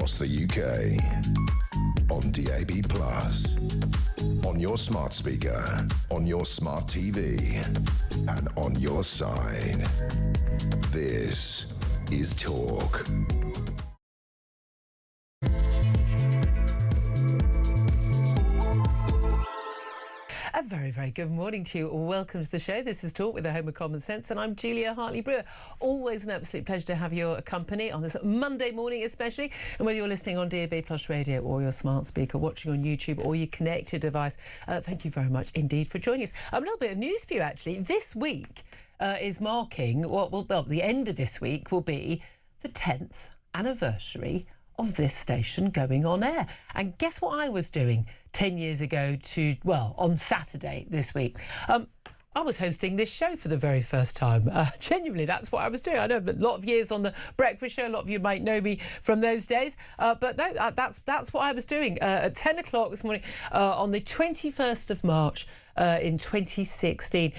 across the UK. On DAB+, on your smart speaker, on your smart TV, and on your side. This is Talk. A very, very good morning to you. Welcome to the show. This is Talk with the Home of Common Sense, and I'm Julia Hartley-Brewer. Always an absolute pleasure to have your company on this Monday morning especially, and whether you're listening on DAB+ radio or your smart speaker, watching on YouTube or your connected device, thank you very much indeed for joining us. A little bit of news for you actually. This week is marking, the end of this week will be the 10th anniversary of this station going on air. And guess what I was doing 10 years ago on Saturday this week? I was hosting this show for the very first time. Genuinely, that's what I was doing. I know a lot of years on the breakfast show. A lot of you might know me from those days. But no, that's what I was doing at 10 o'clock this morning on the 21st of March in 2016.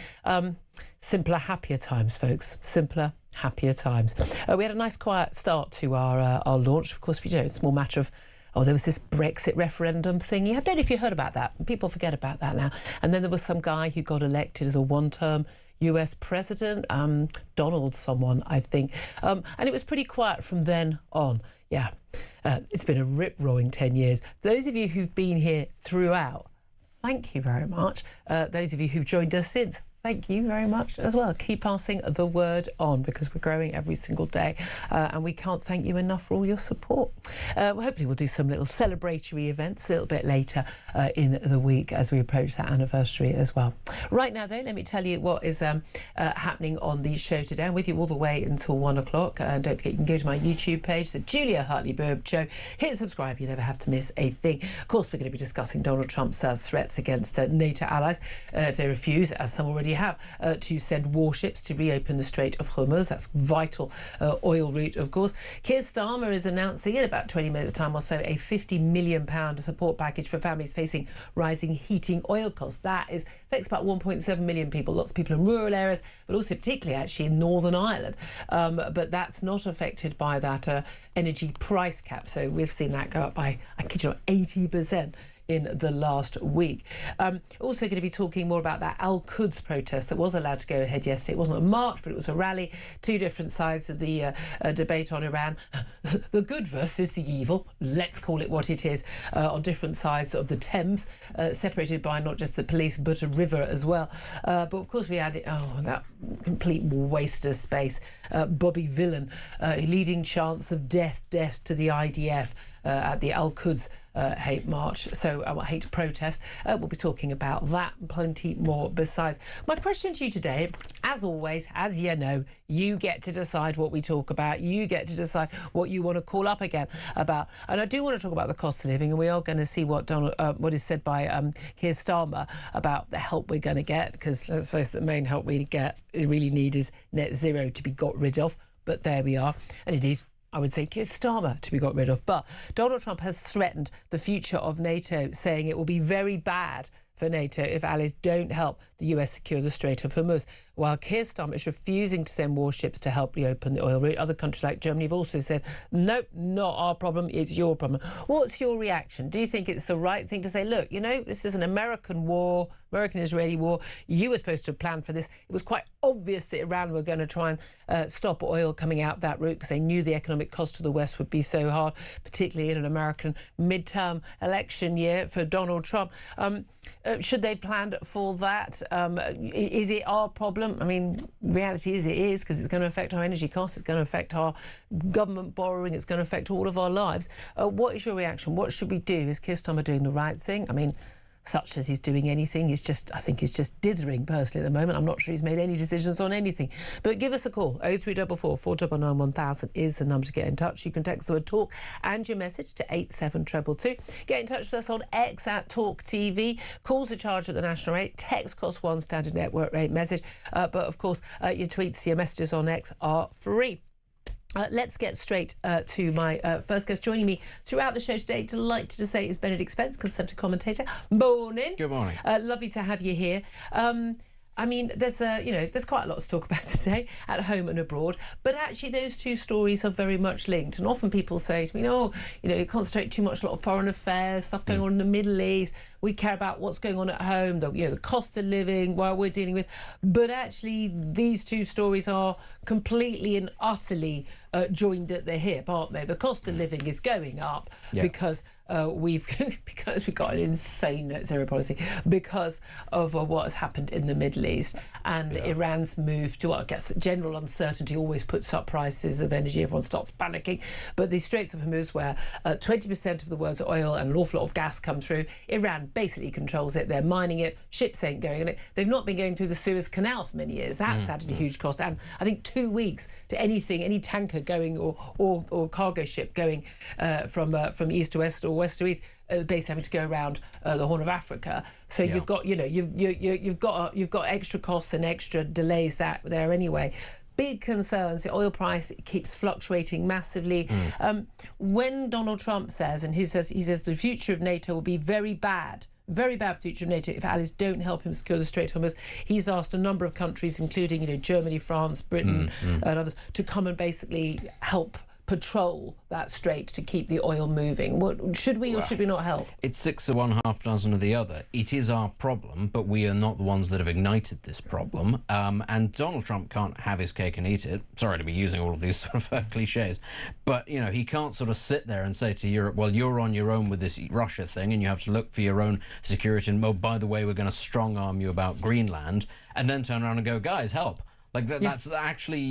Simpler, happier times, folks. Simpler, happier times. We had a nice quiet start to our launch. Of course, it's a small matter of, there was this Brexit referendum thingy. I don't know if you heard about that. People forget about that now. And then there was some guy who got elected as a one-term US president, Donald someone, I think. And it was pretty quiet from then on. Yeah, it's been a rip-roaring 10 years. Those of you who've been here throughout, thank you very much. Those of you who've joined us since, thank you very much as well. Keep passing the word on because we're growing every single day and we can't thank you enough for all your support. Hopefully we'll do some little celebratory events a little bit later in the week as we approach that anniversary as well. Right now, though, let me tell you what is happening on the show today. I'm with you all the way until 1 o'clock. Don't forget, you can go to my YouTube page, the Julia Hartley-Brewer Show. Hit subscribe, you never have to miss a thing. Of course, we're going to be discussing Donald Trump's threats against NATO allies if they refuse, as some already have, to send warships to reopen the Strait of Hormuz. That's vital oil route, of course. Keir Starmer is announcing in about 20 minutes' time or so a £50 million support package for families facing rising heating oil costs. That affects about 1.7 million people, lots of people in rural areas, but also particularly actually in Northern Ireland. But that's not affected by that energy price cap. So we've seen that go up by, I kid you not, 80% in the last week. Also going to be talking more about that Quds protest that was allowed to go ahead yesterday. It wasn't a march, but it was a rally. Two different sides of the debate on Iran. The good versus the evil, let's call it what it is, on different sides of the Thames, separated by not just the police but a river as well. But of course we had that complete waste of space. Bobby Villan, leading chance of death to the IDF at the Quds hate march, hate protest. We'll be talking about that and plenty more besides. My question to you today, as always, as you know, you get to decide what we talk about. You get to decide what you want to call up again about. And I do want to talk about the cost of living, and we are going to see what is said by Keir Starmer about the help we're going to get, because let's face it, the main help we really need is net zero to be got rid of. But there we are. And indeed, I would say Keir Starmer to be got rid of. But Donald Trump has threatened the future of NATO, saying it will be very bad for NATO if allies don't help the US secure the Strait of Hormuz. While Keir Starmer is refusing to send warships to help reopen the oil route, other countries like Germany have also said, nope, not our problem, it's your problem. What's your reaction? Do you think it's the right thing to say, look, this is an American war, American-Israeli war. You were supposed to have planned for this. It was quite obvious that Iran were going to try and stop oil coming out that route because they knew the economic cost to the West would be so hard, particularly in an American midterm election year for Donald Trump. Should they have planned for that? Is it our problem? I mean, reality is it is, because it's going to affect our energy costs, it's going to affect our government borrowing, it's going to affect all of our lives. What is your reaction? What should we do? Is Keir Starmer doing the right thing? I mean, such as he's doing anything, I think he's just dithering personally at the moment. I'm not sure he's made any decisions on anything. But give us a call. 0344 499 1000 is the number to get in touch. You can text the word talk and your message to 87222. Get in touch with us on X at talkTV. Calls are charged at the national rate. Text costs £1, standard network rate message. But of course, your tweets, your messages on X are free. Let's get straight to my first guest. Joining me throughout the show today, delighted to say, is Benedict Spence, Conservative commentator. Morning. Good morning. Lovely to have you here. I mean, there's quite a lot to talk about today at home and abroad, but actually those two stories are very much linked. And often people say to me, you concentrate too much on a lot of foreign affairs, stuff going on in the Middle East. We care about what's going on at home, the cost of living, what we're dealing with. But actually, these two stories are completely and utterly joined at the hip, aren't they? The cost of living is going up because we've got an insane net zero policy because of what has happened in the Middle East, and Iran's move to, I guess, general uncertainty always puts up prices of energy. Everyone starts panicking. But the Straits of Hormuz, where 20% of the world's oil and an awful lot of gas come through, Iran basically controls it. They're mining it. Ships ain't going in it. They've not been going through the Suez Canal for many years. That's added a huge cost. And I think 2 weeks to any tanker going or cargo ship going from east to west or west to east, basically having to go around the Horn of Africa. So you've got you've got extra costs and extra delays there anyway. Big concerns. The oil price keeps fluctuating massively. When Donald Trump says, and he says the future of NATO will be very bad for future of NATO if allies don't help him secure the Strait of Hormuz. He's asked a number of countries, including Germany, France, Britain, and others, to come and basically help patrol that strait to keep the oil moving. Should we or should we not help? It's 6 of one, half dozen of the other. It is our problem, but we are not the ones that have ignited this problem. And Donald Trump can't have his cake and eat it. Sorry to be using all of these sort of cliches, but he can't sort of sit there and say to Europe, well, you're on your own with this Russia thing and you have to look for your own security, and oh, by the way, we're going to strong arm you about Greenland, and then turn around and go, guys, help. That's actually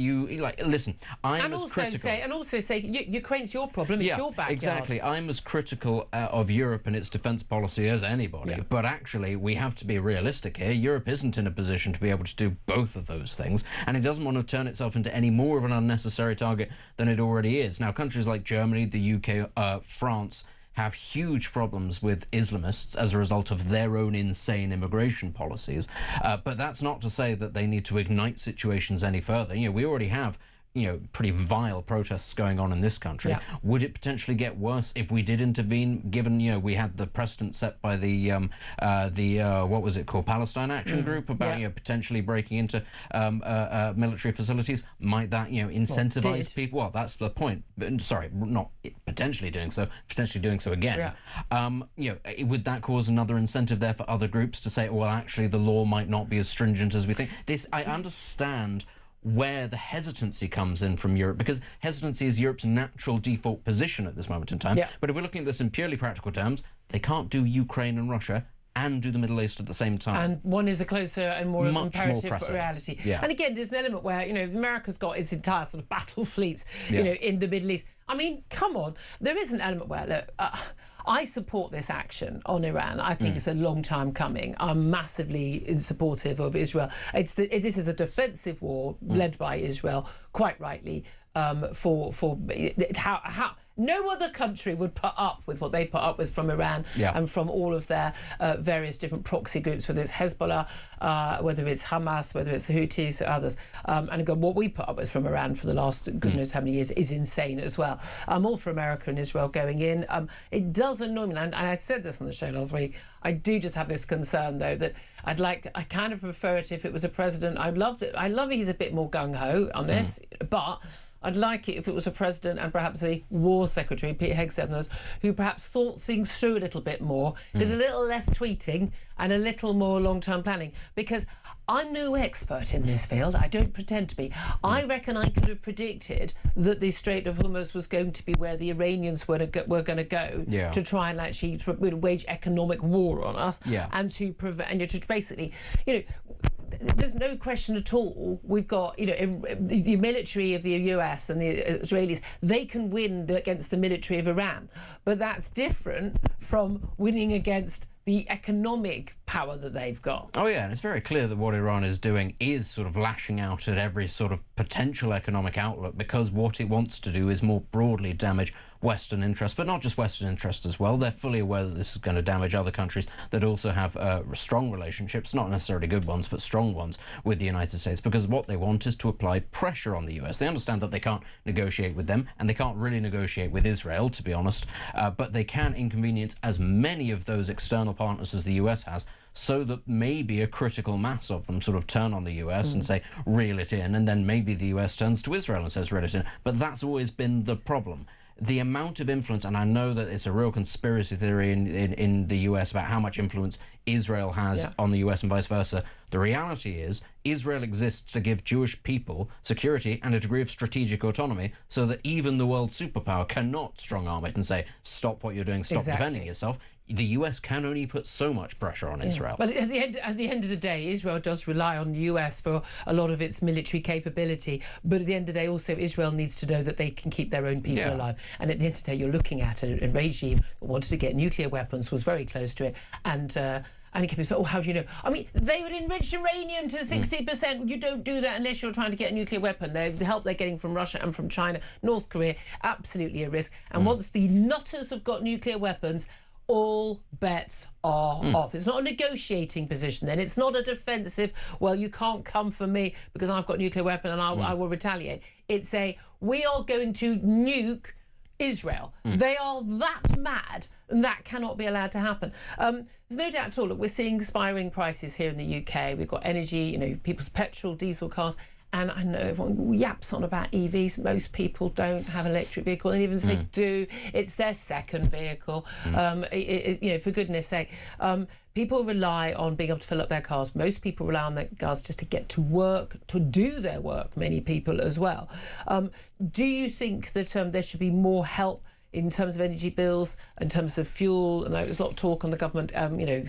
listen, I'm as critical. And also say Ukraine's your problem, it's your backyard. Exactly. I'm as critical of Europe and its defence policy as anybody, but actually we have to be realistic here. Europe isn't in a position to be able to do both of those things, and it doesn't want to turn itself into any more of an unnecessary target than it already is. Now, countries like Germany, the UK, France have huge problems with Islamists as a result of their own insane immigration policies. But that's not to say that they need to ignite situations any further. We already have pretty vile protests going on in this country. Would it potentially get worse if we did intervene, given we had the precedent set by the what was it called, Palestine Action Group, about potentially breaking into military facilities? Might that incentivize people? Well, that's the point. Sorry, not potentially doing so, potentially doing so again. Would that cause another incentive there for other groups to say, well, actually the law might not be as stringent as we think? I understand where the hesitancy comes in from Europe, because hesitancy is Europe's natural default position at this moment in time. But if we're looking at this in purely practical terms, they can't do Ukraine and Russia and do the Middle East at the same time. And one is a closer and more imperative reality. And again, there's an element where, America's got its entire sort of battle fleets, in the Middle East. I mean, come on. There is an element where, look, I support this action on Iran. I think it's a long time coming. I'm massively supportive of Israel. This is a defensive war led by Israel, quite rightly, for how no other country would put up with what they put up with from Iran and from all of their various different proxy groups, whether it's Hezbollah, whether it's Hamas, whether it's the Houthis, others. And again, what we put up with from Iran for the last goodness how many years is insane as well. I'm all for America and Israel going in. It does annoy me, and I said this on the show last week, I do just have this concern, though, that I kind of prefer it if it was a president. I love he's a bit more gung-ho on this, but I'd like it if it was a president and perhaps a war secretary, Pete Hegseth and others, who perhaps thought things through a little bit more, did a little less tweeting and a little more long-term planning. Because I'm no expert in this field. I don't pretend to be. I reckon I could have predicted that the Strait of Hormuz was going to be where the Iranians were going to go to try and actually wage economic war on us and to prevent, and to basically, there's no question at all. We've got, the military of the US and the Israelis, they can win against the military of Iran. But that's different from winning against the economic power that they've got. Oh yeah, and it's very clear that what Iran is doing is sort of lashing out at every sort of potential economic outlook, because what it wants to do is more broadly damage Western interests, but not just Western interests as well. They're fully aware that this is going to damage other countries that also have strong relationships, not necessarily good ones, but strong ones with the United States, because what they want is to apply pressure on the US. They understand that they can't negotiate with them, and they can't really negotiate with Israel, to be honest, but they can inconvenience as many of those external traditional partners as the US has, so that maybe a critical mass of them sort of turn on the US and say, reel it in, and then maybe the US turns to Israel and says, reel it in. But that's always been the problem. The amount of influence, and I know that it's a real conspiracy theory in the US about how much influence Israel has on the US and vice versa. The reality is Israel exists to give Jewish people security and a degree of strategic autonomy so that even the world superpower cannot strong-arm it and say, stop what you're doing, stop defending yourself. The US can only put so much pressure on Israel. But at the end of the day, Israel does rely on the US for a lot of its military capability. But at the end of the day, also, Israel needs to know that they can keep their own people alive. And at the end of the day, you're looking at a regime that wanted to get nuclear weapons, was very close to it, and it can be so, how do you know? I mean, they would enrich uranium to 60%. You don't do that unless you're trying to get a nuclear weapon. The help they're getting from Russia and from China, North Korea, absolutely a risk. And once the nutters have got nuclear weapons, all bets are off. It's not a negotiating position then. It's not a defensive, well, you can't come for me because I've got a nuclear weapon and I will retaliate. It's a, we are going to nuke Israel. They are that mad, and that cannot be allowed to happen. There's no doubt at all. Look, we're seeing spiraling prices here in the UK. We've got energy, people's petrol, diesel cars. And I know everyone yaps on about EVs. Most people don't have an electric vehicle, and even if they do, it's their second vehicle. For goodness sake, people rely on being able to fill up their cars. Most people rely on their cars just to get to work, to do their work. Many people as well. Do you think that there should be more help in terms of energy bills, in terms of fuel? And there's a lot of talk on the government,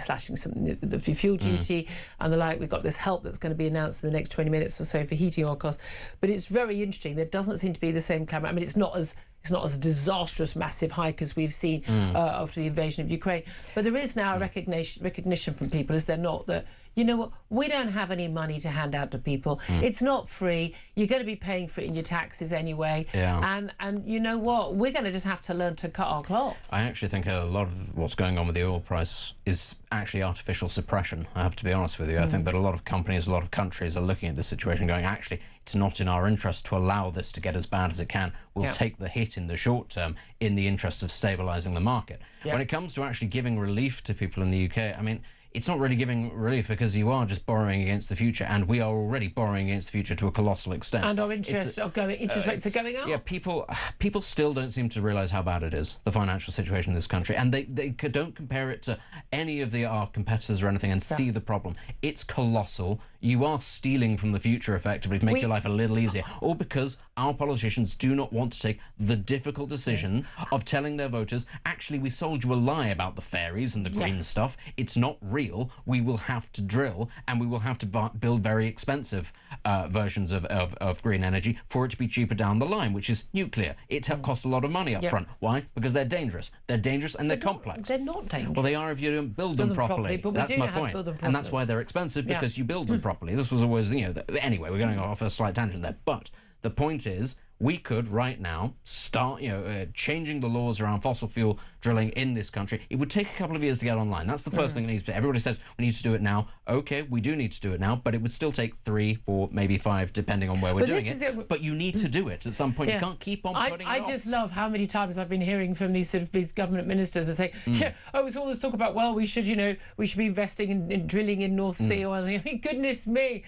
slashing the fuel duty and the like. We've got this help that's going to be announced in the next 20 minutes or so for heating oil costs. But it's very interesting. There doesn't seem to be the same clamour. I mean, it's not as a disastrous, massive hike as we've seen after the invasion of Ukraine. But there is now a recognition from people, is there not, that, you know what, we don't have any money to hand out to people. It's not free. You're going to be paying for it in your taxes anyway. And you know what, we're going to just have to learn to cut our cloth. I actually think a lot of what's going on with the oil price is actually artificial suppression, I have to be honest with you. I think that a lot of companies, a lot of countries are looking at this situation going, actually, it's not in our interest to allow this to get as bad as it can. We'll take the hit in the short term in the interest of stabilising the market. When it comes to actually giving relief to people in the UK, I mean, it's not really giving relief because you are just borrowing against the future, and we are already borrowing against the future to a colossal extent. And our interest rates are going up. Yeah, people still don't seem to realise how bad it is, the financial situation in this country, and they don't compare it to any of our competitors or anything and see the problem. It's colossal. You are stealing from the future effectively to make your life a little easier, all because our politicians do not want to take the difficult decision of telling their voters, actually, we sold you a lie about the fairies and the green stuff. It's not real. We will have to drill, and we will have to build very expensive versions of green energy for it to be cheaper down the line, which is nuclear. It costs a lot of money up front. Why? Because they're dangerous. They're dangerous and they're complex. They're not dangerous. Well, they are if you don't build them properly. But that's my point. And that's why they're expensive, because you build them properly. This was always, anyway, we're going off a slight tangent there. But the point is, we could right now start, changing the laws around fossil fuel drilling in this country. It would take a couple of years to get online. That's the first thing that needs to be. Everybody says we need to do it now. Okay, we do need to do it now, but it would still take 3, 4, maybe 5, depending on where we're doing it. But you need to do it at some point. You can't keep on putting it off. I just love how many times I've been hearing from these government ministers that say, it's always talk about, well, we should be investing in drilling in North Sea oil. I mean, goodness me,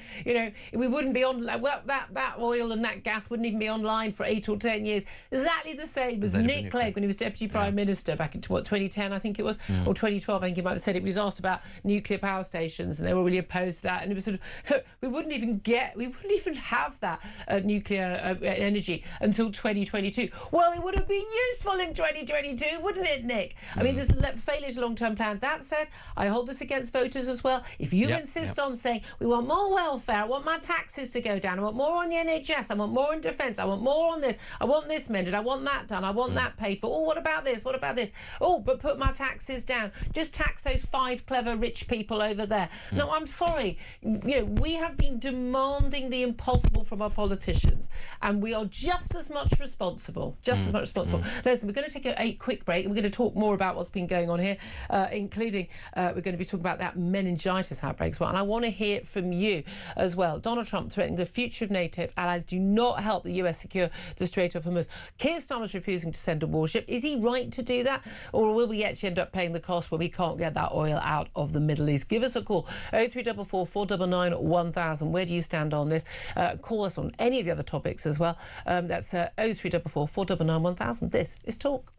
we wouldn't be on, that oil and that gas wouldn't even be online for 8 or 10 years. Exactly the same as Nick Clegg when he was Deputy Prime Minister back in 2010, I think it was, or 2012, I think he might have said it. He was asked about nuclear power stations, and they were really opposed to that. And it was sort of, we wouldn't even have that nuclear energy until 2022. Well, it would have been useful in 2022, wouldn't it, Nick? I mean, there's failure to long-term plan. That said, I hold this against voters as well. If you insist on saying, we want more welfare, I want my taxes to go down, I want more on the NHS, I want more in defence, I want more on this, I want this mended, I want that done, I want that paid for. Oh, what about this? What about this? Oh, but put my taxes down. Just tax those 5 clever rich people over there. No, I'm sorry. We have been demanding the impossible from our politicians, and we are just as much responsible. Listen, we're going to take a quick break, and we're going to talk more about what's been going on here, including we're going to be talking about that meningitis outbreak as well. And I want to hear from you as well. Donald Trump threatening the future of NATO if allies do not help the US security secure the Strait of Hormuz. Keir Starmer's refusing to send a warship. Is he right to do that? Or will we actually end up paying the cost when we can't get that oil out of the Middle East? Give us a call, 0344 499 1000. Where do you stand on this? Call us on any of the other topics as well. That's 0344 499 1000. This is Talk.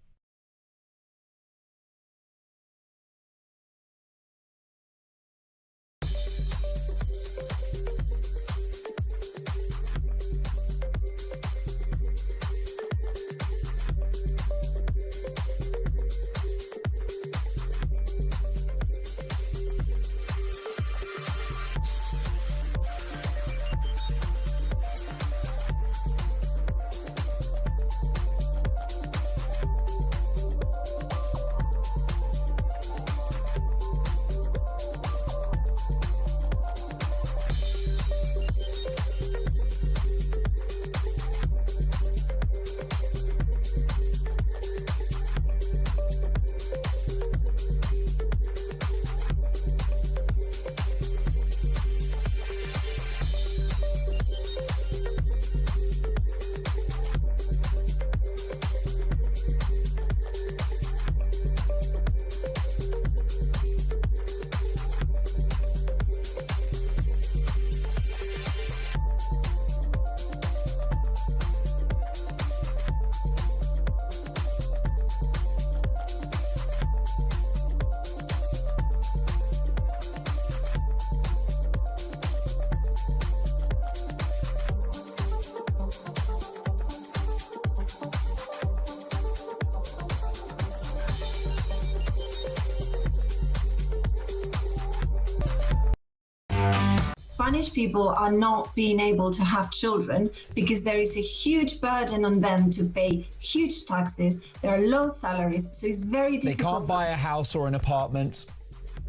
Spanish people are not being able to have children because there is a huge burden on them to pay huge taxes. There are low salaries, so it's very difficult. They can't buy a house or an apartment.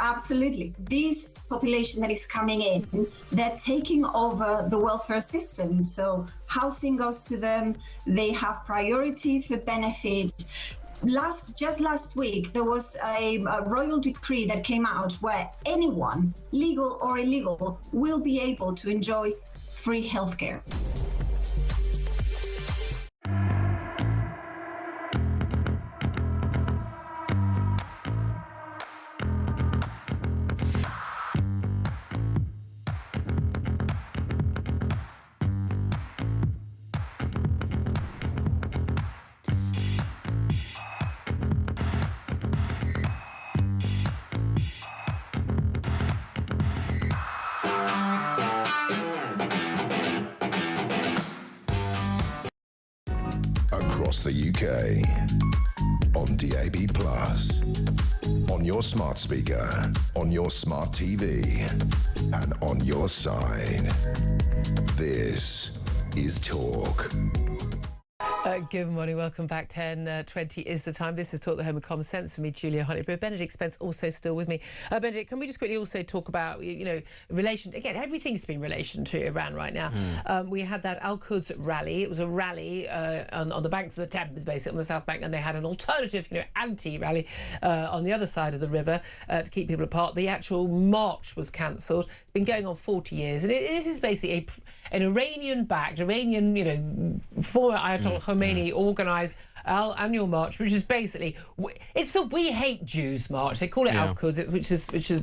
Absolutely. This population that is coming in, they're taking over the welfare system. So housing goes to them. They have priority for benefits. Just last week, there was a royal decree that came out where anyone, legal or illegal, will be able to enjoy free healthcare. Across the UK, on DAB+, on your smart speaker, on your smart TV, and on your side. This is Talk. Good morning, welcome back. 10:20 is the time. This is Talk, the home of common sense, for me, Julia Hartley-Brewer. Benedict Spence also still with me. Benedict, can we just quickly also talk about, relation, again, everything's been relation to Iran right now. We had that Al-Quds rally. It was a rally on the banks of the Thames, basically, on the South Bank, and they had an alternative, anti-rally on the other side of the river to keep people apart. The actual march was cancelled. It's been going on 40 years, and this is basically an Iranian-backed, former Ayatollah Khomeini organised annual march, which is basically, it's a We Hate Jews march. They call it Al-Quds, which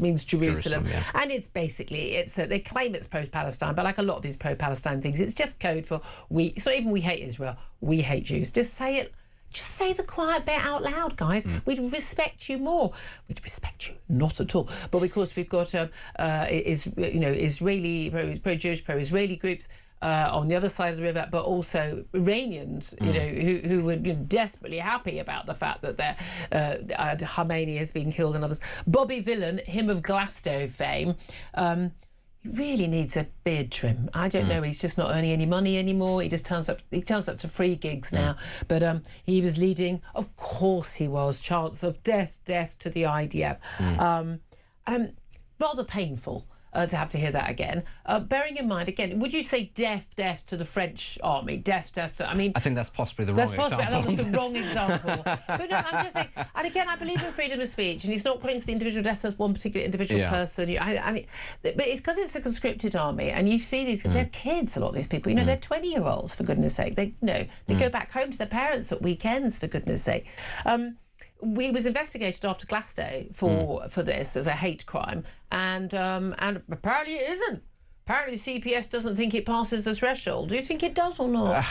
means Jerusalem. And it's basically, they claim it's pro-Palestine, but like a lot of these pro-Palestine things, it's just code for it's not even we hate Israel, we hate Jews. Just say it. Just say the quiet bit out loud, guys. We'd respect you more. We'd respect you not at all. But of course, we've got Israeli, pro-Jewish, pro-Israeli groups on the other side of the river, but also Iranians, who were desperately happy about the fact that Khomeini has been killed and others. Bobby Villan, him of Glasgow fame. He really needs a beard trim. I don't know. He's just not earning any money anymore. He just turns up. He turns up to free gigs now. But he was leading. Of course, he was. Chance of death to the IDF. Rather painful. to have to hear that again. Bearing in mind, again, would you say death to the French army? Death to... I mean... I think that's possibly the wrong example. That was the wrong example. But no, I'm just saying... And again, I believe in freedom of speech, and he's not calling for the individual death as one particular individual person. I mean, but it's because it's a conscripted army, and you see these... They're kids, a lot of these people. You know, they're 20-year-olds, for goodness sake. They go back home to their parents at weekends, for goodness sake. We was investigated after Glasgow for this as a hate crime, and apparently it isn't. Apparently the CPS doesn't think it passes the threshold. Do you think it does or not?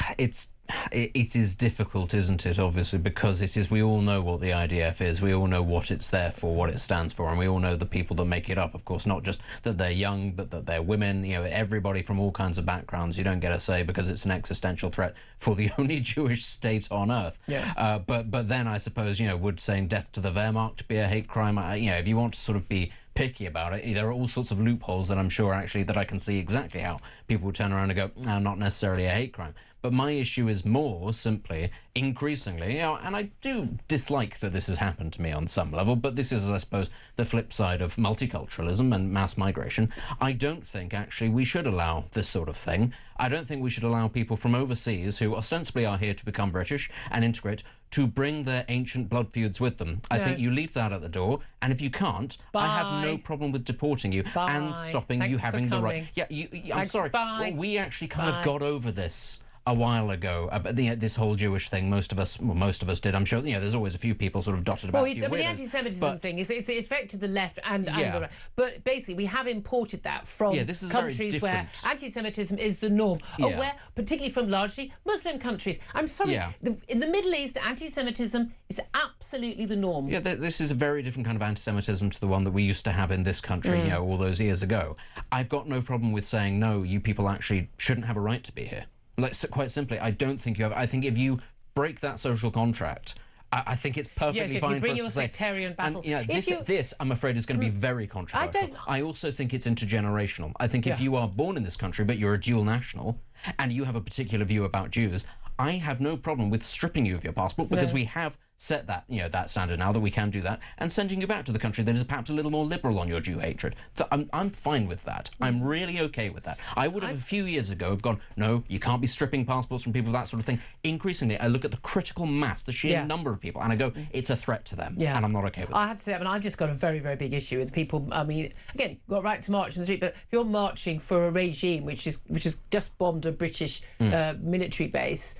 It is difficult, isn't it, obviously, because we all know what the IDF is, we all know what it's there for, what it stands for, and we all know the people that make it up, of course, not just that they're young, but that they're women, you know, everybody from all kinds of backgrounds. You don't get a say because it's an existential threat for the only Jewish state on earth. Yeah. But then I suppose, you know, would saying death to the Wehrmacht be a hate crime? You know, if you want to sort of be picky about it, there are all sorts of loopholes that I'm sure actually that I can see exactly how people will turn around and go, no, not necessarily a hate crime. But my issue is more simply, increasingly, you know, and I do dislike that this has happened to me on some level, but this is, I suppose, the flip side of multiculturalism and mass migration. I don't think, actually, we should allow this sort of thing. I don't think we should allow people from overseas who ostensibly are here to become British and integrate to bring their ancient blood feuds with them. I think you leave that at the door, and if you can't, I have no problem with deporting you and stopping you having the right... Yeah, I'm sorry. Well, we actually kind of got over this a while ago, but this whole Jewish thing, most of us did. I'm sure, you know, there's always a few people sort of dotted about. Well, the anti-Semitism thing is it's affected the left and the right. But basically, we have imported that from countries where anti-Semitism is the norm, or where, particularly from largely Muslim countries. I'm sorry, in the Middle East, anti-Semitism is absolutely the norm. Yeah, this is a very different kind of anti-Semitism to the one that we used to have in this country, you know, all those years ago. I've got no problem with saying, no, you people actually shouldn't have a right to be here. Like, quite simply, I don't think you have. I think if you break that social contract, I think it's perfectly fine. Yes, if you bring for your us to sectarian battles. And, this, I'm afraid, is going to be very controversial. I also think it's intergenerational. I think if you are born in this country, but you're a dual national, and you have a particular view about Jews, I have no problem with stripping you of your passport, because we have set that, you know, that standard now that we can do that, and sending you back to the country that is perhaps a little more liberal on your Jew hatred. So I'm fine with that. I'm really okay with that. I would have a few years ago have gone, no, you can't be stripping passports from people, that sort of thing. Increasingly, I look at the critical mass, the sheer number of people, and I go, it's a threat to them, and I'm not okay with it. I have to say, I mean, I've just got a very, very big issue with people. I mean, again, you've got a right to march in the street, but if you're marching for a regime which has just bombed a British military base,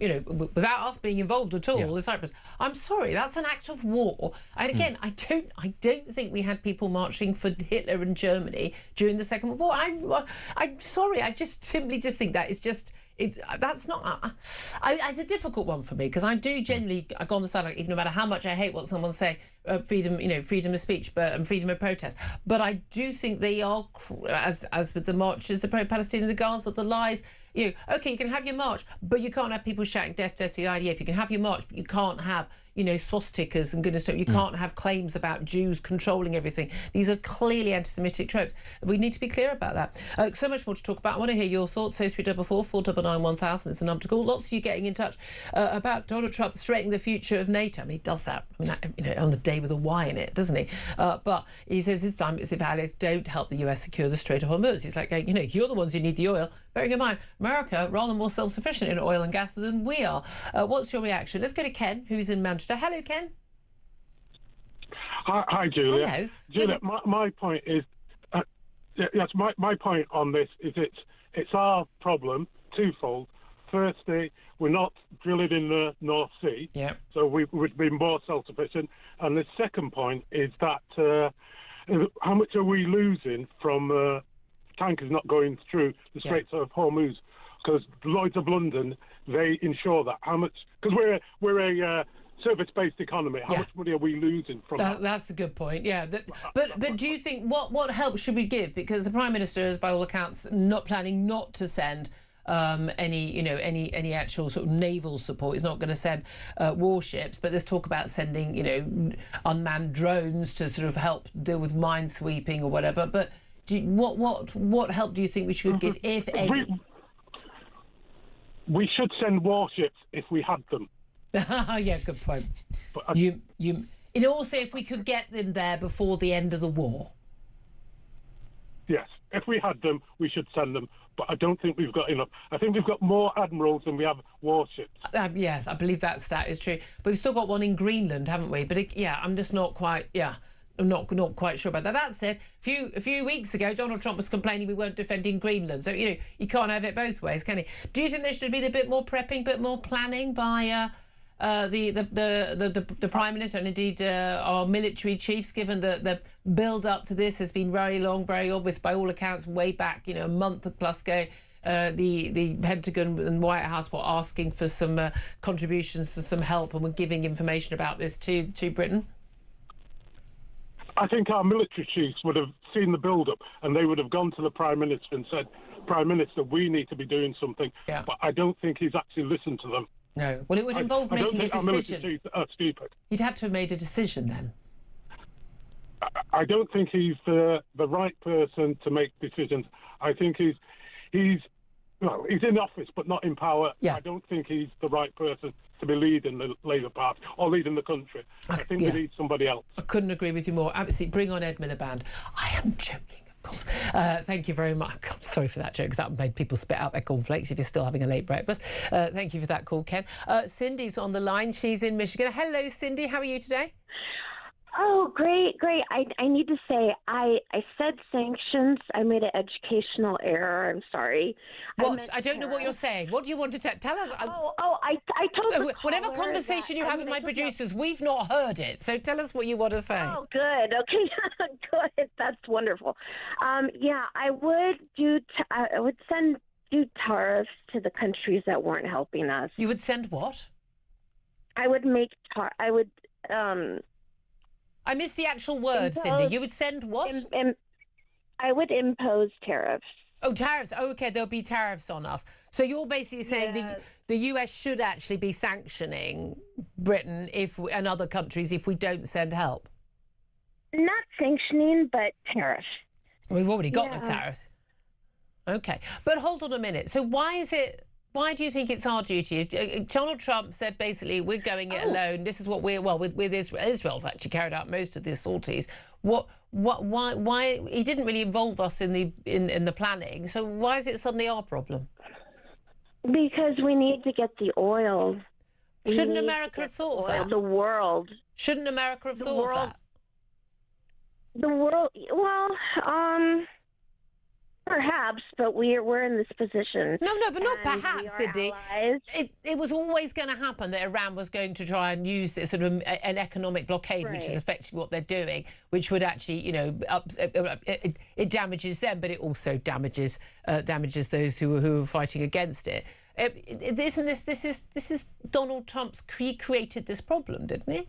you know, without us being involved at all, in Cyprus. I'm sorry, that's an act of war. And again, I don't think we had people marching for Hitler in Germany during the Second World War. I'm sorry, I just simply think that is just... That's not... it's a difficult one for me, because I do generally go on the side, like, even no matter how much I hate what someone say, freedom of speech, and freedom of protest. But I do think they are, as with the marches, the pro-Palestinian, the Gaza, the lies. You know, okay, you can have your march, but you can't have people shouting death to the IDF. You can have your march, but you can't have, you know, swastikas and goodness knows. You can't have claims about Jews controlling everything. These are clearly anti-Semitic tropes. We need to be clear about that. So much more to talk about. I want to hear your thoughts. So 344 499 1000 is the number to call. Lots of you getting in touch about Donald Trump threatening the future of NATO. I mean, he does that, you know, on the day with a Y in it, doesn't he? But he says this time it's if allies don't help the US secure the Strait of Hormuz. He's like, you know, you're the ones who need the oil. Bearing in mind, America rather more self-sufficient in oil and gas than we are. What's your reaction? Let's go to Ken, who's in Manchester. Hello, Ken. Hi, Julia. Hello. Julia, my point is, my point on this is it's our problem twofold. Firstly, we're not drilling in the North Sea, so we've been more self-sufficient. And the second point is that how much are we losing from tankers not going through the Straits of Hormuz? Because Lloyd's of London, they ensure that. How much? Because we're a service-based economy. How much money are we losing from that? That's a good point. Yeah, but do you think what help should we give? Because the Prime Minister is, by all accounts, not planning not to send any actual sort of naval support. He's not going to send warships, but there's talk about sending, you know, unmanned drones to sort of help deal with minesweeping or whatever. But what help do you think we should give, if any? We should send warships if we had them. Yeah, good point. But also if we could get them there before the end of the war. Yes. if we had them, we should send them. But I don't think we've got enough. I think we've got more admirals than we have warships. Yes, I believe that stat is true. But we've still got one in Greenland, haven't we? But I'm just not quite. I'm not quite sure about that. That said, a few weeks ago, Donald Trump was complaining we weren't defending Greenland. So you can't have it both ways, can he? Do you think there should have been a bit more prepping, a bit more planning by the Prime Minister and indeed our military chiefs, given the build up to this has been very long, very obvious by all accounts, way back, a month plus ago. The Pentagon and White House were asking for some contributions to some help and were giving information about this to Britain. I think our military chiefs would have seen the build-up and they would have gone to the Prime Minister and said, Prime Minister, we need to be doing something. Yeah. But I don't think he's actually listened to them. No. Well, it would involve making a decision. Our military chiefs are stupid. He'd had to have made a decision then. I don't think he's the right person to make decisions. I think he's in office but not in power. Yeah. I don't think he's the right person to be leading the Labour Party or leading the country. I think we need somebody else. I couldn't agree with you more. Absolutely. Bring on Ed Miliband. I am joking, of course. Thank you very much. I'm sorry for that joke, because that made people spit out their cornflakes if you're still having a late breakfast. Thank you for that call, Ken. Cindy's on the line. She's in Michigan. Hello, Cindy. How are you today? Oh, great. I need to say, I said sanctions. I made an educational error. I'm sorry. What? I don't know what you're saying. What do you want to tell us? I told whatever conversation you have with my producers, we've not heard it. So tell us what you want to say. Oh, good. Okay, good. That's wonderful. I would do tariffs to the countries that weren't helping us. You would send what? I would I missed the actual word, Cindy. You would send what? I would impose tariffs. Oh, tariffs. Oh, okay, there'll be tariffs on us. So you're basically saying the US should actually be sanctioning Britain and other countries if we don't send help? Not sanctioning, but tariffs. We've already got the tariffs. Okay. But hold on a minute. So why do you think it's our duty? Donald Trump said basically we're going it alone. This is what with Israel. Israel's actually carried out most of the sorties. Why he didn't really involve us in the planning. So why is it suddenly our problem? Because we need to get the oil. Shouldn't America have thought of that? The world. Shouldn't America have thought of that? The world. Well, perhaps, but we're in this position. No, but not perhaps, Cindy. It was always going to happen that Iran was going to try and use this sort of an economic blockade, which is effectively what they're doing, which would actually, it damages them, but it also damages those who are fighting against it. This is Donald Trump's created this problem, didn't he?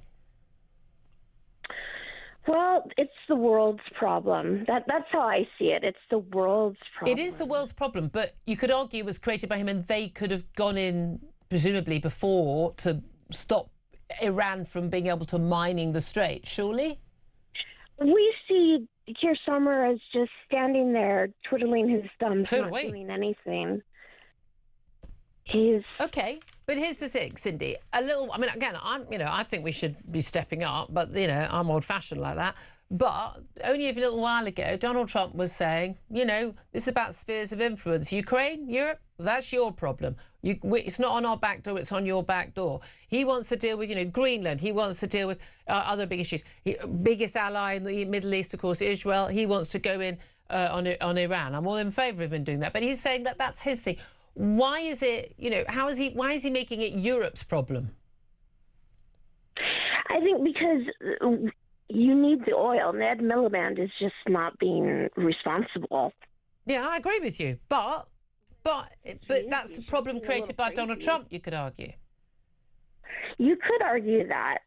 Well, it's the world's problem. That's how I see it. It's the world's problem. It is the world's problem, but you could argue it was created by him and they could have gone in, presumably, before to stop Iran from being able to mining the strait, surely? We see Keir Starmer as just standing there, twiddling his thumbs, not doing anything. Okay, but here's the thing, Cindy. I think we should be stepping up, but I'm old-fashioned like that. But only a little while ago, Donald Trump was saying, this is about spheres of influence. Ukraine, Europe, that's your problem. It's not on our back door; it's on your back door. He wants to deal with, Greenland. He wants to deal with other big issues. Biggest ally in the Middle East, of course, Israel. He wants to go in on Iran. I'm all in favour of him doing that, but he's saying that that's his thing. Why is it, why is he making it Europe's problem? I think because you need the oil. Ed Miliband is just not being responsible. Yeah, I agree with you. But that's a problem created by Donald Trump, you could argue. You could argue that.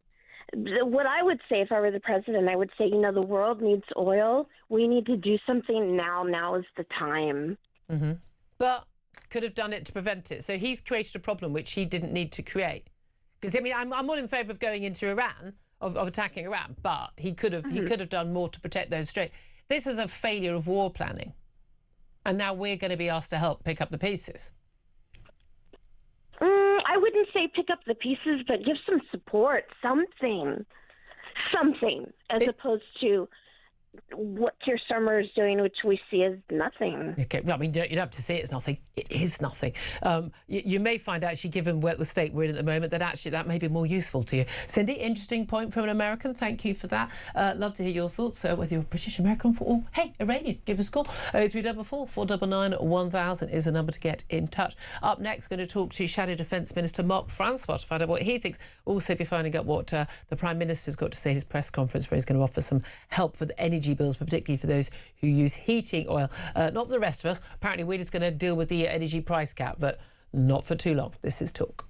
What I would say if I were the president, I would say, the world needs oil. We need to do something now. Now is the time. Mm-hmm. But could have done it to prevent it. So he's created a problem which he didn't need to create. Because I'm all in favour of going into Iran, of attacking Iran, but he could have done more to protect those straits. This is a failure of war planning, and now we're going to be asked to help pick up the pieces. I wouldn't say pick up the pieces, but give some support, something, as opposed to what Keir Starmer is doing, which we see as nothing. Okay, well, I mean, you don't have to say it's nothing. It is nothing. You may find, actually, given what the state we're in at the moment, that actually that may be more useful to you. Cindy, interesting point from an American. Thank you for that. Love to hear your thoughts, whether you're British, American, or, hey, Iranian. Give us a call. 0344 499 1000 is the number to get in touch. Up next, going to talk to Shadow Defence Minister Mark Francois to find out what he thinks. Also be finding out what the Prime Minister's got to say at his press conference, where he's going to offer some help for the energy bills, but particularly for those who use heating oil. Not for the rest of us. Apparently, we're just going to deal with the energy price cap, but not for too long. This is Talk.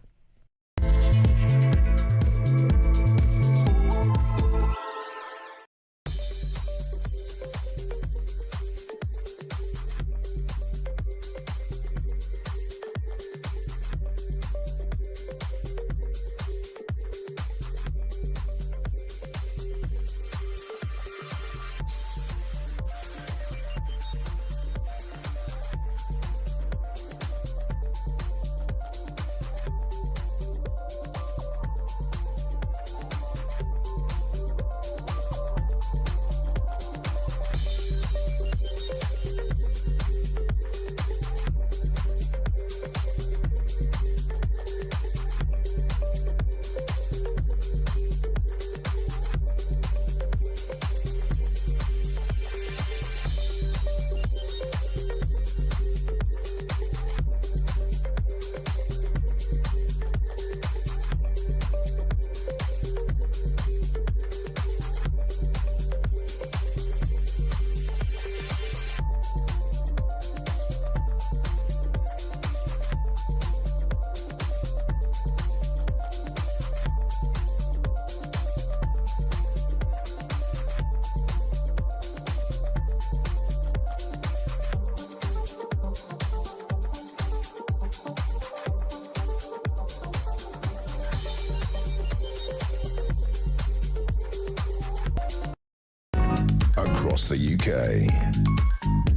Across the UK,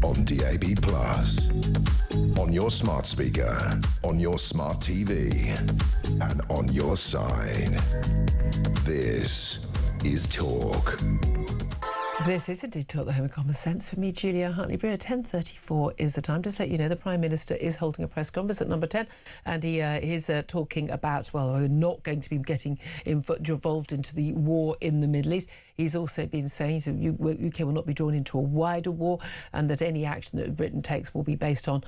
on DAB+, on your smart speaker, on your smart TV, and on your side. This is Talk. This is indeed Talk, the Home of Common Sense. For me, Julia Hartley-Brewer. 10:34 is the time. Just to let you know, the Prime Minister is holding a press conference at number 10, and he is talking about, well, we're not going to be getting involved into the war in the Middle East. He's also been saying the UK will not be drawn into a wider war, and that any action that Britain takes will be based on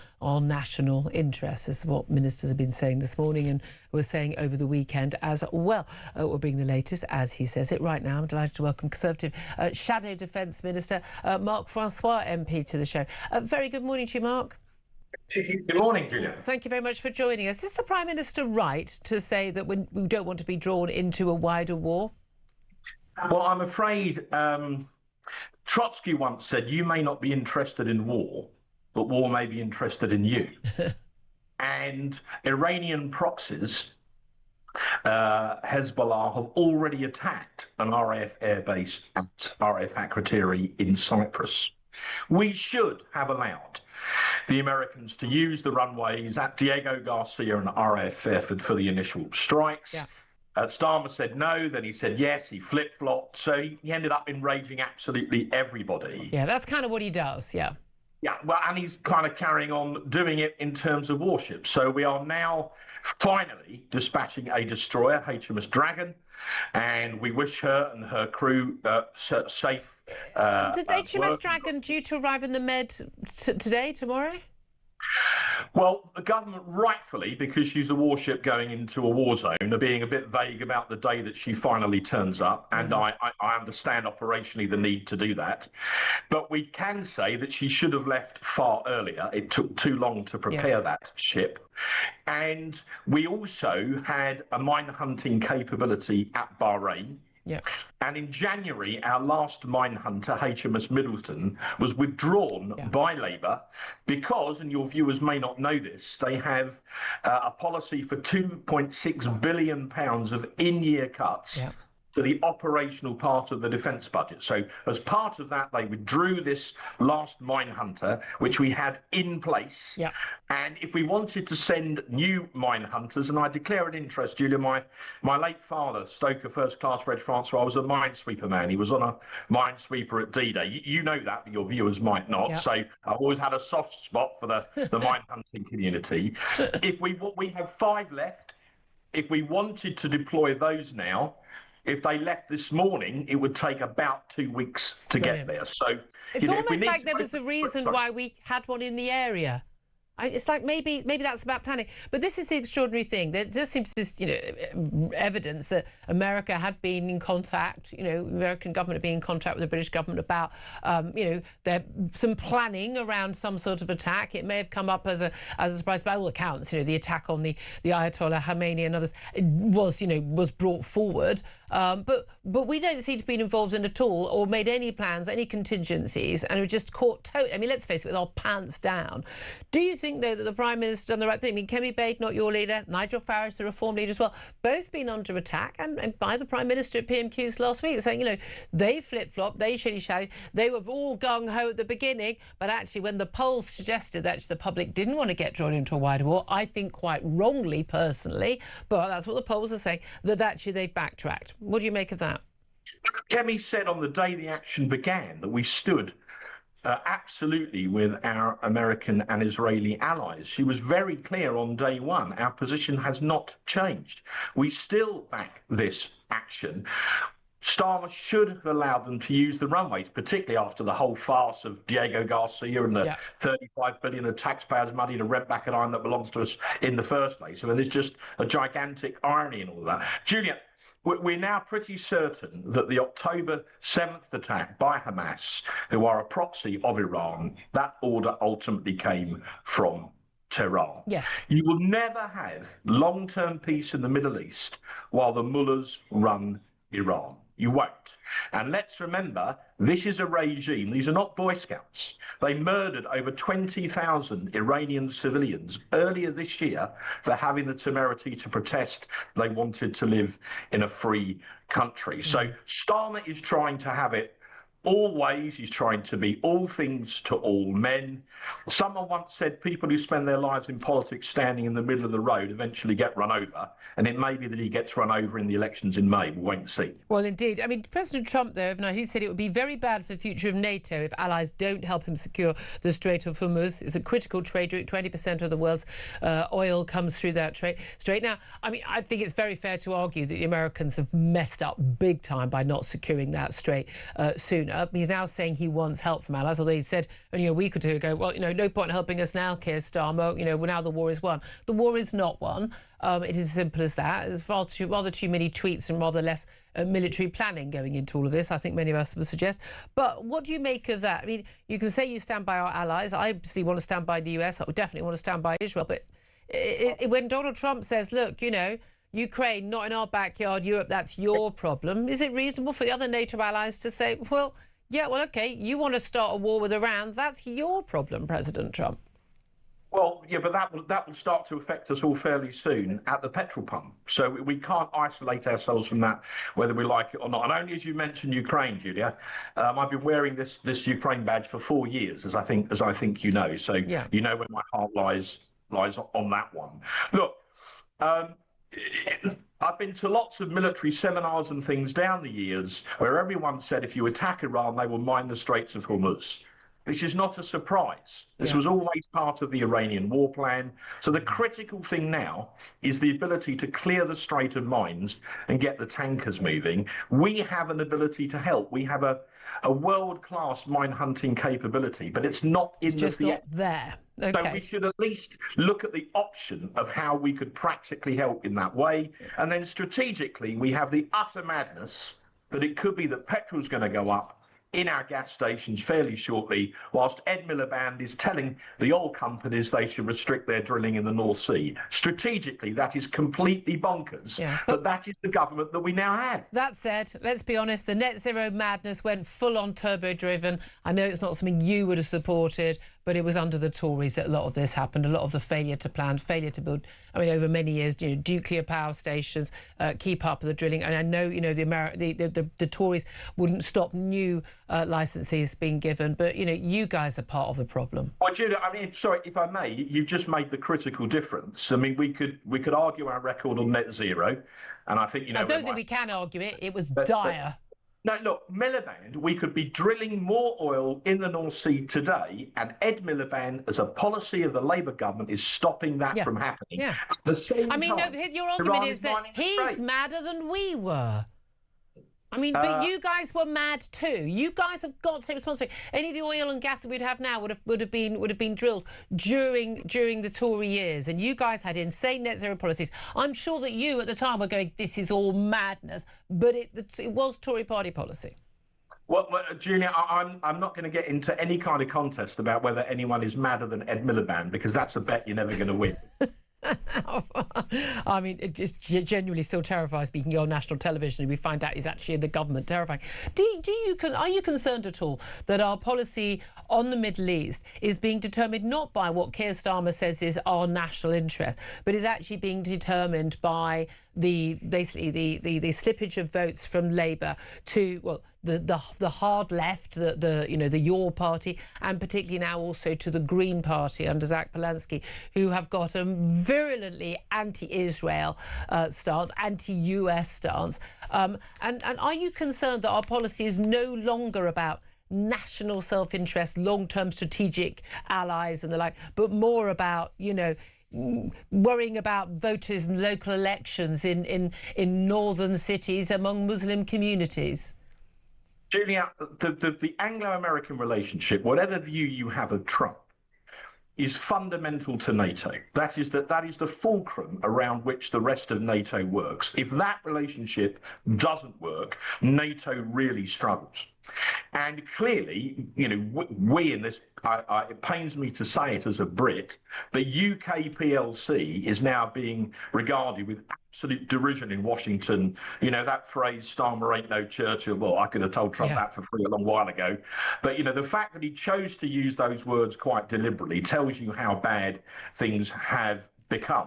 national interests. This is what ministers have been saying this morning and were saying over the weekend as well. We're being the latest, as he says it right now. I'm delighted to welcome Conservative Shadow Defence Minister Mark Francois MP to the show. Very good morning to you, Mark. Good morning, Julia. Thank you very much for joining us. Is the Prime Minister right to say that we don't want to be drawn into a wider war? Well, I'm afraid Trotsky once said, you may not be interested in war, but war may be interested in you. And Iranian proxies, Hezbollah, have already attacked an RAF airbase at RAF Akrotiri in Cyprus. We should have allowed the Americans to use the runways at Diego Garcia and RAF Fairford for the initial strikes. Yeah. Starmer said no, then he said yes, he flip-flopped, so he ended up enraging absolutely everybody. Yeah, that's kind of what he does, yeah. Yeah, well, and he's kind of carrying on doing it in terms of warships. So we are now finally dispatching a destroyer, HMS Dragon, and we wish her and her crew safe Did HMS Dragon due to arrive in the Med today, tomorrow? Well, the government rightfully, because she's a warship going into a war zone, are being a bit vague about the day that she finally turns up. And I understand operationally the need to do that. But we can say that she should have left far earlier. It took too long to prepare that ship. And we also had a mine hunting capability at Bahrain. Yeah. And in January, our last mine hunter, HMS Middleton, was withdrawn by Labour because, and your viewers may not know this, they have a policy for £2.6 billion of in-year cuts to the operational part of the defence budget. So as part of that, they withdrew this last mine hunter, which we had in place. Yeah. And if we wanted to send new mine hunters, and I declare an interest, Julia, my late father, Stoker First Class Reg Francois, was a minesweeper man. He was on a minesweeper at D-Day. You know that, but your viewers might not. Yeah. So I've always had a soft spot for the mine hunting community. If we have 5 left, if we wanted to deploy those now, if they left this morning, it would take about 2 weeks to get there. So it's almost like there was a reason why we had one in the area. It's like maybe that's about planning. But this is the extraordinary thing. There just seems to evidence that America had been in contact, American government had been in contact with the British government about, there some planning around some sort of attack. It may have come up as a surprise by all accounts. The attack on the Ayatollah Khamenei and others was brought forward. But we don't seem to be involved in at all or made any plans, any contingencies, and we're just caught let's face it, with our pants down. Do you think, though, that the Prime Minister done the right thing? I mean, Kemi Bade, not your leader, Nigel Farage, the Reform leader as well, both been under attack and by the Prime Minister at PMQs last week, saying, they flip-flopped, they shilly-shallied, they were all gung-ho at the beginning, but actually when the polls suggested that the public didn't want to get drawn into a wider war, I think quite wrongly, personally, but that's what the polls are saying, that actually they've backtracked. What do you make of that? Kemi said on the day the action began that we stood absolutely with our American and Israeli allies. She was very clear on day one. Our position has not changed. We still back this action. Starmer should have allowed them to use the runways, particularly after the whole farce of Diego Garcia and the 35 billion of taxpayers' money to rent back an island that belongs to us in the first place. I mean, there's just a gigantic irony in all that. Julia, we're now pretty certain that the October 7th attack by Hamas, who are a proxy of Iran, that order ultimately came from Tehran. Yes. You will never have long-term peace in the Middle East while the mullahs run Iran. You won't. And let's remember, this is a regime. These are not Boy Scouts. They murdered over 20,000 Iranian civilians earlier this year for having the temerity to protest they wanted to live in a free country. So Starmer is trying to have it all ways. He's trying to be all things to all men. Someone once said people who spend their lives in politics standing in the middle of the road eventually get run over, and it may be that he gets run over in the elections in May. We'll wait and see. Well, indeed. I mean, President Trump, though, he said it would be very bad for the future of NATO if allies don't help him secure the Strait of Hormuz. It's a critical trade route. 20% of the world's oil comes through that strait. Now, I mean, I think it's very fair to argue that the Americans have messed up big time by not securing that strait sooner. He's now saying he wants help from allies, although he said only a week or two ago, well, no point helping us now, Keir Starmer, now the war is won. The war is not won. It is as simple as that. There's rather too many tweets and rather less military planning going into all of this, I think many of us would suggest. But what do you make of that? I mean, you can say you stand by our allies. I obviously want to stand by the US. I would definitely want to stand by Israel. But when Donald Trump says, look, Ukraine, not in our backyard, Europe, that's your problem, is it reasonable for the other NATO allies to say, well, yeah, well, OK, you want to start a war with Iran, that's your problem, President Trump? Well, yeah, but that will start to affect us all fairly soon at the petrol pump. So we can't isolate ourselves from that, whether we like it or not. And only as you mentioned Ukraine, Julia, I've been wearing this Ukraine badge for 4 years, as I think you know. So you know where my heart lies on that one. Look, I've been to lots of military seminars and things down the years where everyone said if you attack Iran, they will mine the Straits of Hormuz. This is not a surprise. This was always part of the Iranian war plan. So the critical thing now is the ability to clear the strait of mines and get the tankers moving. We have an ability to help. We have a world-class mine hunting capability, but it's not in it's just not there. Okay. So we should at least look at the option of how we could practically help in that way. And then strategically, we have the utter madness that it could be that petrol's going to go up in our gas stations fairly shortly, whilst Ed Miliband is telling the oil companies they should restrict their drilling in the North Sea. Strategically, that is completely bonkers, but that is the government that we now have. That said, let's be honest, the net zero madness went full on turbo-driven. I know it's not something you would have supported, but it was under the Tories that a lot of this happened, a lot of the failure to plan, failure to build, over many years, nuclear power stations, keep up with the drilling. And I know, the Tories wouldn't stop new licences being given, but, you guys are part of the problem. Well, Julia, sorry, if I may, you've just made the critical difference. We could argue our record on net zero, and I think, I don't think we can argue it. It was dire. No, look, Miliband, we could be drilling more oil in the North Sea today, and Ed Miliband, as a policy of the Labour government, is stopping that from happening. Yeah. At the same time, your argument is that he's madder than we were. But you guys were mad too. You guys have got to take responsibility. Any of the oil and gas that we'd have now would have been drilled during the Tory years, and you guys had insane net zero policies. I'm sure that you at the time were going, "This is all madness," but it was Tory party policy. Well, Julia, I'm not going to get into any kind of contest about whether anyone is madder than Ed Miliband, because that's a bet you're never going to win. It just genuinely still terrifies me. You can go on national television and we find out he's actually in the government. Terrifying. Are you concerned at all that our policy on the Middle East is being determined not by what Keir Starmer says is our national interest, but is actually being determined by the slippage of votes from Labour to the hard left, the Your Party, and particularly now also to the Green Party under Zach Polanski, who have got a virulently anti-Israel stance, anti-US stance. And are you concerned that our policy is no longer about national self-interest, long-term strategic allies and the like, but more about, worrying about voters in local elections in northern cities among Muslim communities? Julia, the Anglo-American relationship, whatever view you have of Trump, is fundamental to NATO. That is the fulcrum around which the rest of NATO works. If that relationship doesn't work, NATO really struggles. And clearly, we in this, it pains me to say it as a Brit, the UK PLC is now being regarded with absolute derision in Washington. That phrase, Starmer ain't no Churchill. Well, I could have told Trump that for free a long while ago. But, the fact that he chose to use those words quite deliberately tells you how bad things have become.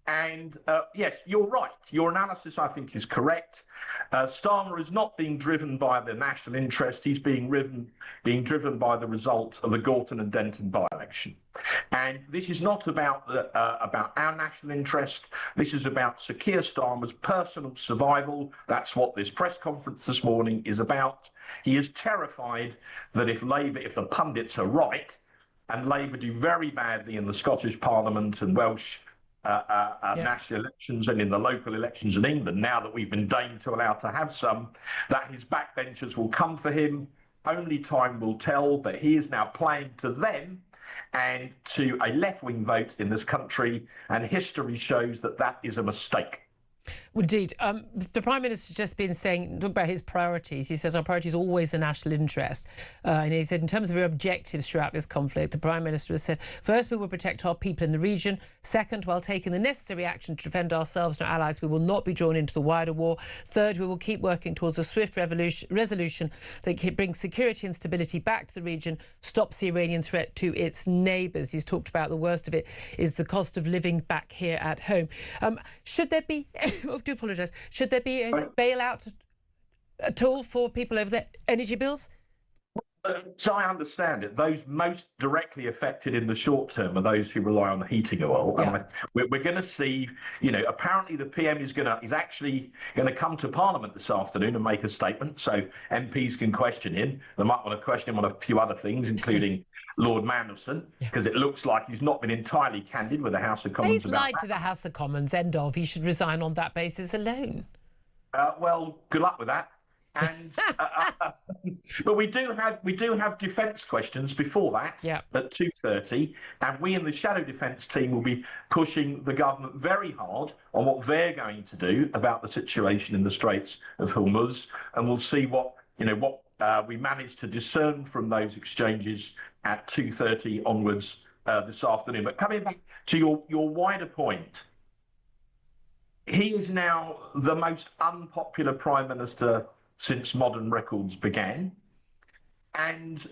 And yes, you're right. Your analysis, I think, is correct. Starmer is not being driven by the national interest. He's being driven by the result of the Gorton and Denton by-election. And this is not about our national interest. This is about Sir Keir Starmer's personal survival. That's what this press conference this morning is about. He is terrified that if the pundits are right, and Labour do very badly in the Scottish Parliament and Welsh national elections and in the local elections in England, now that we've been deigned to allow to have some, that his backbenchers will come for him. Only time will tell, but he is now playing to them and to a left-wing vote in this country, and history shows that is a mistake. Indeed. The Prime Minister's just been talking about his priorities. He says our priority is always the national interest. And he said in terms of our objectives throughout this conflict, the Prime Minister has said, first, we will protect our people in the region. Second, while taking the necessary action to defend ourselves and our allies, we will not be drawn into the wider war. Third, we will keep working towards a swift resolution that brings security and stability back to the region, stops the Iranian threat to its neighbours. He's talked about the worst of it is the cost of living back here at home. Should there be... I do apologise. Should there be a bailout at all for people over their energy bills? So I understand it. Those most directly affected in the short term are those who rely on heating oil. Yeah. And we're going to see, apparently the PM is actually going to come to Parliament this afternoon and make a statement, so MPs can question him. They might want to question him on a few other things, including Lord Mandelson, because it looks like he's not been entirely candid with the House of Commons. He's lied to the House of Commons. End of. He should resign on that basis alone. Well, good luck with that. And but we do have defence questions before that at 2:30, and we in the shadow defence team will be pushing the government very hard on what they're going to do about the situation in the Straits of Hormuz, and we'll see what we manage to discern from those exchanges at 2:30 onwards this afternoon. But coming back to your wider point, he is now the most unpopular Prime Minister since modern records began. And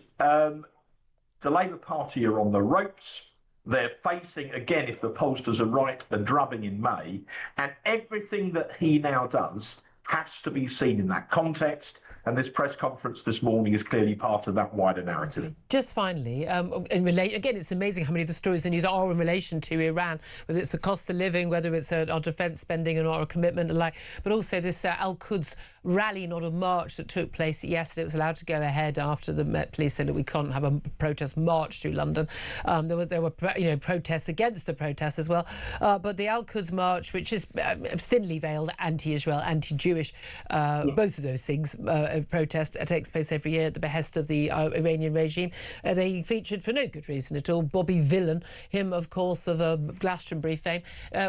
the Labour Party are on the ropes. They're facing, again, if the pollsters are right, a drubbing in May. And everything that he now does has to be seen in that context. And this press conference this morning is clearly part of that wider narrative. Okay. Just finally, again, it's amazing how many of the stories in news are in relation to Iran, whether it's the cost of living, whether it's our defence spending and our commitment and but also this Al-Quds rally, not a march, that took place yesterday. It was allowed to go ahead after the Met Police said that we can't have a protest march through London. There were protests against the protests as well. But the Al-Quds march, which is thinly veiled anti-Israel, anti-Jewish, both of those things, protest takes place every year at the behest of the Iranian regime. They featured, for no good reason at all, Bobby Villan, him, of course, of Glastonbury fame,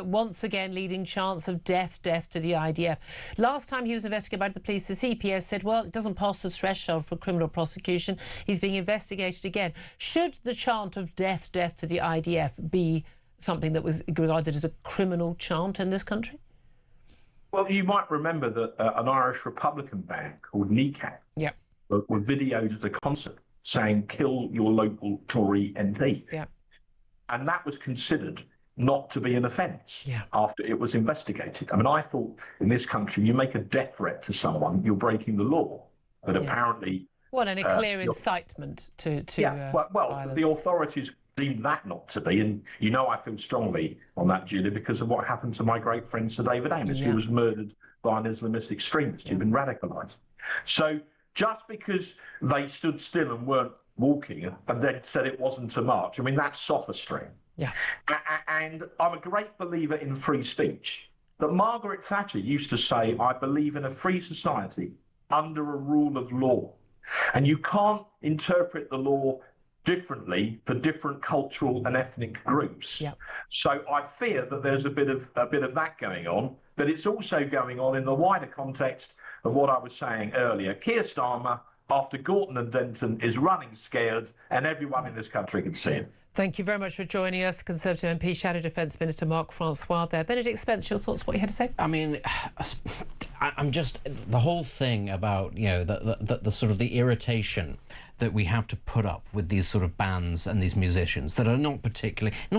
once again leading chants of death to the IDF. Last time he was investigated by the police, the CPS said, well, it doesn't pass the threshold for criminal prosecution. He's being investigated again. Should the chant of death to the IDF be something that was regarded as a criminal chant in this country? Well, you might remember that an Irish Republican band called Kneecap were videoed at a concert saying, kill your local Tory MP. Yeah. And that was considered not to be an offence after it was investigated. I mean, I thought in this country, you make a death threat to someone, you're breaking the law. But apparently... Well, and a clear incitement to violence. The authorities deemed that not to be. And, I feel strongly on that, Julia, because of what happened to my great friend Sir David Amess, who was murdered by an Islamist extremist who'd been radicalised. So just because they stood still and weren't walking and then said it wasn't a march, I mean, that's sophistry. Yeah. And I'm a great believer in free speech. But Margaret Thatcher used to say, I believe in a free society under a rule of law. And you can't interpret the law differently for different cultural and ethnic groups. Yeah. So I fear that there's a bit of that going on, but it's also going on in the wider context of what I was saying earlier. Keir Starmer, after Gorton and Denton, is running scared, and everyone in this country can see it. Thank you very much for joining us, Conservative MP, Shadow Defence Minister Mark Francois there. Benedict Spence, your thoughts, what you had to say? I mean, I'm just, the whole thing about, the sort of the irritation that we have to put up with these sort of bands and these musicians that are not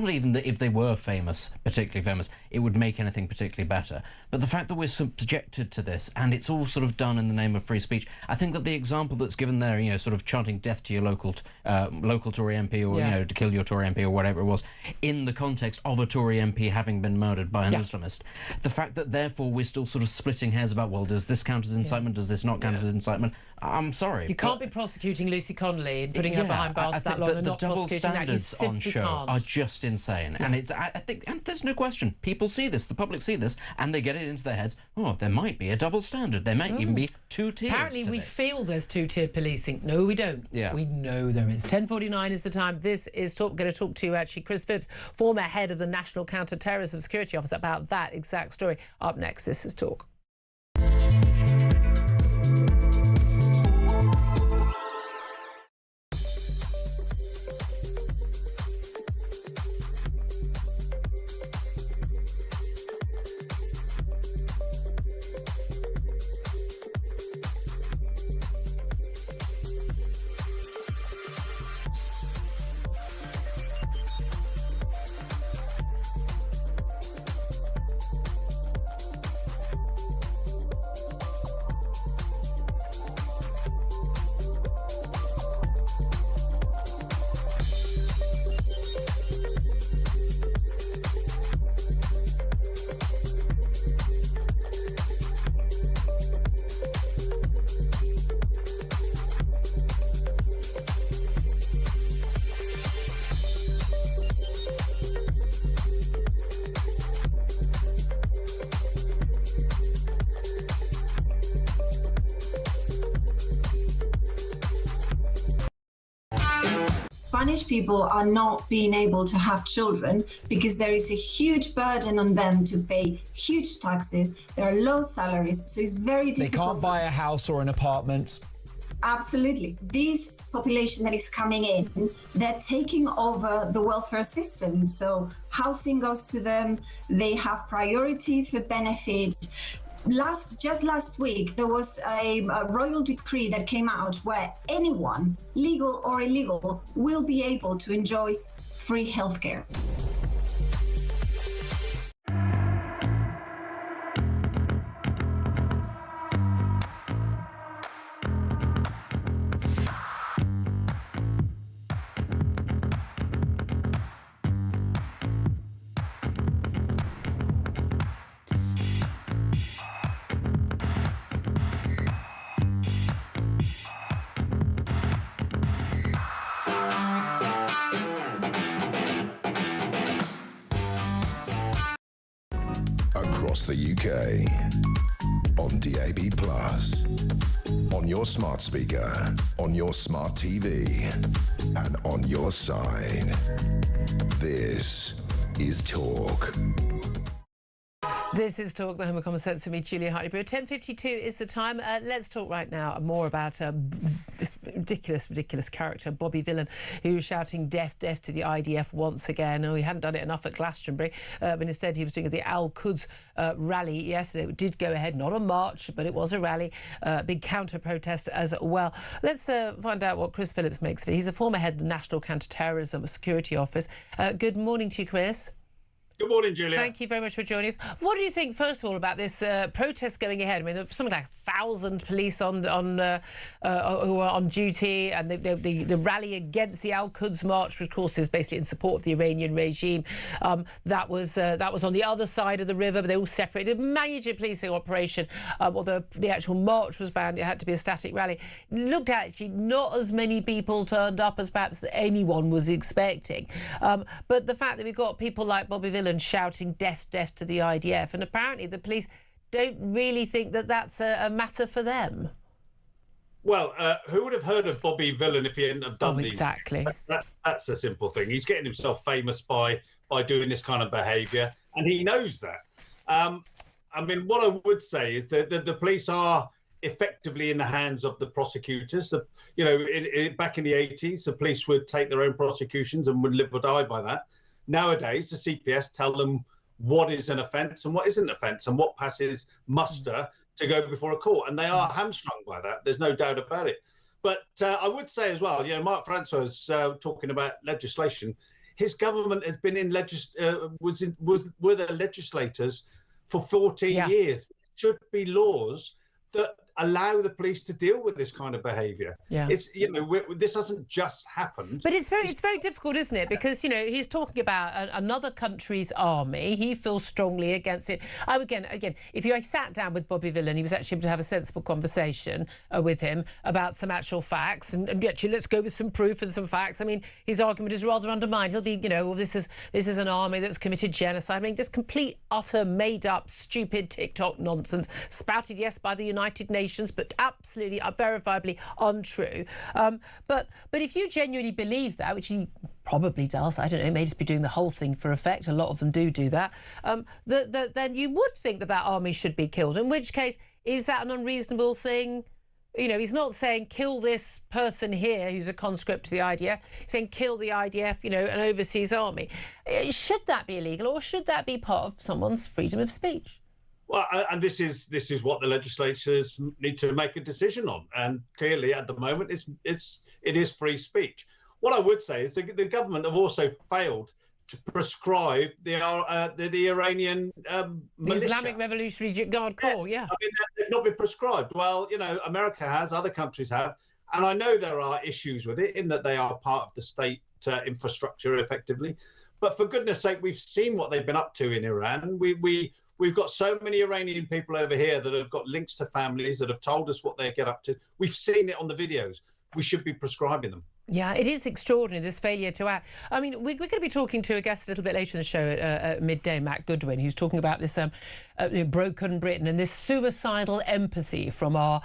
even that if they were particularly famous, it would make anything particularly better. But the fact that we're subjected to this, and it's all sort of done in the name of free speech, I think that the example that's given there, sort of chanting death to your local Tory MP, or, to kill your Tory MP or whatever it was, in the context of a Tory MP having been murdered by an Islamist, the fact that therefore we're still sort of splitting hairs about, well, does this count as incitement, does this not count as incitement? I'm sorry. You can't be prosecuting Lucy Connolly and putting her behind bars for that long and not prosecuting that. You simply on show can't. are just insane. And I think there's no question. People see this, the public see this, and they get it into their heads, oh, there might be a double standard. There might even be two tiers. Apparently we feel there's two-tier policing. No, we don't. Yeah. We know there is. 10:49 is the time. This is going to talk to you, actually, Chris Phipps, former head of the National Counter-Terrorism Security Office, about that exact story. Up next, this is Talk. Spanish people are not being able to have children because there is a huge burden on them to pay huge taxes. There are low salaries, so it's very difficult. They can't buy a house or an apartment. Absolutely. This population that is coming in, they're taking over the welfare system. So housing goes to them. They have priority for benefits. Just last week, there was a royal decree that came out where anyone, legal or illegal, will be able to enjoy free healthcare. Across the UK, on DAB+, on your smart speaker, on your smart TV, and on your side. This is Talk. This is Talk, the home of common sense, with me, Julia Hartley-Brewer. 10:52 is the time. Let's talk right now more about this ridiculous character, Bobby Villan, who was shouting death, death to the IDF once again. Oh, he hadn't done it enough at Glastonbury, but instead he was doing the Quds rally yesterday. It did go ahead, not a march, but it was a rally, big counter-protest as well. Let's find out what Chris Phillips makes of it. He's a former head of the National Counter-Terrorism Security Office. Good morning to you, Chris. Good morning, Julia. Thank you very much for joining us. What do you think, first of all, about this protest going ahead? I mean, there was something like 1,000 police who are on duty, and the rally against the Al-Quds March, which of course is basically in support of the Iranian regime. That was on the other side of the river, but they all separated. Major policing operation. Although the actual march was banned, it had to be a static rally. Looked at actually not as many people turned up as perhaps anyone was expecting. But the fact that we've got people like Bobby Villan shouting death, death to the IDF, and apparently the police don't really think that that's a matter for them. Well, who would have heard of Bobby Villan if he hadn't have done these? Exactly. That's a simple thing. He's getting himself famous by doing this kind of behaviour, and he knows that. I mean, what I would say is that the police are effectively in the hands of the prosecutors. Back in the 80s, the police would take their own prosecutions and would live or die by that. Nowadays, the CPS tell them what is an offence and what isn't an offence and what passes muster to go before a court. And they are hamstrung by that. There's no doubt about it. But I would say as well, Mark Francois was talking about legislation. His government has been in were the legislators for 14 years. There should be laws that allow the police to deal with this kind of behaviour. Yeah. It's this hasn't just happened. But it's very difficult, isn't it? Because he's talking about another country's army. He feels strongly against it. Again, if you sat down with Bobby Villan, he was actually able to have a sensible conversation with him about some actual facts, and actually let's go with some proof and some facts. I mean, his argument is rather undermined. He'll be, this is an army that's committed genocide. I mean, just complete, utter, made-up, stupid TikTok nonsense, spouted, yes, by the United Nations, but absolutely verifiably untrue. But if you genuinely believe that, which he probably does, I don't know, he may just be doing the whole thing for effect, a lot of them do that, then you would think that army should be killed, in which case, is that an unreasonable thing? He's not saying kill this person here who's a conscript to the IDF. He's saying kill the IDF, an overseas army. Should that be illegal, or should that be part of someone's freedom of speech? Well, and this is what the legislators need to make a decision on, and clearly at the moment it is free speech. What I would say is the government have also failed to prescribe the Iranian militia. Islamic Revolutionary Guard Corps. Yes. I mean, they've not been prescribed. Well, America has, other countries have, and I know there are issues with it in that they are part of the state infrastructure effectively. But for goodness sake, we've seen what they've been up to in Iran. We've got so many Iranian people over here that have got links to families that have told us what they get up to. We've seen it on the videos. We should be prescribing them. Yeah, it is extraordinary, this failure to act. I mean, we're going to be talking to a guest a little bit later in the show at midday, Matt Goodwin, who's talking about this broken Britain and this suicidal empathy from our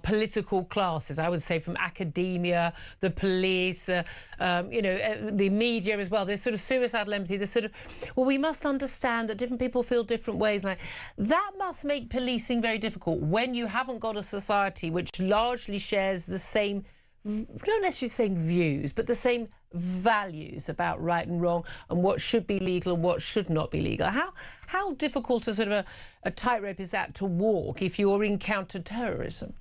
political classes, I would say from academia, the police, the media as well. This sort of suicidal empathy, this sort of, well, we must understand that different people feel different ways. Like, that must make policing very difficult when you haven't got a society which largely shares the same, not necessarily the same views, but the same values about right and wrong and what should be legal and what should not be legal. How difficult a sort of a tightrope is that to walk if you're in counter-terrorism?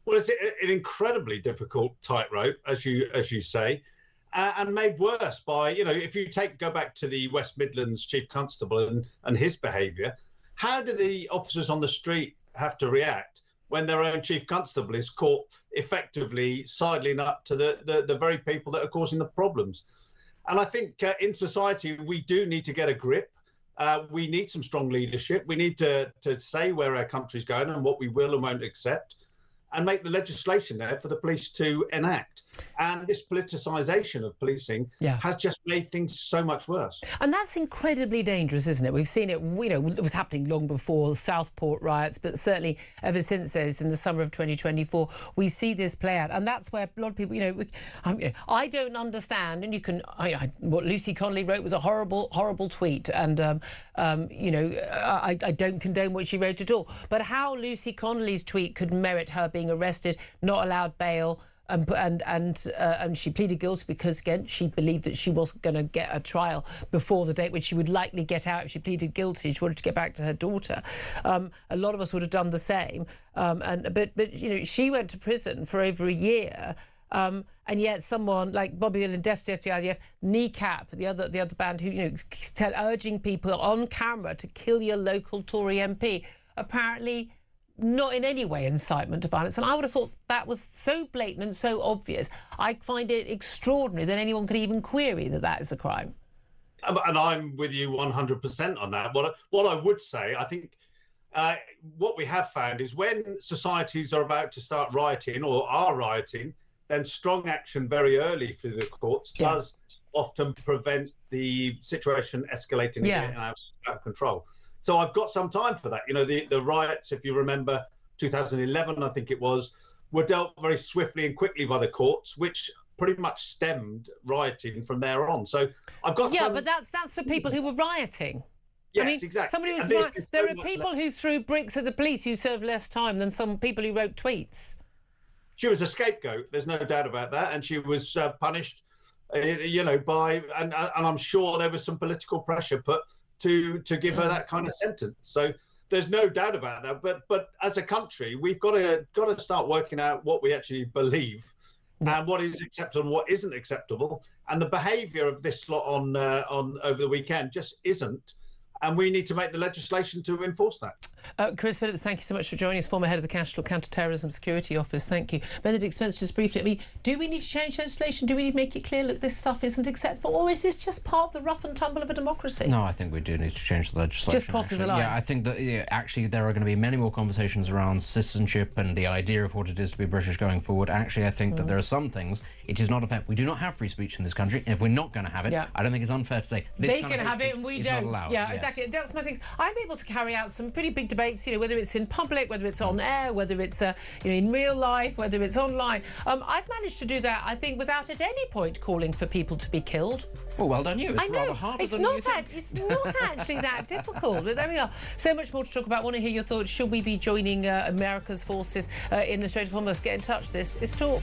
Well, it's an incredibly difficult tightrope, as you say, and made worse by, if you go back to the West Midlands Chief Constable and his behaviour, how do the officers on the street have to react when their own Chief Constable is caught effectively sidling up to the very people that are causing the problems? And I think in society, we do need to get a grip. We need some strong leadership. We need to say where our country's going and what we will and won't accept, and make the legislation there for the police to enact. And this politicisation of policing has just made things so much worse. And that's incredibly dangerous, isn't it? We've seen it, it was happening long before the Southport riots, but certainly ever since those in the summer of 2024, we see this play out. And that's where a lot of people, I don't understand, and you can, what Lucy Connolly wrote was a horrible, horrible tweet. And, I don't condone what she wrote at all. But how Lucy Connolly's tweet could merit her being arrested, not allowed bail, and she pleaded guilty because, again, she believed that she wasn't going to get a trial before the date when she would likely get out if she pleaded guilty. She wanted to get back to her daughter. A lot of us would have done the same. But she went to prison for over a year. And yet someone like Bobby Will and Death to the IDF, Kneecap, the other band who, urging people on camera to kill your local Tory MP, apparently not in any way incitement to violence. And I would have thought that was so blatant and so obvious. I find it extraordinary that anyone could even query that is a crime. And I'm with you 100% on that. What I would say, I think what we have found is when societies are about to start rioting or are rioting, then strong action very early through the courts does often prevent the situation escalating and getting out of control. So I've got some time for that. The riots, if you remember, 2011, I think it was, were dealt very swiftly and quickly by the courts, which pretty much stemmed rioting from there on. So I've got but that's for people who were rioting. Yes, exactly. Somebody who's there are people who threw bricks at the police who served less time than some people who wrote tweets. She was a scapegoat. There's no doubt about that, and she was punished, by and I'm sure there was some political pressure put to give her that kind of sentence. So there's no doubt about that. But as a country, we've got to start working out what we actually believe and what is acceptable and what isn't acceptable. And the behaviour of this lot on over the weekend just isn't. And we need to make the legislation to enforce that. Chris Phillips, thank you so much for joining us, former head of the National Counter-Terrorism Security Office. Thank you. Benedict Spencer, just briefly, do we need to change legislation? Do we need to make it clear, look, this stuff isn't acceptable? Or is this just part of the rough and tumble of a democracy? No, I think we do need to change the legislation. Just crosses the line. Yeah, I think that actually there are going to be many more conversations around citizenship and the idea of what it is to be British going forward. Actually, I think that there are some things, it is not a fair. We do not have free speech in this country, and if we're not going to have it, I don't think it's unfair to say this they can have it and we don't. Yeah, exactly. That's my thing. I'm able to carry out some pretty big debates, whether it's in public, whether it's on air, whether it's in real life, whether it's online. I've managed to do that, I think, without at any point calling for people to be killed. Well done you. It's rather harder it's than not you think. It's not actually that difficult. But there we are. So much more to talk about. I want to hear your thoughts. Should we be joining America's forces in the Strait of Hormuz? Get in touch. This is Talk.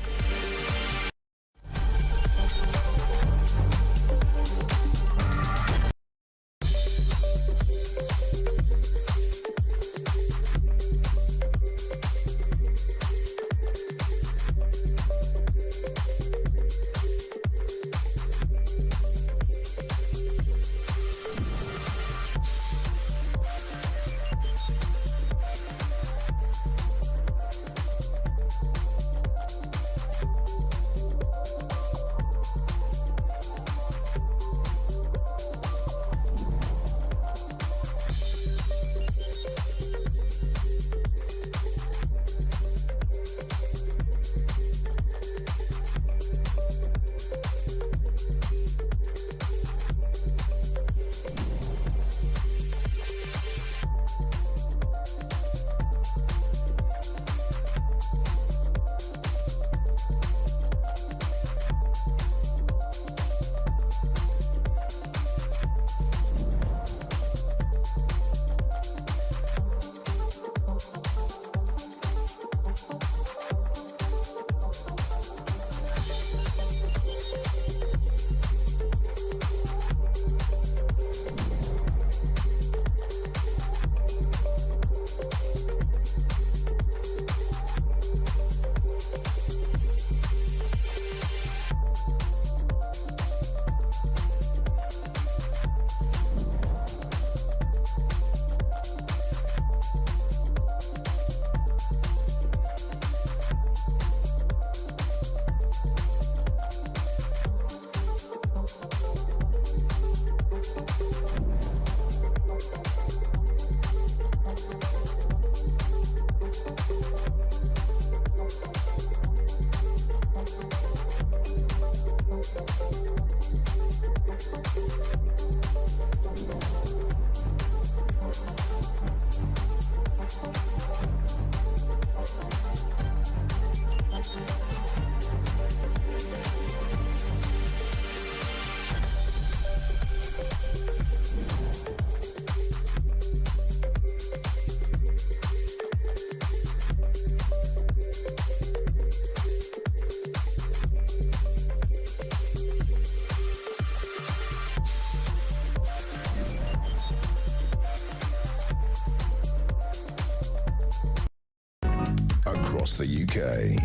across the UK,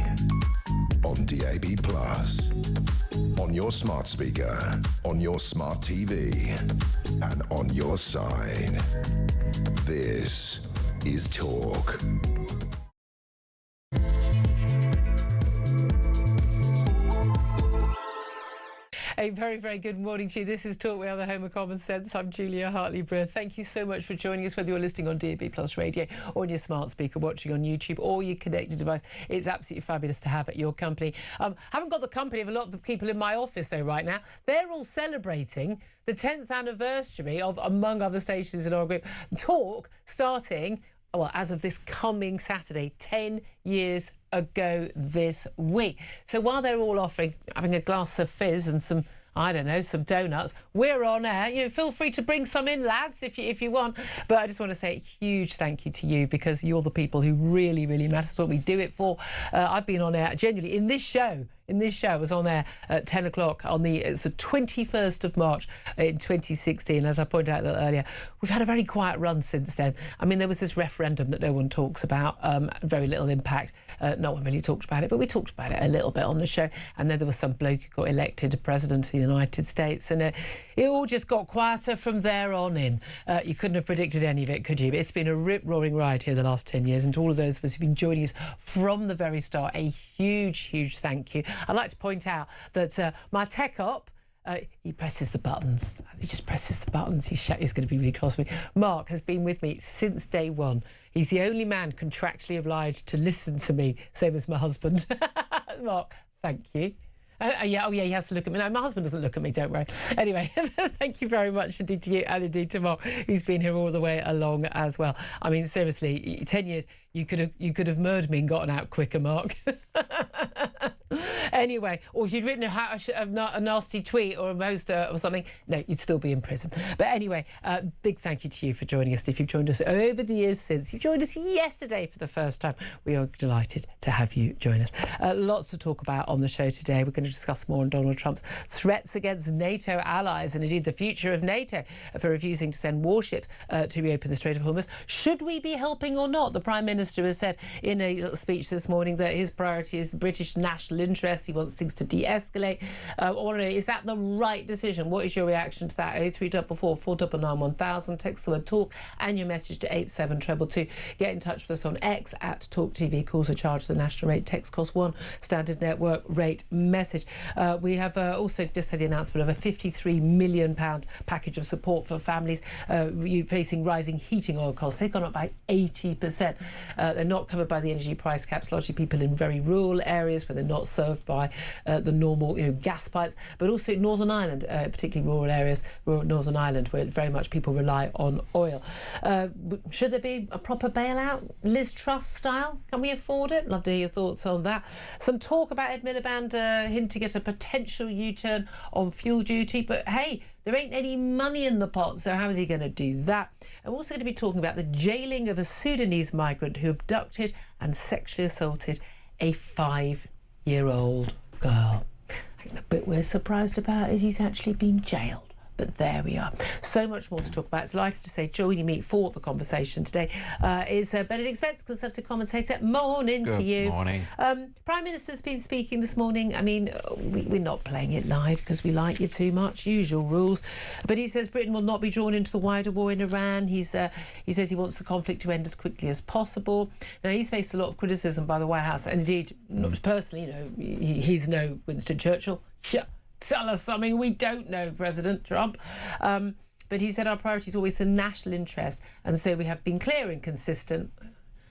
on DAB+, on your smart speaker, on your smart TV, and on your side. This is Talk. A very, very good morning to you. This is Talk. We are the home of common sense. I'm Julia Hartley-Brewer. Thank you so much for joining us, whether you're listening on DAB+ radio or on your smart speaker, watching on YouTube or your connected device. It's absolutely fabulous to have at your company. Haven't got the company of a lot of the people in my office, though, right now. They're all celebrating the 10th anniversary of, among other stations in our group, Talk, starting, well, as of this coming Saturday, 10 years ago this week. So while they're all having a glass of fizz and some, I don't know, some donuts, we're on air. You know, feel free to bring some in, lads, if you want. But I just want to say a huge thank you to you, because you're the people who really, really matter to what we do it for. I've been on air, genuinely, in this show, I was on air at 10 o'clock it's the 21st of March in 2016. As I pointed out a little earlier, we've had a very quiet run since then. I mean, there was this referendum that no one talks about, very little impact. No one really talked about it, but we talked about it a little bit on the show. And then there was some bloke who got elected president of the United States, and it all just got quieter from there on in. You couldn't have predicted any of it, could you? But it's been a rip-roaring ride here the last 10 years, and to all of those of us who've been joining us from the very start, a huge, huge thank you. I'd like to point out that my tech op, he presses the buttons. He just presses the buttons. He's going to be really cross with me. Mark has been with me since day one. He's the only man contractually obliged to listen to me, same as my husband. Mark, thank you. He has to look at me. No, my husband doesn't look at me, don't worry. Anyway, thank you very much indeed to you, and indeed to Mark, who's been here all the way along as well. I mean, seriously, 10 years, you could have murdered me and gotten out quicker, Mark. Anyway, or if you'd written a nasty tweet or a post or something, no, you'd still be in prison. But anyway, big thank you to you for joining us. If you've joined us over the years since, you joined us yesterday for the first time, we are delighted to have you join us. Lots to talk about on the show today. We're going to discuss more on Donald Trump's threats against NATO allies, and indeed the future of NATO for refusing to send warships to reopen the Strait of Hormuz. Should we be helping or not? The Prime Minister has said in a little speech this morning that his priority is the British national interest. He wants things to de-escalate. I want to know, is that the right decision? What is your reaction to that? 0344 499 1000. Text the word talk and your message to 87222. Get in touch with us on X at talkTV. Calls are charged the national rate. Text cost £1. Standard network rate message. We have also just had the announcement of a £53 million package of support for families facing rising heating oil costs. They've gone up by 80%. They're not covered by the energy price caps, largely people in very rural areas where they're not served by the normal gas pipes, but also Northern Ireland, particularly rural areas, Northern Ireland, where very much people rely on oil. Should there be a proper bailout, Liz Truss style? Can we afford it? Love to hear your thoughts on that. Some talk about Ed Miliband hinting at a potential U-turn on fuel duty, but hey, there ain't any money in the pot, so how is he going to do that? I'm also going to be talking about the jailing of a Sudanese migrant who abducted and sexually assaulted a 5-year-old girl. I think the bit we're surprised about is he's actually been jailed. But there we are. So much more to talk about. It's delighted to say joining me for the conversation today is Benedict Spence, Conservative commentator. Morning to you. Good morning. Prime Minister's been speaking this morning. I mean, we're not playing it live because we like you too much, usual rules. But he says Britain will not be drawn into the wider war in Iran. He says he wants the conflict to end as quickly as possible. Now, he's faced a lot of criticism by the White House, and indeed, personally, he's no Winston Churchill. Yeah. Tell us something we don't know, President Trump. But he said our priority is always the national interest, and so we have been clear and consistent.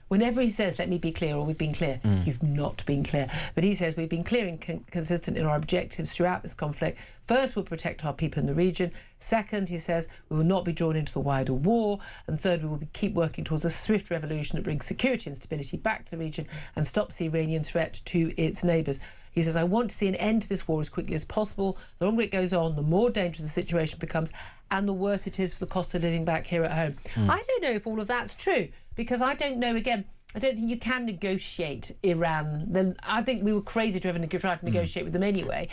Whenever he says, let me be clear, or we've been clear, you've not been clear. But he says we've been clear and consistent in our objectives throughout this conflict. First, we'll protect our people in the region. Second, he says, we will not be drawn into the wider war. And third, we will keep working towards a swift revolution that brings security and stability back to the region and stops the Iranian threat to its neighbours. He says, I want to see an end to this war as quickly as possible. The longer it goes on, the more dangerous the situation becomes and the worse it is for the cost of living back here at home. I don't know if all of that's true, because I don't know, again, I don't think you can negotiate Iran. Then I think we were crazy to ever try to negotiate with them anyway.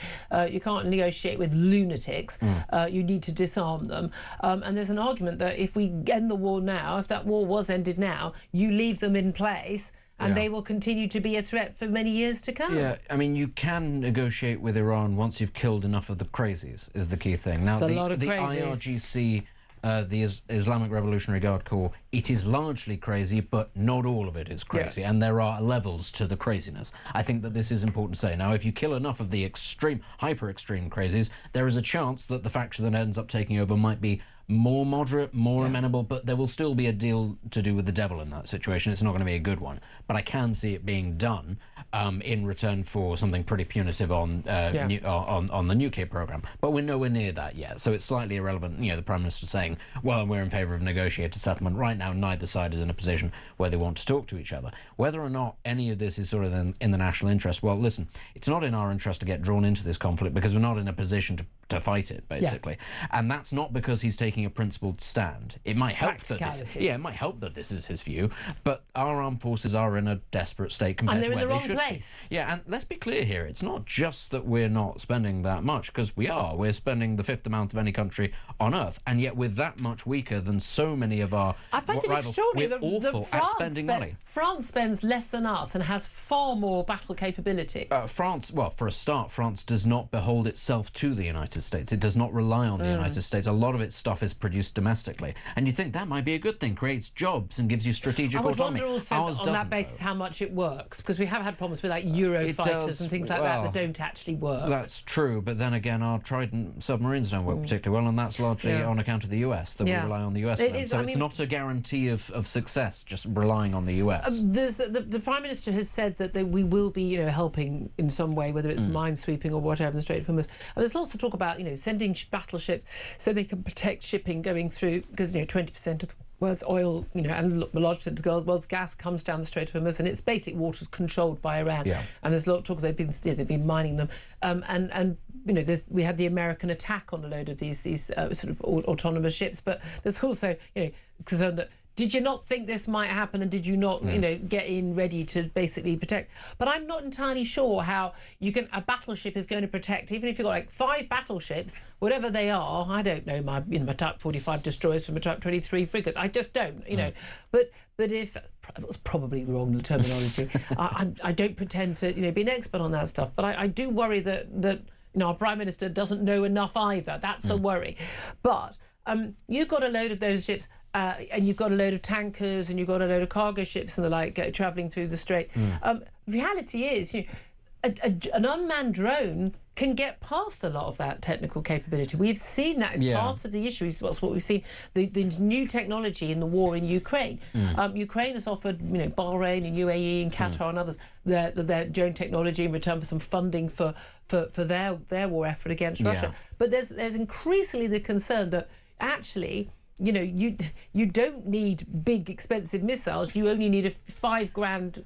You can't negotiate with lunatics. You need to disarm them. And there's an argument that if we end the war now, if that war was ended now, you leave them in place and they will continue to be a threat for many years to come. Yeah, I mean, you can negotiate with Iran once you've killed enough of the crazies, is the key thing. Now, It's a lot of the crazies. IRGC, the Islamic Revolutionary Guard Corps, it is largely crazy, but not all of it is crazy, and there are levels to the craziness. I think that this is important to say. Now, if you kill enough of the extreme, hyper-extreme crazies, there is a chance that the faction that ends up taking over might be more moderate, more amenable, but there will still be a deal to do with the devil in that situation. It's not going to be a good one, but I can see it being done in return for something pretty punitive on the nuclear program. But we're nowhere near that yet, so it's slightly irrelevant. The Prime Minister saying, "Well, we're in favour of negotiated settlement." Right now, neither side is in a position where they want to talk to each other. Whether or not any of this is sort of in the national interest, well, listen, it's not in our interest to get drawn into this conflict because we're not in a position to fight it, basically. And that's not because he's taking a principled stand. It might help that this is his view, but our armed forces are in a desperate state compared to where they should be. Yeah, and let's be clear here, it's not just that we're not spending that much, because we are. We're spending the fifth amount of any country on earth, and yet we're that much weaker than so many of our I find it rivals. extraordinary We're awful at spending money. France spends less than us and has far more battle capability. France, well, for a start, France does not behold itself to the United States. It does not rely on the United States. A lot of its stuff is produced domestically, and you think that might be a good thing, creates jobs and gives you strategic autonomy. I would wonder also on that basis how much it works, because we have had problems with like Eurofighters and things like that don't actually work. That's true, but then again, our Trident submarines don't work particularly well, and that's largely on account of the US, that we rely on the US for them. So it's not a guarantee of success, just relying on the US. The Prime Minister has said that we will be, helping in some way, whether it's minesweeping or whatever in the Strait of Hormuz. And there's lots of talk about, sending battleships so they can protect shipping going through, because 20% of the world's oil, and a large percent of the world's gas comes down the Strait of Hormuz, and its basic waters controlled by Iran. And there's a lot of talk they've been mining them, we had the American attack on a load of these sort of autonomous ships, but there's also concern that, did you not think this might happen, and did you not, get in ready to basically protect? But I'm not entirely sure how a battleship is going to protect, even if you've got like 5 battleships, whatever they are. I don't know my Type 45 destroyers from a Type 23 frigates. I just don't, But if it was probably wrong, the terminology. I don't pretend to be an expert on that stuff, but I do worry that our Prime Minister doesn't know enough either. That's a worry. But you've got a load of those ships. And you've got a load of tankers, and you've got a load of cargo ships and the like travelling through the strait. Reality is, an unmanned drone can get past a lot of that technical capability. We've seen that as part of the issue. That's what we've seen. The new technology in the war in Ukraine. Ukraine has offered, Bahrain and UAE and Qatar and others their drone technology in return for some funding for their war effort against Russia. But there's increasingly the concern that actually, you don't need big expensive missiles. You only need a $5,000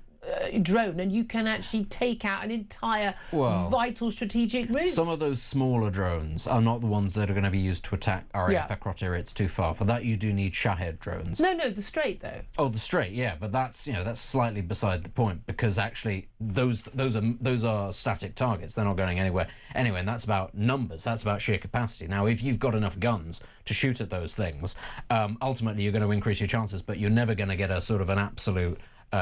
drone, and you can actually take out an entire vital strategic route. Some of those smaller drones are not the ones that are going to be used to attack RAF criteria. It's too far. For that, you do need Shahed drones. No, the Strait though. Oh, the Strait, yeah, but that's that's slightly beside the point, because actually those are static targets. They're not going anywhere anyway, and that's about numbers. That's about sheer capacity. Now, if you've got enough guns to shoot at those things, ultimately you're going to increase your chances, but you're never going to get a sort of an absolute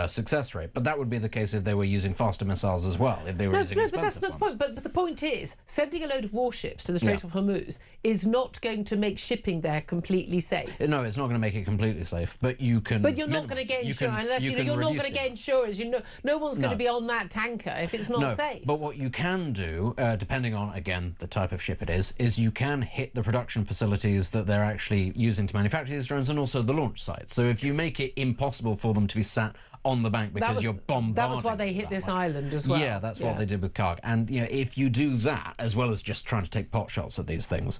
success rate. But that would be the case if they were using faster missiles as well, if they were using expensive but that's not the point. But the point is, sending a load of warships to the Strait of Hormuz is not going to make shipping there completely safe. No, it's not going to make it completely safe, but you can. But you're not going to get insurance unless you're not going to get insurance. No one's going to be on that tanker if it's not safe. But what you can do, depending on again the type of ship it is you can hit the production facilities that they're actually using to manufacture these drones, and also the launch sites. So if you make it impossible for them to be sat on the bank because you're bombarding. That was why they hit this island as well. Yeah, that's what they did with Karg. And if you do that, as well as just trying to take pot shots at these things,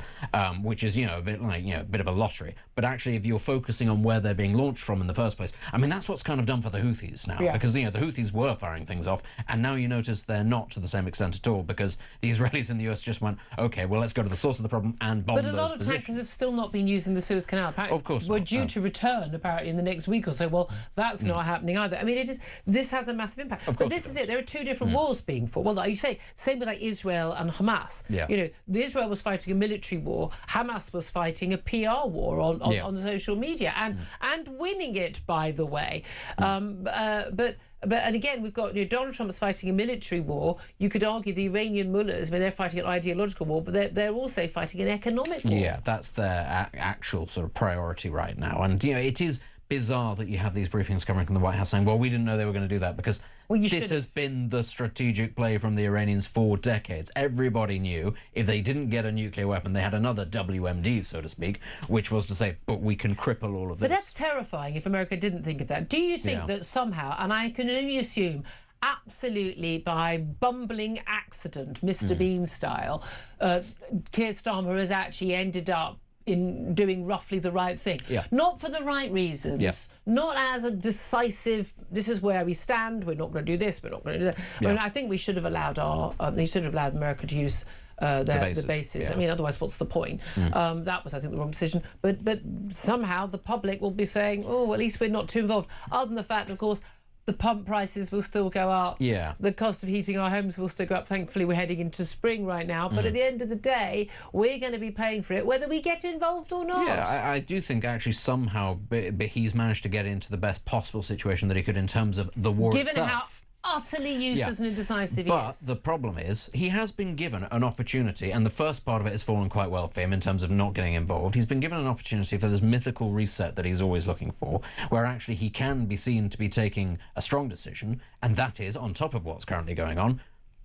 which is a bit like a bit of a lottery. But actually, if you're focusing on where they're being launched from in the first place, I mean that's what's kind of done for the Houthis now, because the Houthis were firing things off, and now you notice they're not to the same extent at all, because the Israelis and the US just went, okay, well let's go to the source of the problem and bomb those positions. But a lot of tankers have still not been using the Suez Canal. Apparently, of course, we're due to return apparently in the next week or so. Well, that's not happening either. I mean, this has a massive impact. But this is it. There are two different wars being fought. Well, like you say, same with like Israel and Hamas. The Israel was fighting a military war. Hamas was fighting a PR war on social media and winning it, by the way. But and again, we've got Donald Trump's fighting a military war. You could argue the Iranian mullahs, I mean, they're fighting an ideological war, but they're also fighting an economic war. Yeah, that's their actual sort of priority right now. And, it is bizarre that you have these briefings coming from the White House saying, well, we didn't know they were going to do that because this has been the strategic play from the Iranians for decades. Everybody knew if they didn't get a nuclear weapon, they had another WMD, so to speak, which was to say, but we can cripple all of this. But that's terrifying if America didn't think of that. Do you think that somehow, and I can only assume, absolutely by bumbling accident, Mr. Bean style, Keir Starmer has actually ended up in doing roughly the right thing. Not for the right reasons, not as a decisive, this is where we stand, we're not going to do this, we're not going to do that. I mean, I think we should have allowed America to use the bases. I mean, otherwise, what's the point? That was, I think, the wrong decision. But somehow the public will be saying, oh, at least we're not too involved. Other than the fact, of course, the pump prices will still go up. The cost of heating our homes will still go up. Thankfully, we're heading into spring right now. But at the end of the day, we're going to be paying for it, whether we get involved or not. Yeah, I do think actually somehow he's managed to get into the best possible situation that he could in terms of the war itself. Given how utterly useless and indecisive he is. But the problem is, he has been given an opportunity, and the first part of it has fallen quite well for him in terms of not getting involved. He's been given an opportunity for this mythical reset that he's always looking for, where actually he can be seen to be taking a strong decision, and that is, on top of what's currently going on,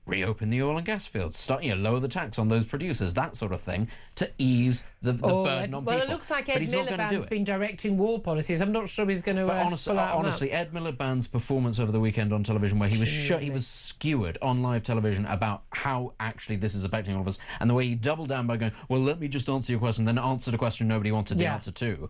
reopen the oil and gas fields, lower the tax on those producers, that sort of thing, to ease the burden on people. Well, it looks like Ed Miliband's been directing war policies. I'm not sure he's going to honestly, Ed Miliband's performance over the weekend on television, where he was skewered on live television about how actually this is affecting all of us, and the way he doubled down by going, well, let me just answer your question, then answered a question nobody wanted the answer to.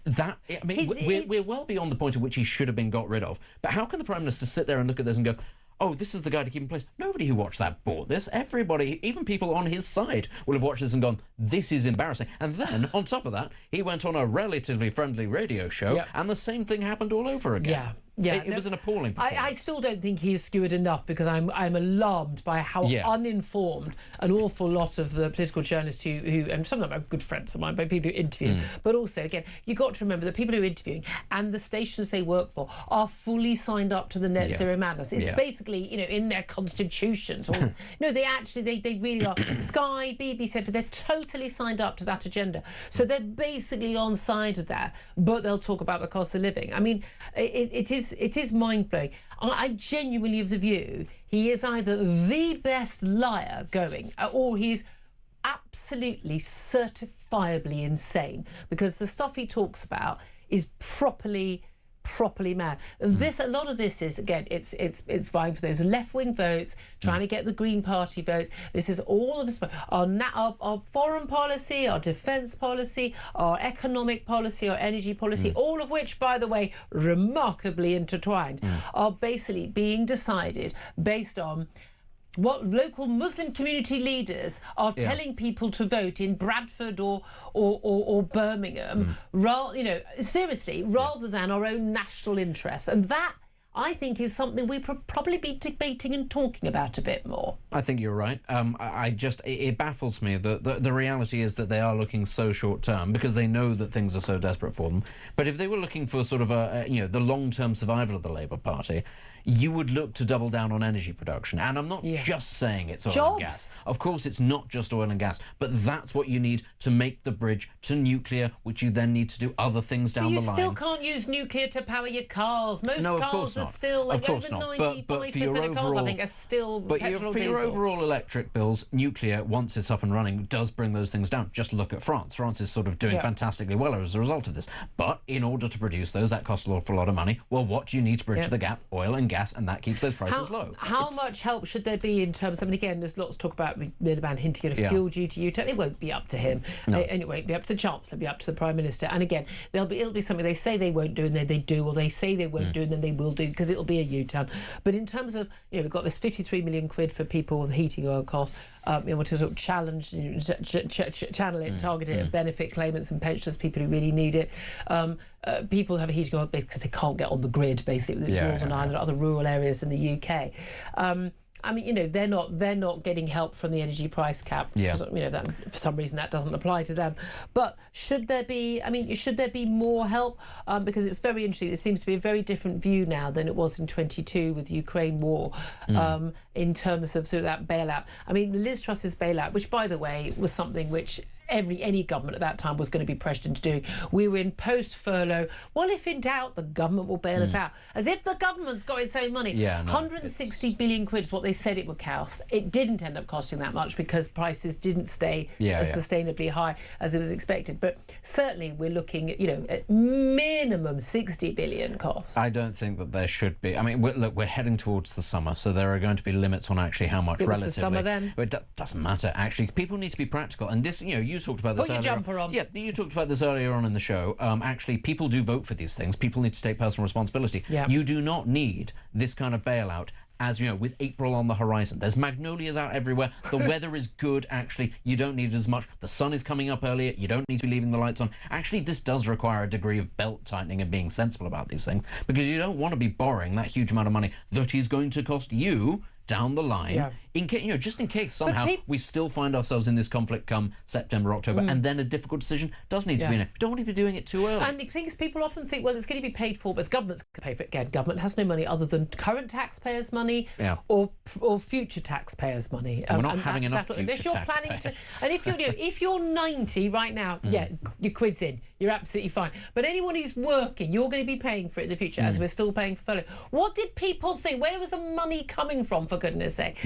That, I mean, we're well beyond the point at which he should have been got rid of. But how can the Prime Minister sit there and look at this and go, oh, this is the guy to keep in place? Nobody who watched that bought this. Everybody, even people on his side, will have watched this and gone, this is embarrassing. And then, on top of that, he went on a relatively friendly radio show, and the same thing happened all over again. It was an appalling performance. I still don't think he's skewered enough, because I'm alarmed by how uninformed an awful lot of the political journalists who and some of them are good friends of mine, by people who interview, but also, again, you've got to remember that people who are interviewing and the stations they work for are fully signed up to the net zero madness. It's basically, in their constitutions. Or, no, they really are. Sky, BBC, they're totally signed up to that agenda. So they're basically on side with that, but they'll talk about the cost of living. I mean, it is mind-blowing. I genuinely have the view he is either the best liar going, or he's absolutely certifiably insane, because the stuff he talks about is properly mad. And a lot of this is, again, it's vying for those left-wing votes, trying to get the Green Party votes. This is all of this, our foreign policy, our defence policy, our economic policy, our energy policy, all of which, by the way, remarkably intertwined, are basically being decided based on what local Muslim community leaders are telling people to vote in Bradford or Birmingham, seriously, rather than our own national interests. And that, I think, is something we probably be debating and talking about a bit more. I think you're right. It baffles me that the reality is that they are looking so short term, because they know that things are so desperate for them. But if they were looking for sort of the long-term survival of the Labour Party, you would look to double down on energy production. And I'm not just saying it's oil and gas. Of course, it's not just oil and gas, but that's what you need to make the bridge to nuclear, which you then need to do other things down the line. You still can't use nuclear to power your cars. Most cars are still, over 95% of cars, I think, are still petrol, for your overall electric bills, nuclear, once it's up and running, does bring those things down. Just look at France. France is sort of doing fantastically well as a result of this. But in order to produce those, that costs an awful lot of money. Well, what do you need to bridge the gap? Oil and gas, and that keeps those prices low. How much help should there be in terms of, and again, there's lots of talk about Miliband hinting at a fuel duty U-turn. It won't be up to him. And it won't be up to the Chancellor, it'll be up to the Prime Minister. And again, it'll be something they say they won't do and then they do, or they say they won't do and then they will do, because it'll be a U-turn. But in terms of, we've got this 53 million quid for people with heating oil costs. We want to sort of challenge, channel it, target it at benefit claimants and pensioners, people who really need it. People have a heating oil because they can't get on the grid, basically, with Northern Ireland or other rural areas in the UK. I mean, they're not getting help from the energy price cap. Yeah. That, for some reason that doesn't apply to them. But should there be more help? Because it's very interesting. It seems to be a very different view now than it was in 22 with the Ukraine war, in terms of that bailout. I mean, the Liz Truss's bailout, which, by the way, was something which any government at that time was going to be pressured into doing. We were in post-furlough. Well, if in doubt, the government will bail us out. As if the government's got its own money. Yeah, no, 160 billion quid is what they said it would cost. It didn't end up costing that much because prices didn't stay as sustainably high as it was expected. But certainly we're looking at, at minimum 60 billion cost. I don't think that there should be. I mean, we're heading towards the summer, so there are going to be limits on actually how much relatively. It's the summer then. It doesn't matter, actually. People need to be practical. And this, you talked about this earlier. Put your jumper on. Yeah, you talked about this earlier on in the show. Actually, people do vote for these things. People need to take personal responsibility. Yeah. You do not need this kind of bailout. As with April on the horizon. There's magnolias out everywhere. The weather is good, actually. You don't need as much. The sun is coming up earlier. You don't need to be leaving the lights on. Actually, this does require a degree of belt tightening and being sensible about these things, because you don't want to be borrowing that huge amount of money that is going to cost you down the line, just in case somehow we still find ourselves in this conflict come September, October, and then a difficult decision does need to be made. We don't want to be doing it too early. And the things people often think, well, it's going to be paid for, but the government's going to pay for it. Again, government has no money other than current taxpayers' money or future taxpayers' money. And we're not having enough future taxpayers. And if you're 90 right now, your quid's in. You're absolutely fine. But anyone who's working, you're going to be paying for it in the future, as we're still paying for furlough. What did people think? Where was the money coming from, for goodness sake?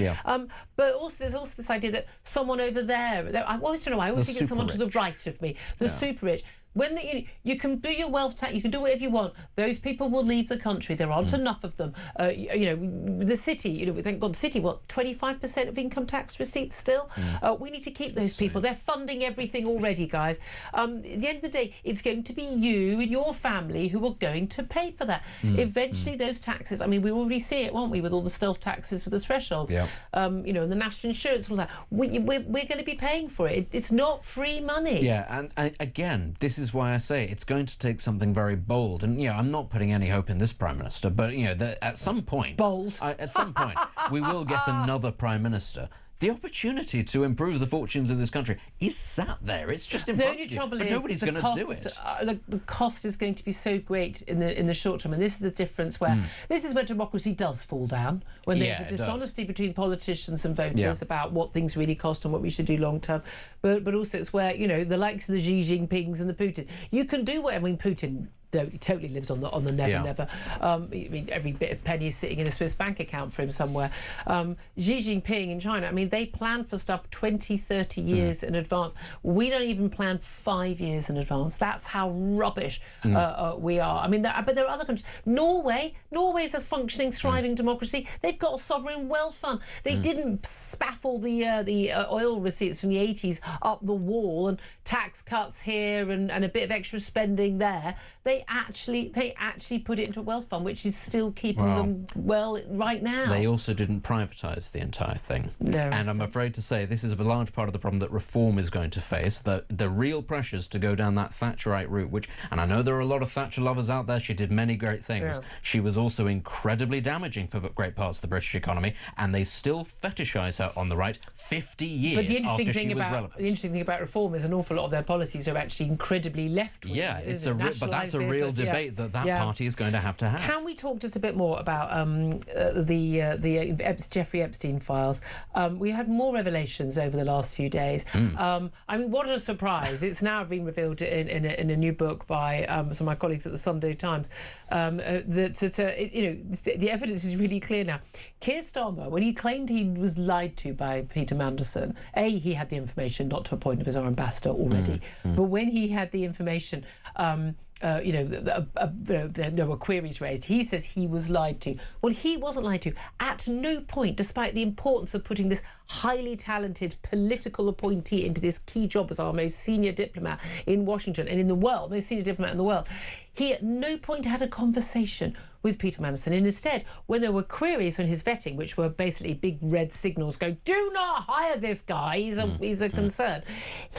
But also, there's also this idea that someone over there, I always don't know, I always think it's someone to the right of me, the super rich. When you can do your wealth tax, you can do whatever you want. Those people will leave the country. There aren't enough of them. The city, thank God, the city, 25% of income tax receipts still? We need to keep those people. They're funding everything already, guys. At the end of the day, it's going to be you and your family who are going to pay for that. Eventually, those taxes, I mean, we already see it, won't we, with all the stealth taxes with the thresholds. And the national insurance, all that. We're going to be paying for it. It's not free money. Yeah, and again, this is why I say it's going to take something very bold. And I'm not putting any hope in this Prime Minister, but at some point, we will get another Prime Minister. The opportunity to improve the fortunes of this country is sat there. It's just in front of you. The only trouble is nobody's going to do it. The cost is going to be so great in the short term, and this is the difference where this is where democracy does fall down, when there's a dishonesty between politicians and voters about what things really cost and what we should do long term. But also it's where the likes of the Xi Jinpings and the Putin. You can do what Putin. He totally lives on the never. I mean, every bit of penny is sitting in a Swiss bank account for him somewhere. Xi Jinping in China, I mean, they plan for stuff 20, 30 years in advance. We don't even plan 5 years in advance. That's how rubbish we are. I mean, but there are other countries. Norway is a functioning, thriving democracy. They've got a sovereign wealth fund. They didn't spaffle the oil receipts from the 80s up the wall and tax cuts here and a bit of extra spending there. They actually put it into a wealth fund, which is still keeping them well right now. They also didn't privatise the entire thing. No, and I'm afraid to say this is a large part of the problem that reform is going to face, the real pressures to go down that Thatcherite route, and I know there are a lot of Thatcher lovers out there. She did many great things. Yeah. She was also incredibly damaging for great parts of the British economy, and they still fetishise her on the right 50 years after she was relevant. The interesting thing about reform is an awful lot of their policies are actually incredibly left-wing. Yeah, but that's a real debate that party is going to have. Can we talk just a bit more about the Jeffrey Epstein files? We had more revelations over the last few days. I mean, what a surprise! It's now been revealed in a new book by some of my colleagues at the Sunday Times. The evidence is really clear now. Keir Starmer, when he claimed he was lied to by Peter Mandelson, he had the information, not to a point of his ambassador already, but when he had the information. There were queries raised. He says he was lied to. Well, he wasn't lied to. At no point, despite the importance of putting this highly talented political appointee into this key job as our most senior diplomat in Washington and in the world, most senior diplomat in the world, he at no point had a conversation with Peter Mandelson. And instead, when there were queries on his vetting, which were basically big red signals going, do not hire this guy, he's a concern,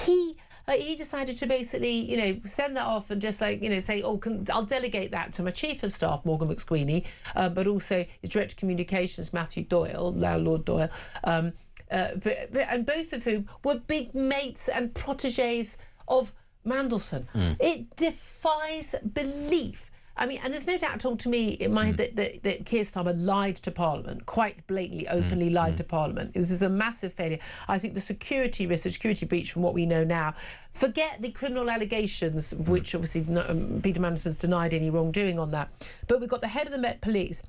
he he decided to basically, send that off and just say, I'll delegate that to my chief of staff, Morgan McSqueeney, but also his director of communications, Matthew Doyle, Lord Doyle, and both of whom were big mates and protégés of Mandelson. It defies belief. I mean, and there's no doubt at all to me in my head that Keir Starmer lied to Parliament, quite blatantly, openly lied to Parliament. It was a massive failure. I think the security risk, the security breach from what we know now, forget the criminal allegations, which obviously Peter Mandelson's denied any wrongdoing on that. But we've got the head of the Met Police,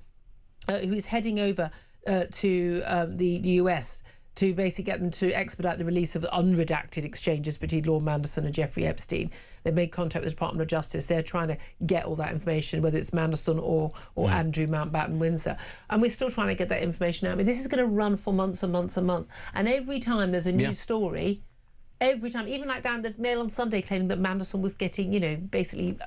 who is heading over to the US to basically get them to expedite the release of unredacted exchanges between Lord Mandelson and Jeffrey Epstein. They've made contact with the Department of Justice. They're trying to get all that information, whether it's Mandelson or Andrew Mountbatten Windsor. And we're still trying to get that information out. I mean, this is going to run for months and months and months. And every time there's a new story, every time, even like down the Mail on Sunday claiming that Mandelson was getting, basically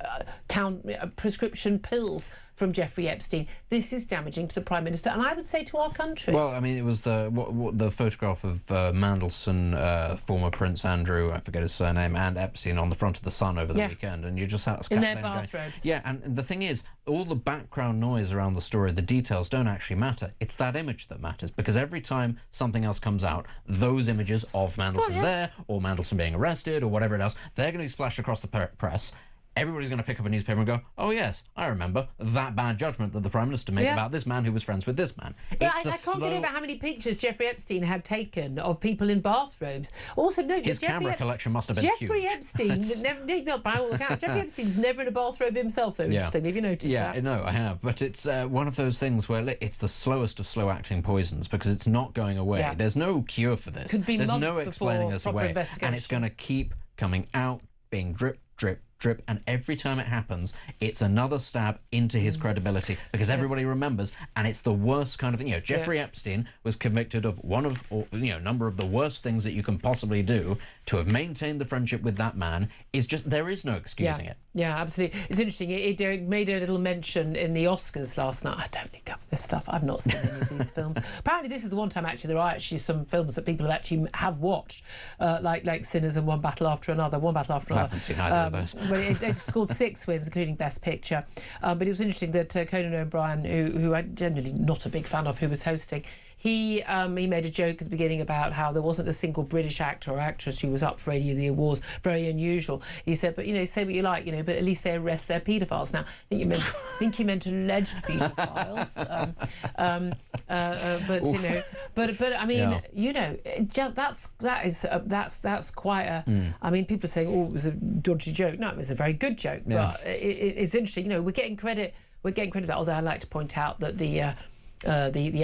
prescription pills from Jeffrey Epstein. This is damaging to the Prime Minister, and I would say to our country. Well, I mean, it was the photograph of Mandelson, former Prince Andrew, I forget his surname, and Epstein on the front of the Sun over the weekend, and you just had in their bathrobes. Yeah, and the thing is, all the background noise around the story, the details don't actually matter. It's that image that matters, because every time something else comes out, those images of Mandelson there, or Mandelson being arrested, or whatever else, they're going to be splashed across the press. Everybody's going to pick up a newspaper and go, oh, yes, I remember that bad judgment that the Prime Minister made about this man who was friends with this man. Yeah, I can't get over how many pictures Jeffrey Epstein had taken of people in bathrobes. Also, note his camera collection must have been Jeffrey huge. Epstein, by all accounts, Jeffrey Epstein's never in a bathrobe himself, though, interestingly. Have you noticed that? Yeah, no, I have. But it's one of those things where it's the slowest of slow-acting poisons, because it's not going away. Yeah. There's no cure for this. Could be There's months no explaining us away. And it's going to keep coming out, being drip, drip, drip, and every time it happens, it's another stab into his credibility, because everybody remembers, and it's the worst kind of thing. Jeffrey Epstein was convicted of number of the worst things that you can possibly do. To have maintained the friendship with that man is just, there is no excusing it. Yeah, absolutely. It's interesting. It made a little mention in the Oscars last night. I don't think of this stuff. I've not seen any of these films. Apparently, this is the one time actually there are actually some films that people have watched, like Sinners and One Battle After Another. I haven't seen either of those. But it scored 6 wins, including Best Picture. But it was interesting that Conan O'Brien, who I'm generally not a big fan of, who was hosting, he made a joke at the beginning about how there wasn't a single British actor or actress who was up for any of the awards. Very unusual. He said, but say what you like, but at least they arrest their paedophiles. Now, I think you meant alleged paedophiles. But I mean, that's quite a. I mean, people are saying, oh, it was a dodgy joke. No, it was a very good joke. But it's interesting. We're getting credit. We're getting credit for that. Although I'd like to point out that the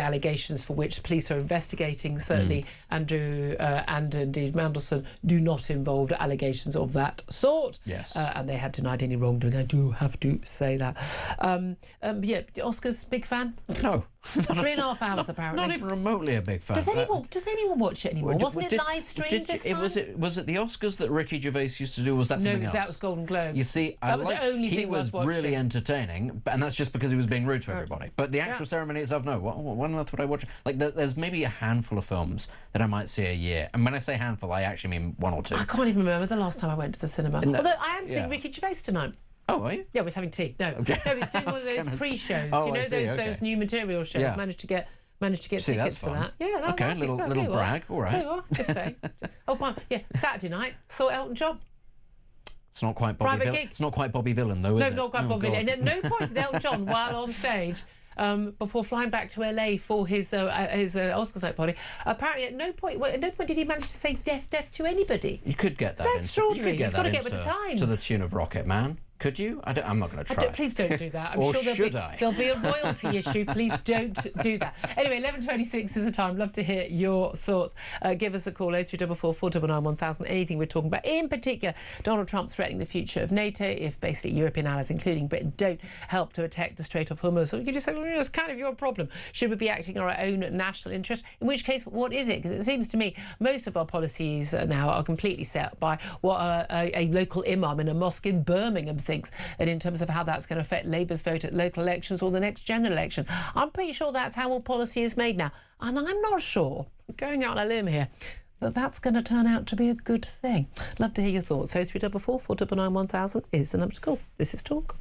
allegations for which police are investigating, certainly Andrew and indeed Mandelson, do not involve allegations of that sort. Yes. And they have denied any wrongdoing. I do have to say that. Oscars, big fan? No. 3.5 hours, apparently. Not even remotely a big fan. Does anyone watch it anymore? Wasn't it live streamed this time? Was it the Oscars that Ricky Gervais used to do? Was that something else? No, that was Golden Globes. You see, he was really entertaining, and that's just because he was being rude to everybody. But the actual ceremony itself, no. What on earth would I watch? Like, there's maybe a handful of films that I might see a year. And when I say handful, I actually mean 1 or 2. I can't even remember the last time I went to the cinema. Although I am seeing Ricky Gervais tonight. Oh, are you? Yeah, we're having tea. No, he's doing one of those pre-shows. Those new material shows. Yeah. Managed to get tickets for that. Yeah, okay, little brag. All right. There you are. Just saying. Saturday night saw Elton John. It's not quite Bobby Villain. It's not quite Bobby Villain, though, is it? No, not quite Bobby Villain. And at no point did Elton John, while on stage, before flying back to LA for his Oscars night party, apparently at no point did he manage to say death to anybody. You could get that. That's extraordinary. He's got to get with the times. To the tune of Rocket Man. Could you? I'm not going to try. Please don't do that. I'm or sure there'll be a royalty issue. Please don't do that. Anyway, 11:26 is the time. Love to hear your thoughts. Give us a call, 0344 499 1000. Anything we're talking about. In particular, Donald Trump threatening the future of NATO if basically European allies, including Britain, don't help to protect the Strait of Hormuz. So you just say, well, it's kind of your problem. Should we be acting in our own national interest? In which case, what is it? Because it seems to me most of our policies now are completely set by what a local imam in a mosque in Birmingham thinks, and in terms of how that's going to affect Labour's vote at local elections or the next general election. I'm pretty sure that's how all policy is made now. And I'm not sure, going out on a limb here, that that's going to turn out to be a good thing? Love to hear your thoughts. 0344 499 1000 is the number to call. This is Talk.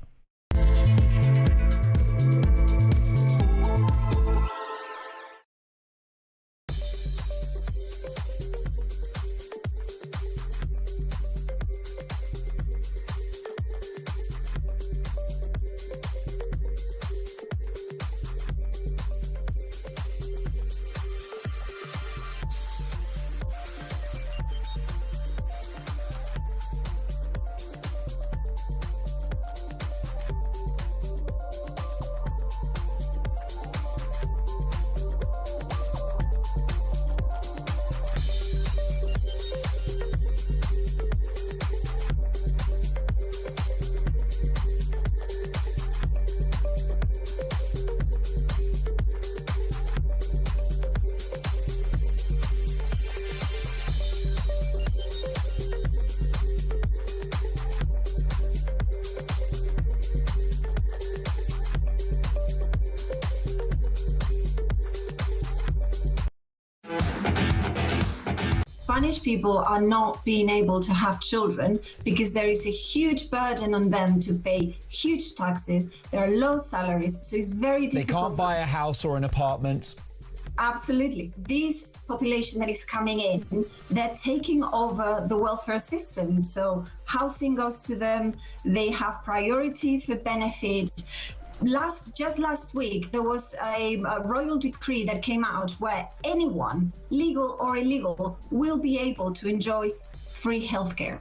Spanish people are not being able to have children because there is a huge burden on them to pay huge taxes. There are low salaries, so it's very difficult. They can't buy a house or an apartment. Absolutely. This population that is coming in, they're taking over the welfare system. So housing goes to them. They have priority for benefits. Just last week, there was a royal decree that came out where anyone, legal or illegal, will be able to enjoy free healthcare.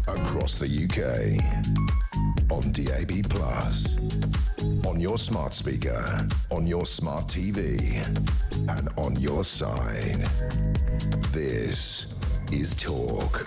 Across the UK, on DAB+, on your smart speaker, on your smart TV, and on your side. This is Talk.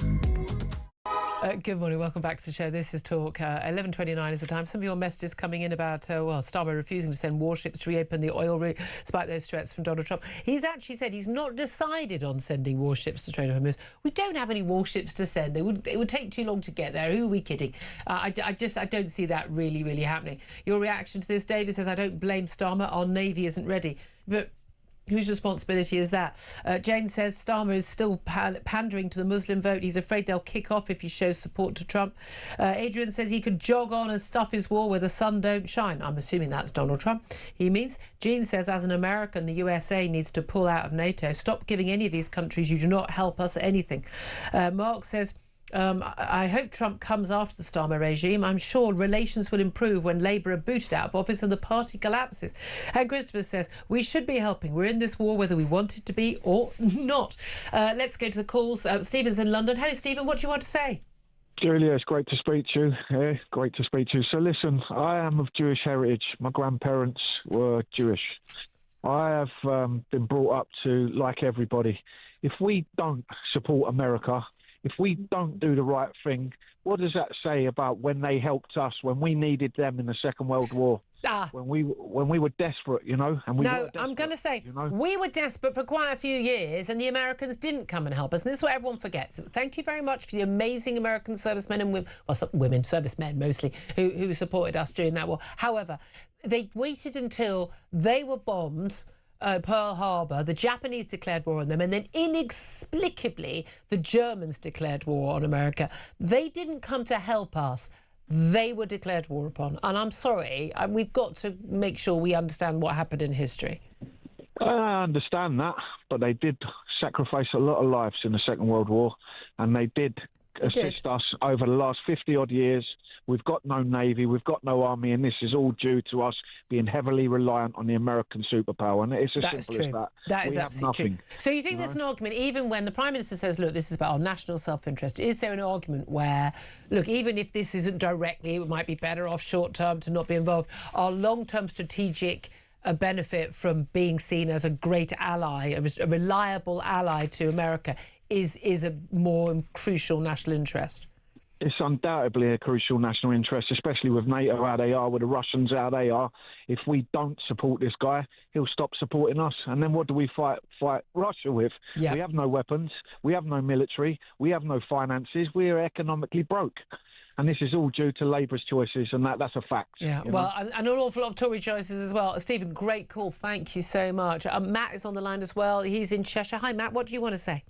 Good morning, welcome back to the show. This is Talk. 11:29 is the time. Some of your messages coming in about, Starmer refusing to send warships to reopen the oil route, despite those threats from Donald Trump. He's actually said he's not decided on sending warships to Strait of Hormuz. We don't have any warships to send. It would take too long to get there. Who are we kidding? I don't see that really happening. Your reaction to this, David says, I don't blame Starmer. Our Navy isn't ready. But whose responsibility is that? Jane says Starmer is still pandering to the Muslim vote. He's afraid they'll kick off if he shows support to Trump. Adrian says he could jog on and stuff his wall where the sun don't shine. I'm assuming that's Donald Trump. He means. Jean says, as an American, the USA needs to pull out of NATO. Stop giving any of these countries. You do not help us anything. Mark says, I hope Trump comes after the Starmer regime. I'm sure relations will improve when Labour are booted out of office and the party collapses. And Christopher says, we should be helping. We're in this war whether we want it to be or not. Let's go to the calls. Stephen's in London. Hello, Stephen. What do you want to say? Julia, it's great to speak to you. Great to speak to you. So listen, I am of Jewish heritage. My grandparents were Jewish. I have been brought up to like everybody. If we don't support America, if we don't do the right thing, what does that say about when they helped us, when we needed them in the Second World War? When we were desperate, and we I'm going to say, we were desperate for quite a few years and the Americans didn't come and help us. And this is what everyone forgets. Thank you very much for the amazing American servicemen and women, servicemen mostly, who supported us during that war. However, they waited until they were bombed, Pearl Harbor, the Japanese declared war on them, and then inexplicably the Germans declared war on America. They didn't come to help us. They were declared war upon. And I'm sorry, we've got to make sure we understand what happened in history. I understand that, but they did sacrifice a lot of lives in the Second World War, and they did assist us over the last 50-odd years. We've got no Navy, we've got no Army, and this is all due to us being heavily reliant on the American superpower. And it's as simple as that. That is absolutely true. So you think there's an argument, even when the Prime Minister says, look, this is about our national self-interest, is there an argument where, look, even if this isn't directly, it might be better off short-term to not be involved, our long-term strategic benefit from being seen as a great ally, a reliable ally to America, is a more crucial national interest? It's undoubtedly a crucial national interest, especially with NATO how they are, with the Russians how they are. If we don't support this guy, he'll stop supporting us. And then what do we fight Russia with? Yeah. We have no weapons. We have no military. We have no finances. We're economically broke. And this is all due to Labour's choices, and that's a fact. Yeah, well, and an awful lot of Tory choices as well. Stephen, great call. Thank you so much. Matt is on the line as well. He's in Cheshire. Hi, Matt. What do you want to say?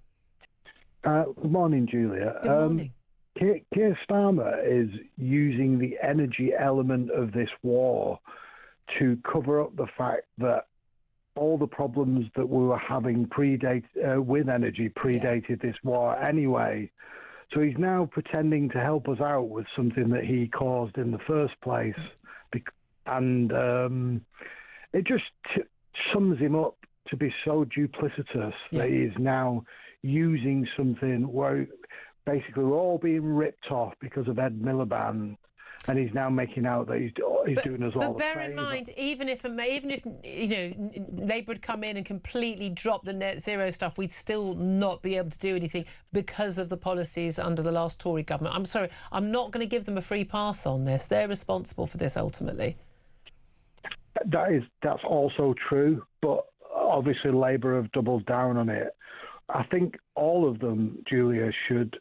Good morning, Julia. Good morning. Keir Starmer is using the energy element of this war to cover up the fact that all the problems that we were having with energy predated this war anyway. So he's now pretending to help us out with something that he caused in the first place. And it just sums him up to be so duplicitous that he is now using something where basically we're all being ripped off because of Ed Miliband, and he's now making out that he's doing us all a But bear favour. in mind, even if Labour would come in and completely drop the net zero stuff, we'd still not be able to do anything because of the policies under the last Tory government. I'm sorry, I'm not going to give them a free pass on this. They're responsible for this ultimately. That's also true, but obviously Labour have doubled down on it. I think all of them, Julia, should.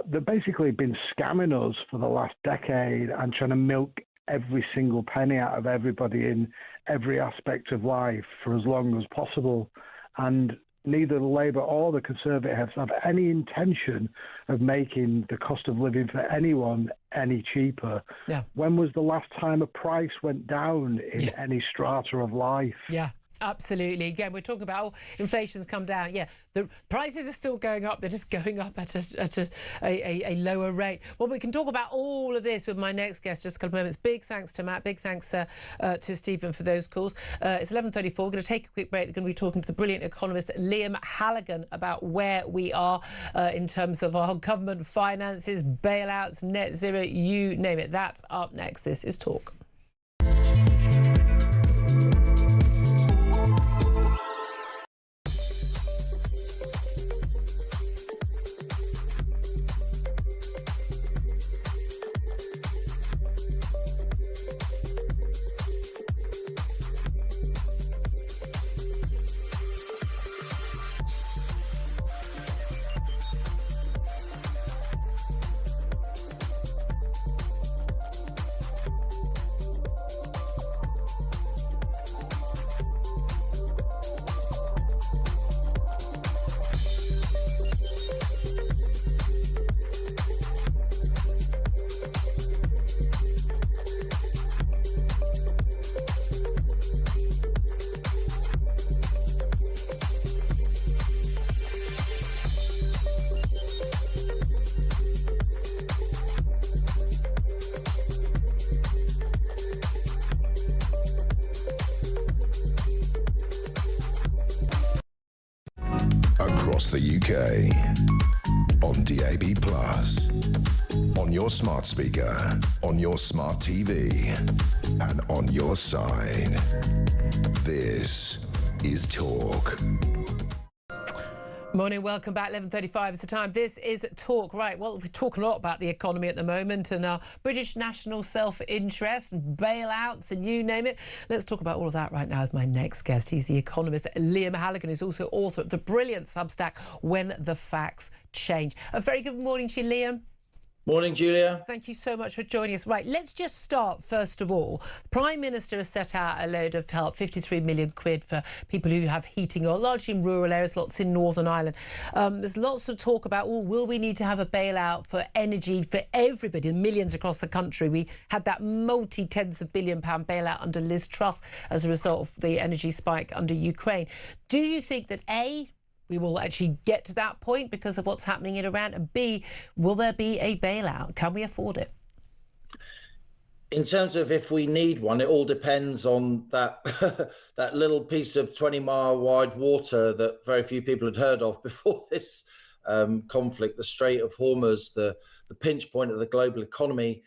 They've basically been scamming us for the last decade and trying to milk every single penny out of everybody in every aspect of life for as long as possible. And neither the Labour or the Conservatives have any intention of making the cost of living for anyone any cheaper. Yeah. When was the last time a price went down in any strata of life? Yeah. Absolutely. Again, we're talking about inflation's come down. Yeah, the prices are still going up. They're just going up at a lower rate. Well, we can talk about all of this with my next guest just a couple of moments. Big thanks to Matt. Big thanks to Stephen for those calls. It's 11:34. We're going to take a quick break. We're going to be talking to the brilliant economist Liam Halligan about where we are in terms of our government finances, bailouts, net zero, you name it. That's up next. This is Talk. Across the UK, on DAB+, on your smart speaker, on your smart TV, and on your side. This is Talk. Morning, welcome back. 11:35 is the time. This is Talk. Right, well, we're talking a lot about the economy at the moment and our British national self-interest, bailouts and you name it. Let's talk about all of that right now with my next guest. He's the economist Liam Halligan, who's also author of the brilliant Substack, When the Facts Change. A very good morning to you, Liam. Morning, Julia. Thank you so much for joining us. Right, let's just start, first of all. The Prime Minister has set out a load of help, 53 million quid for people who have heating oil, largely in rural areas, lots in Northern Ireland. There's lots of talk about, will we need to have a bailout for energy for everybody, millions across the country. We had that multi-tens of billion-pound bailout under Liz Truss as a result of the energy spike under Ukraine. Do you think that, A, we will actually get to that point because of what's happening in Iran? And B, will there be a bailout? Can we afford it? In terms of if we need one, it all depends on that that little piece of 20-mile wide water that very few people had heard of before this conflict, the Strait of Hormuz, the pinch point of the global economy.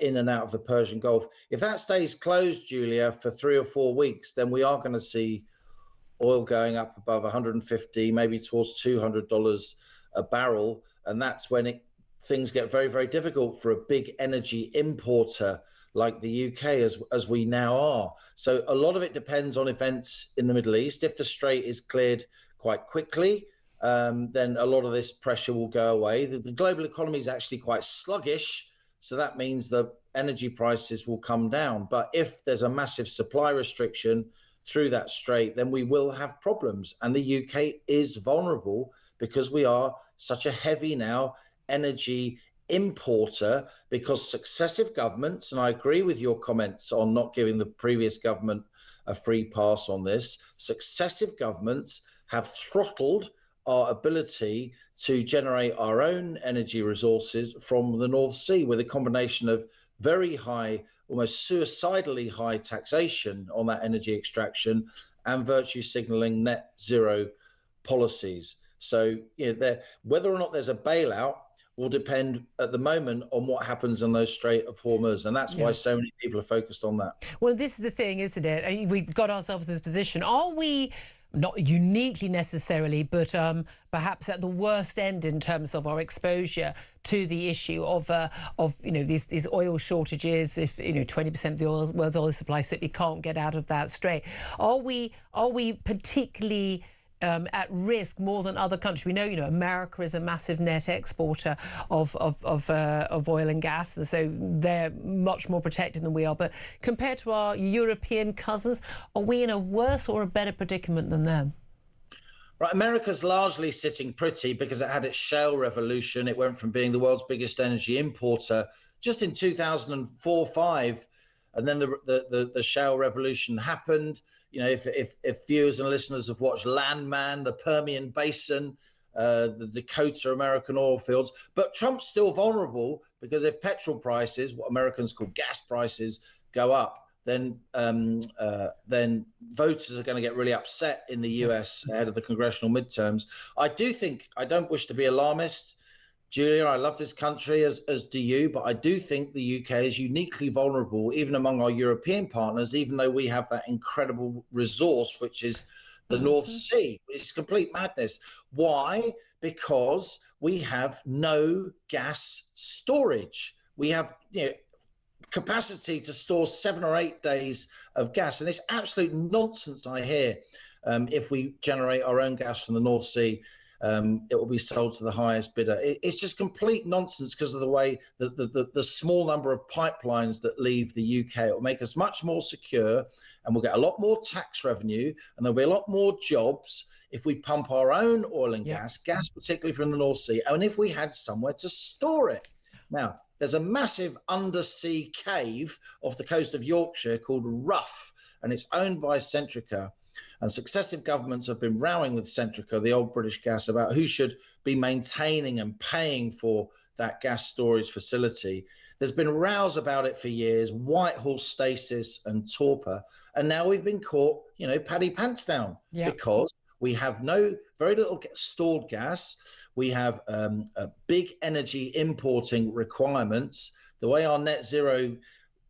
in and out of the Persian Gulf. If that stays closed, Julia, for 3 or 4 weeks, then we are going to see oil going up above 150, maybe towards $200 a barrel. And that's when things get very, very difficult for a big energy importer like the UK, as we now are. So a lot of it depends on events in the Middle East. If the Strait is cleared quite quickly, then a lot of this pressure will go away. The global economy is actually quite sluggish, so that means the energy prices will come down. But if there's a massive supply restriction through that strait, then we will have problems. And the UK is vulnerable because we are such a heavy now energy importer, because successive governments, and I agree with your comments on not giving the previous government a free pass on this, successive governments have throttled our ability to generate our own energy resources from the North Sea with a combination of very high, almost suicidally high taxation on that energy extraction and virtue signaling net zero policies. So whether or not there's a bailout will depend at the moment on what happens in those Strait of Hormuz. And that's why so many people are focused on that. Well, this is the thing, isn't it? We've got ourselves in this position. Are we, not uniquely necessarily, but perhaps at the worst end in terms of our exposure to the issue of these oil shortages? If 20% of the world's oil supply simply can't get out of that strait, are we particularly at risk more than other countries? We know, America is a massive net exporter of oil and gas, and so they're much more protected than we are. But compared to our European cousins, are we in a worse or a better predicament than them? Right, America's largely sitting pretty because it had its shale revolution. It went from being the world's biggest energy importer just in 2004-05, and then the shale revolution happened. If viewers and listeners have watched Landman, the Permian Basin, the Dakota American oil fields, but Trump's still vulnerable because if petrol prices, what Americans call gas prices, go up, then voters are going to get really upset in the US ahead of the congressional midterms. I don't wish to be alarmist, Julia. I love this country, as do you, but I do think the UK is uniquely vulnerable, even among our European partners, even though we have that incredible resource, which is the North Sea. It's complete madness. Why? Because we have no gas storage. We have capacity to store 7 or 8 days of gas. And it's absolute nonsense, I hear, if we generate our own gas from the North Sea. It will be sold to the highest bidder. It's just complete nonsense because of the way the small number of pipelines that leave the UK. It will make us much more secure, and we'll get a lot more tax revenue, and there'll be a lot more jobs if we pump our own oil and gas particularly from the North Sea, and if we had somewhere to store it. Now, there's a massive undersea cave off the coast of Yorkshire called Rough, and it's owned by Centrica. And successive governments have been rowing with Centrica, the old British Gas, about who should be maintaining and paying for that gas storage facility. There's been rows about it for years, Whitehall stasis and torpor. And now we've been caught, paddy pants down because we have very little stored gas. We have a big energy importing requirements. The way our net zero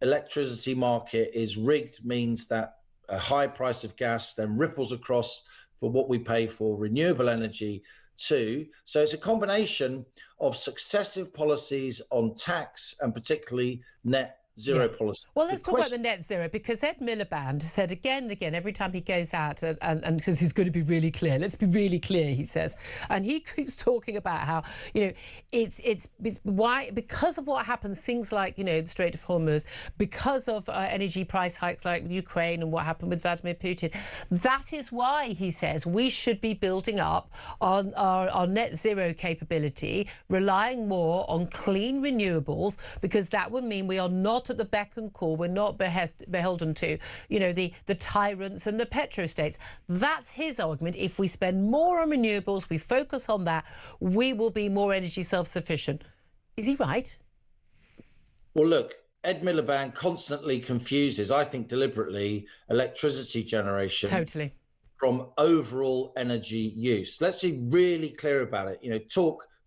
electricity market is rigged means that a high price of gas then ripples across for what we pay for renewable energy too. So it's a combination of successive policies on tax and particularly net zero policy. Well, let's talk about the net zero, because Ed Miliband said again and again, every time he goes out, and because he's going to be really clear, let's be really clear, he says, and he keeps talking about how, it's why, because of what happens, things like, the Strait of Hormuz, because of energy price hikes like Ukraine and what happened with Vladimir Putin, that is why, he says, we should be building up on our net zero capability, relying more on clean renewables, because that would mean we are not at the beck and call, we're not beholden to, the tyrants and the petrostates. That's his argument. If we spend more on renewables, we focus on that, we will be more energy self-sufficient. Is he right? Well, look, Ed Miliband constantly confuses, I think deliberately, electricity generation from overall energy use. Let's be really clear about it.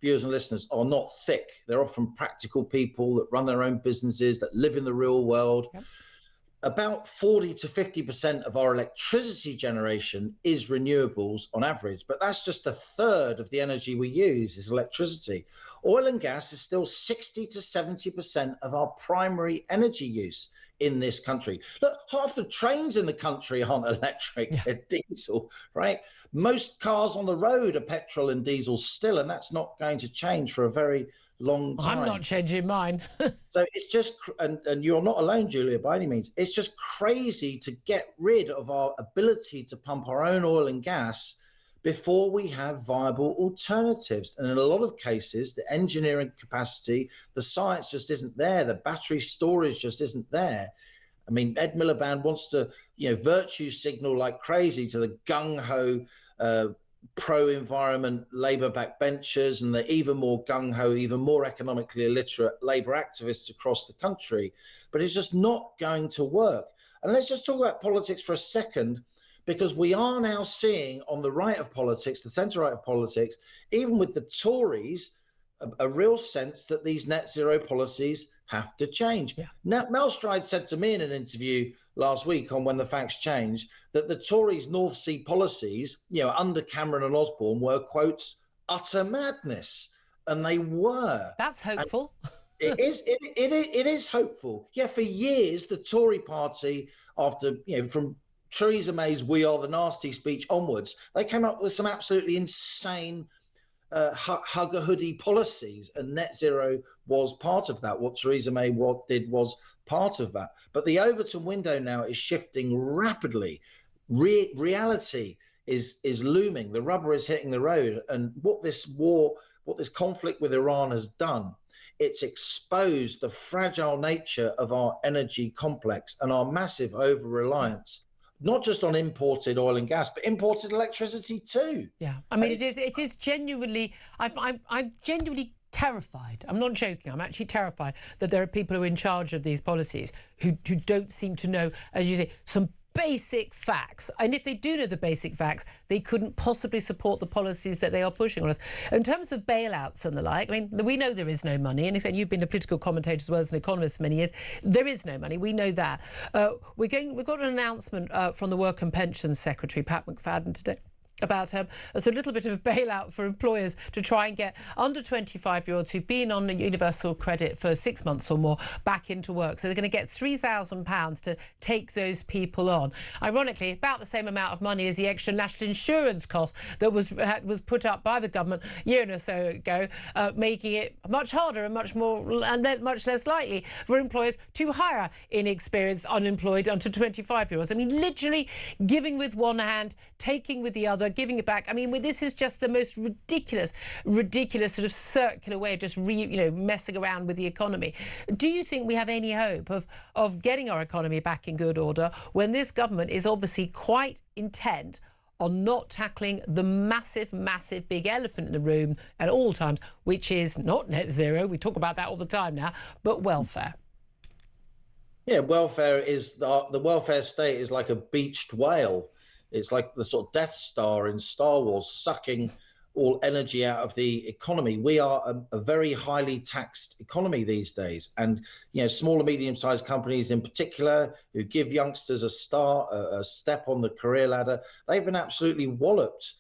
viewers and listeners are not thick. They're often practical people that run their own businesses, that live in the real world. Yep. About 40 to 50% of our electricity generation is renewables on average, but that's just a third of the energy we use is electricity. Oil and gas is still 60 to 70% of our primary energy use in this country. Look, half the trains in the country aren't electric, they're diesel, right? Most cars on the road are petrol and diesel still, and that's not going to change for a very long time. I'm not changing mine. So it's just, and you're not alone, Julia, by any means. It's just crazy to get rid of our ability to pump our own oil and gas before we have viable alternatives. And in a lot of cases, the engineering capacity, the science just isn't there. The battery storage just isn't there. I mean, Ed Miliband wants to, virtue signal like crazy to the gung-ho pro-environment Labour backbenchers and the even more gung-ho, even more economically illiterate Labour activists across the country. But it's just not going to work. And let's just talk about politics for a second, because we are now seeing on the right of politics, the centre-right of politics, even with the Tories, a real sense that these net zero policies have to change. Yeah. Now, Mel Stride said to me in an interview last week on When the Facts Change that the Tories' North Sea policies, under Cameron and Osborne, were, quotes, utter madness. And they were. That's hopeful. It is hopeful. Yeah, for years, the Tory party, after, from Theresa May's "We Are the Nasty" speech onwards, they came up with some absolutely insane hugger-hoodie policies, and net zero was part of that. What Theresa May did was part of that. But the Overton window now is shifting rapidly. Reality is looming. The rubber is hitting the road. And what this conflict with Iran has done, it's exposed the fragile nature of our energy complex and our massive over-reliance, not just on imported oil and gas, but imported electricity too. Yeah, I mean, it is genuinely, I'm genuinely terrified. I'm not joking. I'm actually terrified that there are people who are in charge of these policies who don't seem to know, as you say, some basic facts. And if they do know the basic facts, they couldn't possibly support the policies that they are pushing on us. In terms of bailouts and the like, I mean, we know there is no money. And you've been a political commentator as well as an economist for many years. There is no money. We know that. We've got an announcement from the Work and Pensions Secretary, Pat McFadden, today, about a little bit of a bailout for employers to try and get under 25-year-olds who've been on universal credit for 6 months or more back into work. So they're going to get £3,000 to take those people on. Ironically, about the same amount of money as the extra national insurance cost that was put up by the government a year or so ago, making it much harder and much less likely for employers to hire inexperienced, unemployed under 25-year-olds. I mean, literally giving with one hand, taking with the other, giving it back. I mean, this is just the most ridiculous sort of circular way of just messing around with the economy. Do you think we have any hope of getting our economy back in good order when this government is obviously quite intent on not tackling the massive big elephant in the room at all times, which is not net zero, we talk about that all the time now, but welfare? Yeah, welfare is the welfare state is like a beached whale. It's like the sort of Death Star in Star Wars, sucking all energy out of the economy. We are a very highly taxed economy these days. And, small and medium-sized companies in particular who give youngsters a step on the career ladder, they've been absolutely walloped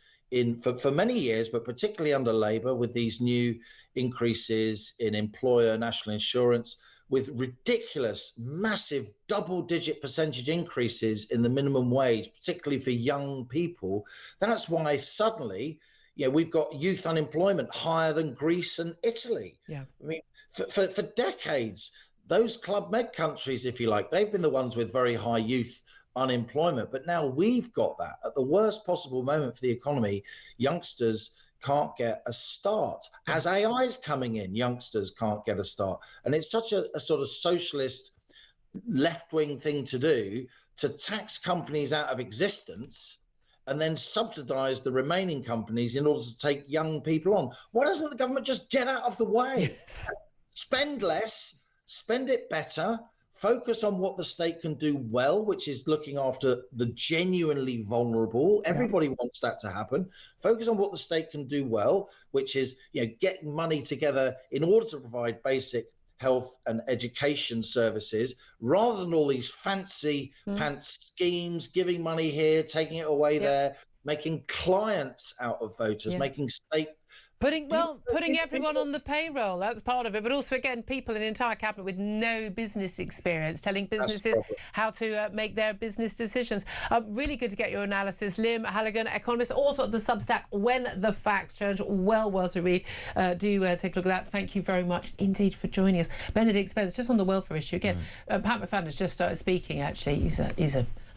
for many years, but particularly under Labour with these new increases in employer national insurance, with ridiculous, massive double-digit percentage increases in the minimum wage, particularly for young people. That's why suddenly, we've got youth unemployment higher than Greece and Italy. Yeah, I mean, for decades, those Club Med countries, if you like, they've been the ones with very high youth unemployment. But now we've got that at the worst possible moment for the economy. Youngsters can't get a start. As AI is coming in, youngsters can't get a start. And it's such a sort of socialist left-wing thing to do, to tax companies out of existence and then subsidize the remaining companies in order to take young people on. Why doesn't the government just get out of the way? Spend less, spend it better, focus on what the state can do well, which is looking after the genuinely vulnerable. Everybody wants that to happen. Focus on what the state can do well, which is, getting money together in order to provide basic health and education services, rather than all these fancy pants schemes, giving money here, taking it away there, making clients out of voters, making state... Putting everyone on the payroll, that's part of it. But also, again, people in the entire cabinet with no business experience, telling businesses how to make their business decisions. Really good to get your analysis. Liam Halligan, economist, author of the Substack When the Facts Change. Well worth a read. Do take a look at that. Thank you very much indeed for joining us. Benedict Spence, just on the welfare issue again. Pat McFadden has just started speaking, actually.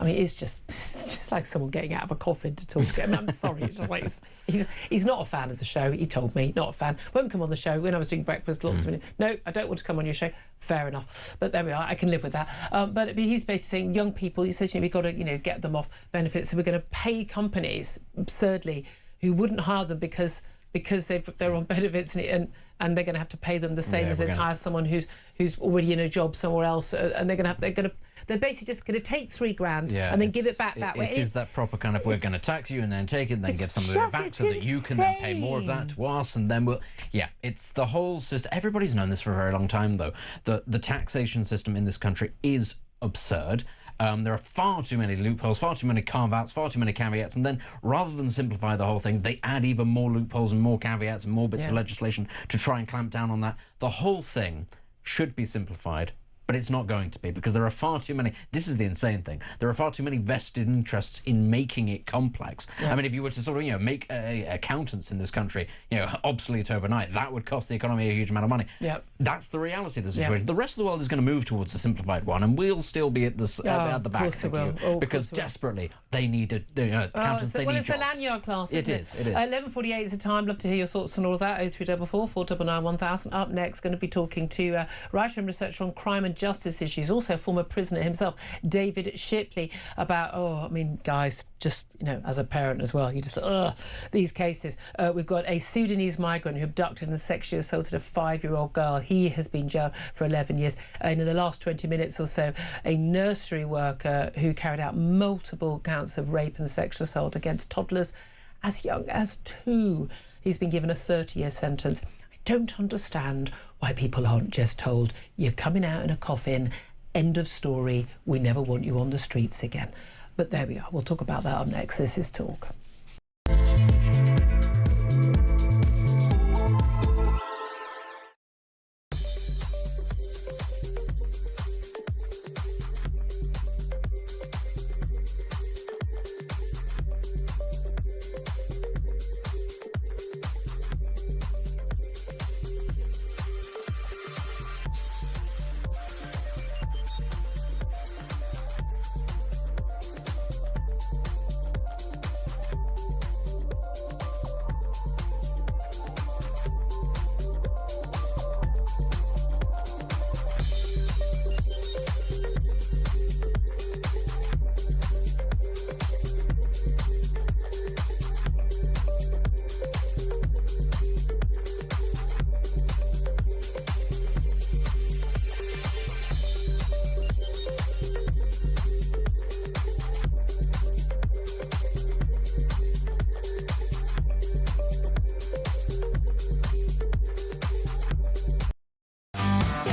It's just like someone getting out of a coffin to talk to him. I'm sorry. It's just like he's not a fan of the show. He told me, not a fan. Won't come on the show. When I was doing breakfast, lots of minutes. No, I don't want to come on your show. Fair enough. But there we are. I can live with that. But he's basically saying young people, he says, we've got to, get them off benefits. So we're going to pay companies, absurdly, who wouldn't hire them because they're on benefits and they're going to have to pay them the same as they'd hire someone who's already in a job somewhere else, and they're basically just going to take $3,000 and then give it back that way. It is that proper kind of, we're going to tax you and then take it and then give some of it back so that you can then pay more of that to us, and then we'll... Yeah, it's the whole system. Everybody's known this for a very long time, though. The taxation system in this country is absurd. There are far too many loopholes, far too many carve-outs, far too many caveats, and then rather than simplify the whole thing, they add even more loopholes and more caveats and more bits of legislation to try and clamp down on that. The whole thing should be simplified, but it's not going to be, because there are far too many... This is the insane thing. There are far too many vested interests in making it complex. I mean, if you were to sort of, make accountants in this country, obsolete overnight, that would cost the economy a huge amount of money. That's the reality of the situation. The rest of the world is going to move towards a simplified one, and we'll still be at the back of the queue, because desperately they need accountants. They need it's jobs. A lanyard class, isn't it? It is. 11:48 is the time. Love to hear your thoughts on all of that. 0344 499 1000. Up next, going to be talking to writer and researcher on crime and justice issues, also a former prisoner himself, David Shipley, about, guys, just, as a parent as well, you just, these cases. We've got a Sudanese migrant who abducted and sexually assaulted a 5-year-old girl. He has been jailed for 11 years. And in the last 20 minutes or so, a nursery worker who carried out multiple counts of rape and sexual assault against toddlers as young as 2. He's been given a 30-year sentence. Don't understand why people aren't just told, you're coming out in a coffin, end of story, we never want you on the streets again. But there we are. We'll talk about that up next. This is Talk.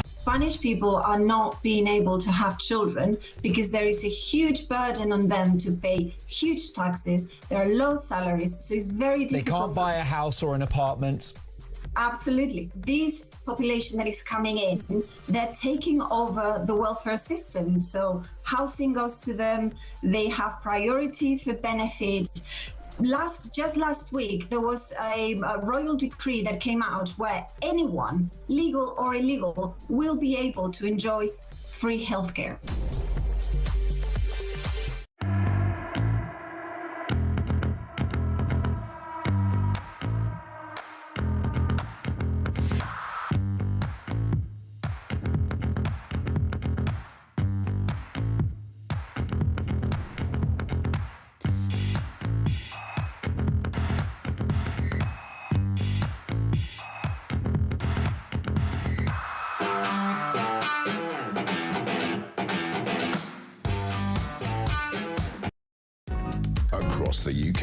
Spanish people are not being able to have children because there is a huge burden on them to pay huge taxes. There are low salaries, so it's very difficult. They can't buy a house or an apartment. Absolutely. This population that is coming in, they're taking over the welfare system. So housing goes to them. They have priority for benefits. Just last week, there was a royal decree that came out where anyone, legal or illegal, will be able to enjoy free healthcare.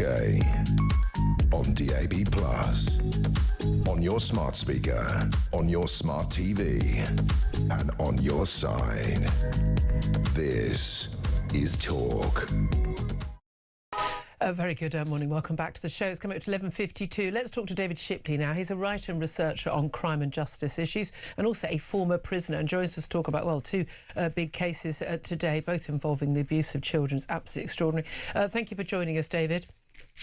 UK. On DAB+. On your smart speaker. On your smart TV. And on your side. This is Talk. Very good morning. Welcome back to the show. It's coming up to 11:52. Let's talk to David Shipley now. He's a writer and researcher on crime and justice issues and also a former prisoner, and joins us to talk about, well, two big cases today, both involving the abuse of children. It's absolutely extraordinary. Thank you for joining us, David.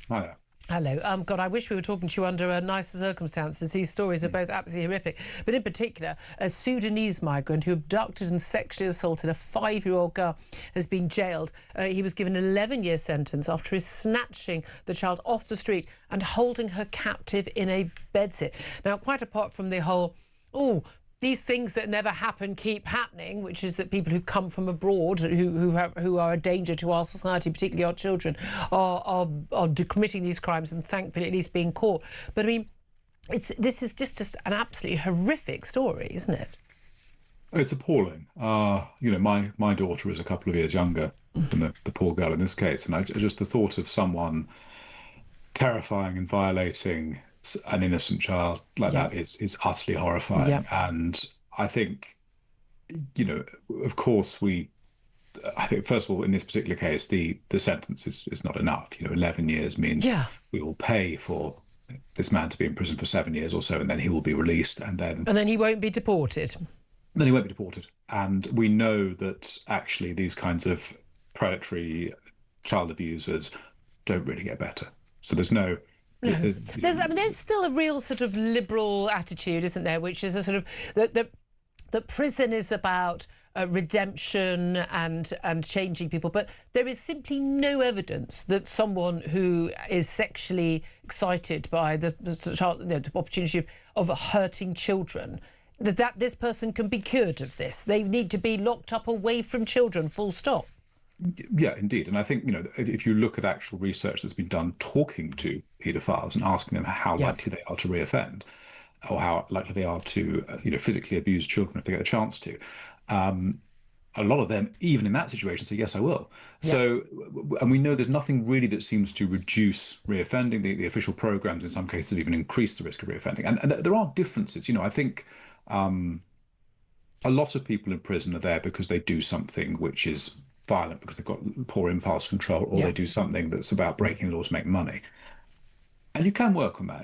Hi there. Hello. God, I wish we were talking to you under nicer circumstances. These stories are both absolutely horrific. But in particular, a Sudanese migrant who abducted and sexually assaulted a 5-year-old girl has been jailed. He was given an 11-year sentence after his snatching the child off the street and holding her captive in a bedsit. Now, quite apart from the whole, these things that never happen keep happening, which is that people who've come from abroad who are a danger to our society, particularly our children, are committing these crimes and thankfully at least being caught. But I mean, this is just an absolutely horrific story, isn't it? It's appalling. My daughter is a couple of years younger than the poor girl in this case, and just the thought of someone terrifying and violating an innocent child like that is utterly horrifying. And I think, of course, I think first of all, in this particular case, the sentence is not enough. 11 years means we will pay for this man to be in prison for 7 years or so, and then he will be released, and then he won't be deported. Then he won't be deported. And we know that actually these kinds of predatory child abusers don't really get better. So there's no. No. There's still a real sort of liberal attitude, isn't there, which is a sort of that prison is about redemption and changing people, but there is simply no evidence that someone who is sexually excited by the opportunity of hurting children, that this person can be cured of this. They need to be locked up away from children, full stop. Yeah, indeed. And I think, if you look at actual research that's been done talking to paedophiles and asking them how likely they are to reoffend, or how likely they are to, physically abuse children if they get a chance to, a lot of them, even in that situation, say, yes, I will. Yeah. So, and we know there's nothing really that seems to reduce reoffending. The official programs in some cases have even increased the risk of reoffending. And there are differences. I think a lot of people in prison are there because they do something which is violent, because they've got poor impulse control, or they do something that's about breaking laws to make money. And you can work on that.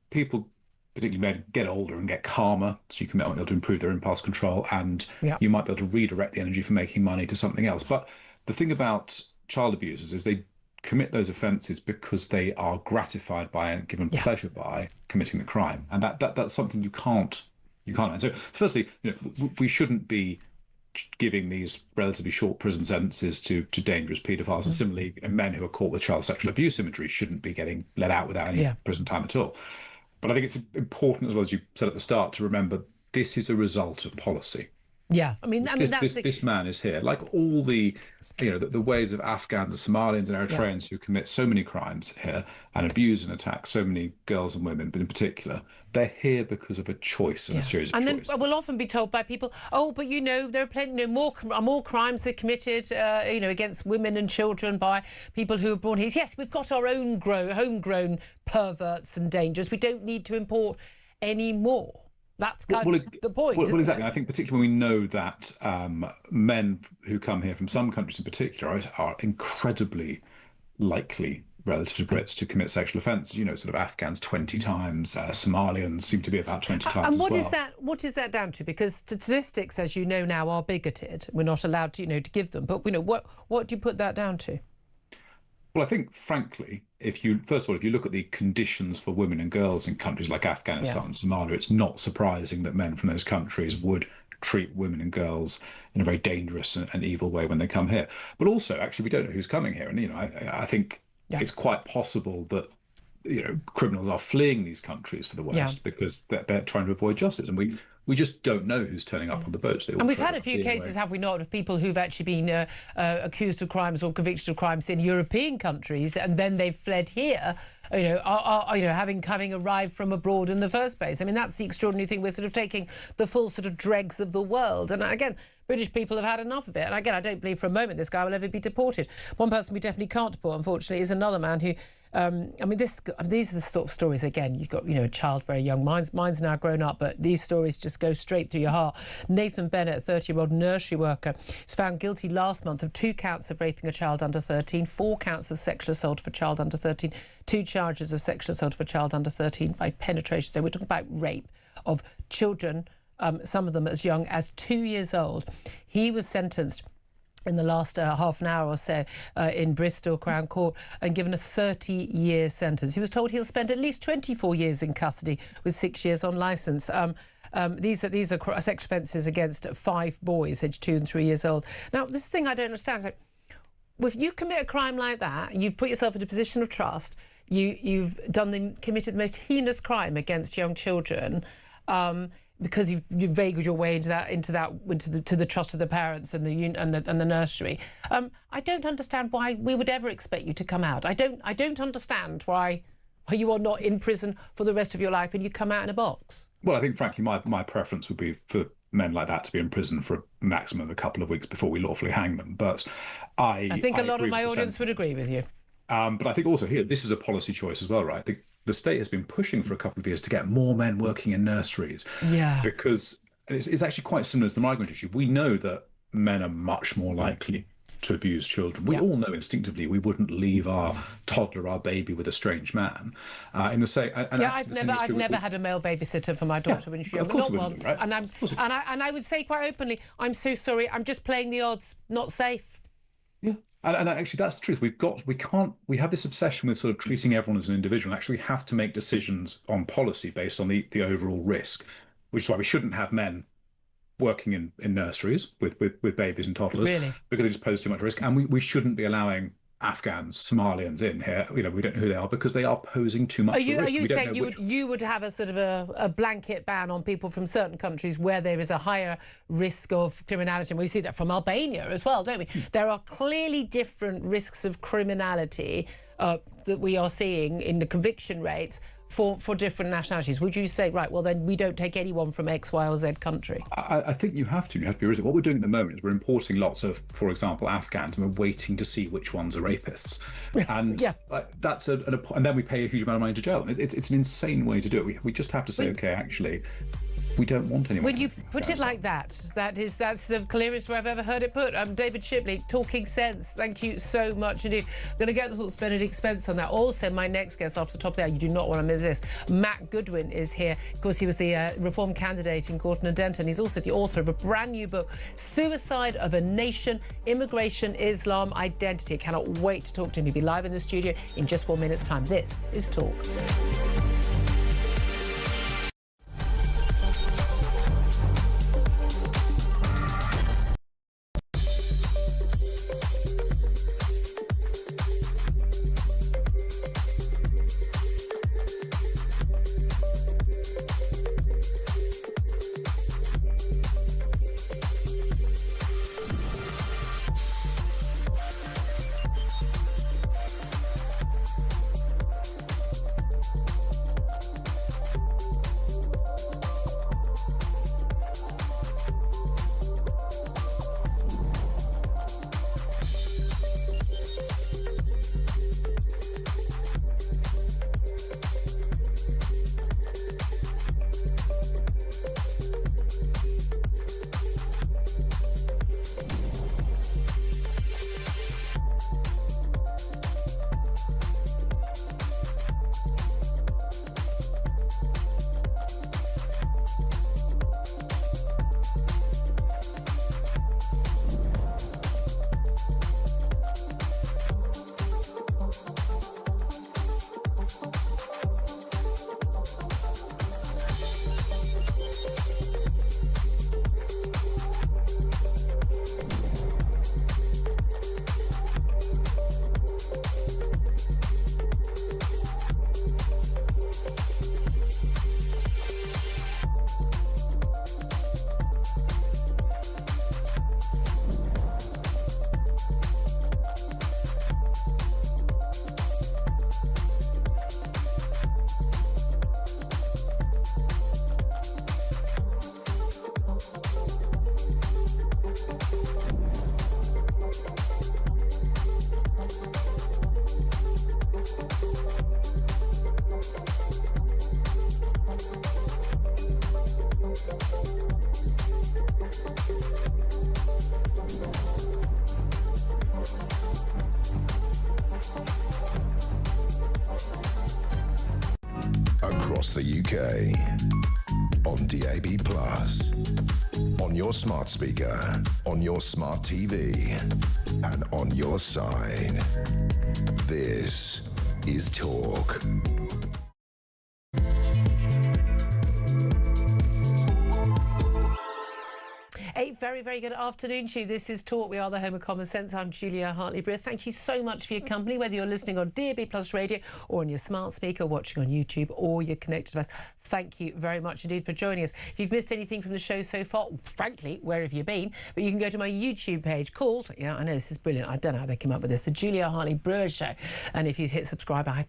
People, particularly men, get older and get calmer, so you might be able to improve their impulse control, and you might be able to redirect the energy from making money to something else. But the thing about child abusers is they commit those offences because they are gratified by and given pleasure by committing the crime, and that's something you can't. And so, firstly, we shouldn't be giving these relatively short prison sentences to dangerous paedophiles, and similarly, men who are caught with child sexual abuse imagery shouldn't be getting let out without any prison time at all. But I think it's important, as well, as you said at the start, to remember this is a result of policy. Yeah, this man is here, like all the waves of Afghans and Somalians and Eritreans who commit so many crimes here and abuse and attack so many girls and women, but in particular, they're here because of a choice and a series of choices. And then we'll often be told by people, but there are plenty more crimes are committed, against women and children by people who are born here. Yes, we've got our own homegrown perverts and dangers. We don't need to import any more. That's kind of the point. Well, exactly. I think particularly when we know that men who come here from some countries in particular are incredibly likely, relative to Brits, to commit sexual offences. Sort of Afghans 20 times, Somalians seem to be about 20 times. And what is that down to? Because statistics, as you know now, are bigoted. We're not allowed to, to give them. But what do you put that down to? Well, I think, frankly, if you look at the conditions for women and girls in countries like Afghanistan and Somalia, it's not surprising that men from those countries would treat women and girls in a very dangerous and evil way when they come here. But also, actually, we don't know who's coming here. And, I think it's quite possible that, criminals are fleeing these countries for the West because they're trying to avoid justice. And we just don't know who's turning up on the boats. And we've had a few cases, have we not, of people who've actually been accused of crimes or convicted of crimes in European countries, and then they've fled here, having arrived from abroad in the first place. I mean, that's the extraordinary thing. We're sort of taking the full sort of dregs of the world. And again, British people have had enough of it. And again, I don't believe for a moment this guy will ever be deported. One person we definitely can't deport, unfortunately, is another man who I mean, these are the sort of stories, again, you've got, a child very young. Mine's now grown up, but these stories just go straight through your heart. Nathan Bennett, a 30-year-old nursery worker, was found guilty last month of 2 counts of raping a child under 13, 4 counts of sexual assault of a child under 13, 2 charges of sexual assault of a child under 13 by penetration. So we're talking about rape of children, some of them as young as 2 years old. He was sentenced in the last half an hour or so in Bristol Crown Court and given a 30-year sentence. He was told he'll spend at least 24 years in custody with 6 years on licence. These are sex offences against 5 boys aged 2 and 3 years old. Now, this thing I don't understand is, if you commit a crime like that, you've put yourself in a position of trust, you've committed the most heinous crime against young children, because you've inveigled your way into the trust of the parents and the nursery. I don't understand why we would ever expect you to come out. I don't understand why you are not in prison for the rest of your life and you come out in a box. Well, I think, frankly, my preference would be for men like that to be in prison for a maximum of a couple of weeks before we lawfully hang them. But I think a lot of my audience would agree with you. But I think also here, this is a policy choice as well, right? I think the state has been pushing for a couple of years to get more men working in nurseries. Yeah. Because it's actually quite similar to the migrant issue. We know that men are much more likely to abuse children. We all know instinctively we wouldn't leave our toddler, our baby, with a strange man. I've never had a male babysitter for my daughter when she was young, not once. Right? And I would say quite openly, I'm so sorry, I'm just playing the odds, not safe. Yeah. And actually, that's the truth. We have this obsession with sort of treating everyone as an individual. Actually, we have to make decisions on policy based on the overall risk, which is why we shouldn't have men working in nurseries with babies and toddlers, because they just pose too much risk. And we shouldn't be allowing Afghans, Somalians in here. We don't know who they are, because they are posing too much risk. Are you saying you would have a sort of a blanket ban on people from certain countries where there is a higher risk of criminality? And we see that from Albania as well, don't we? There are clearly different risks of criminality that we are seeing in the conviction rates for different nationalities. Would you say, right, well, then we don't take anyone from X, Y or Z country? I think you have to. You have to be realistic. What we're doing at the moment is we're importing lots of, for example, Afghans, and we're waiting to see which ones are rapists. And that's and then we pay a huge amount of money to jail. It's an insane way to do it. We just have to say, okay, actually, we don't want anyone. When you put it like that's the clearest way I've ever heard it put. David Shipley, talking sense. Thank you so much indeed. I'm going to get the thoughts Benedict Spence on that. Also, my next guest after the top of the hour, you do not want to miss this. Matt Goodwin is here. Of course, he was the Reform candidate in Gorton and Denton. He's also the author of a brand new book, Suicide of a Nation, Immigration, Islam, Identity. I cannot wait to talk to him. He'll be live in the studio in just 1 minute's time. This is Talk. across the UK. On DAB+, on your smart speaker, on your smart TV, and on your side. This is Talk. A very, very good afternoon to you. This is Talk. We are the home of common sense. I'm Julia Hartley-Brewer. Thank you so much for your company, whether you're listening on DAB+ radio or on your smart speaker, watching on YouTube or your connected device. Thank you very much indeed for joining us. If you've missed anything from the show so far, frankly, where have you been? But you can go to my YouTube page called, yeah, I know this is brilliant. I don't know how they came up with this, the Julia Hartley-Brewer Show. And if you hit subscribe, I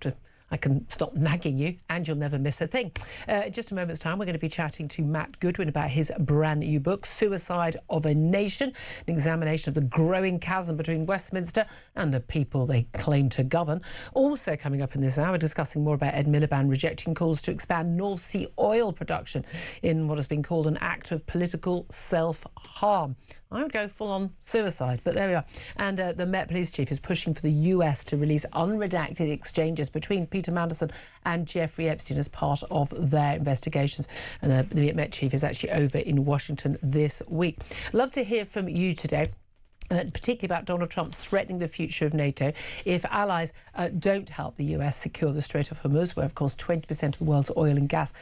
can stop nagging you and you'll never miss a thing. In just a moment's time, we're going to be chatting to Matt Goodwin about his brand new book, Suicide of a Nation, an examination of the growing chasm between Westminster and the people they claim to govern. Also coming up in this hour, discussing more about Ed Miliband rejecting calls to expand North Sea oil production in what has been called an act of political self-harm. I would go full-on suicide, but there we are. And the Met Police Chief is pushing for the US to release unredacted exchanges between Peter Mandelson and Jeffrey Epstein as part of their investigations. And the Met Chief is actually over in Washington this week. Love to hear from you today. Particularly about Donald Trump threatening the future of NATO if allies don't help the US secure the Strait of Hormuz, where, of course, 20% of the world's oil and gas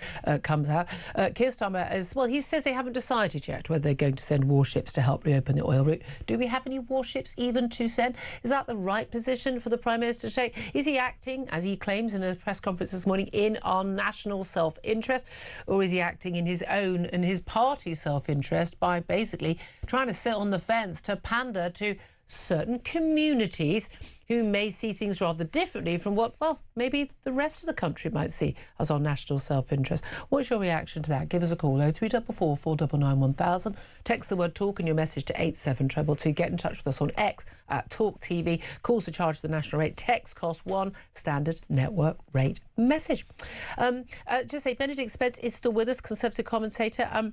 comes out. Keir Starmer, he says they haven't decided yet whether they're going to send warships to help reopen the oil route. Do we have any warships even to send? Is that the right position for the Prime Minister to take? Is he acting, as he claims in a press conference this morning, in our national self-interest? Or is he acting in his own and his party's self-interest by basically trying to sit on the fence to pander to certain communities who may see things rather differently from what, well, maybe the rest of the country might see as our national self-interest? What's your reaction to that? Give us a call, 0344 499 1000. Text the word TALK and your message to 87222. Get in touch with us on X at talkTV. Calls to charge the national rate. Text cost one standard network rate message. Just say, Benedict Spence is still with us, Conservative commentator.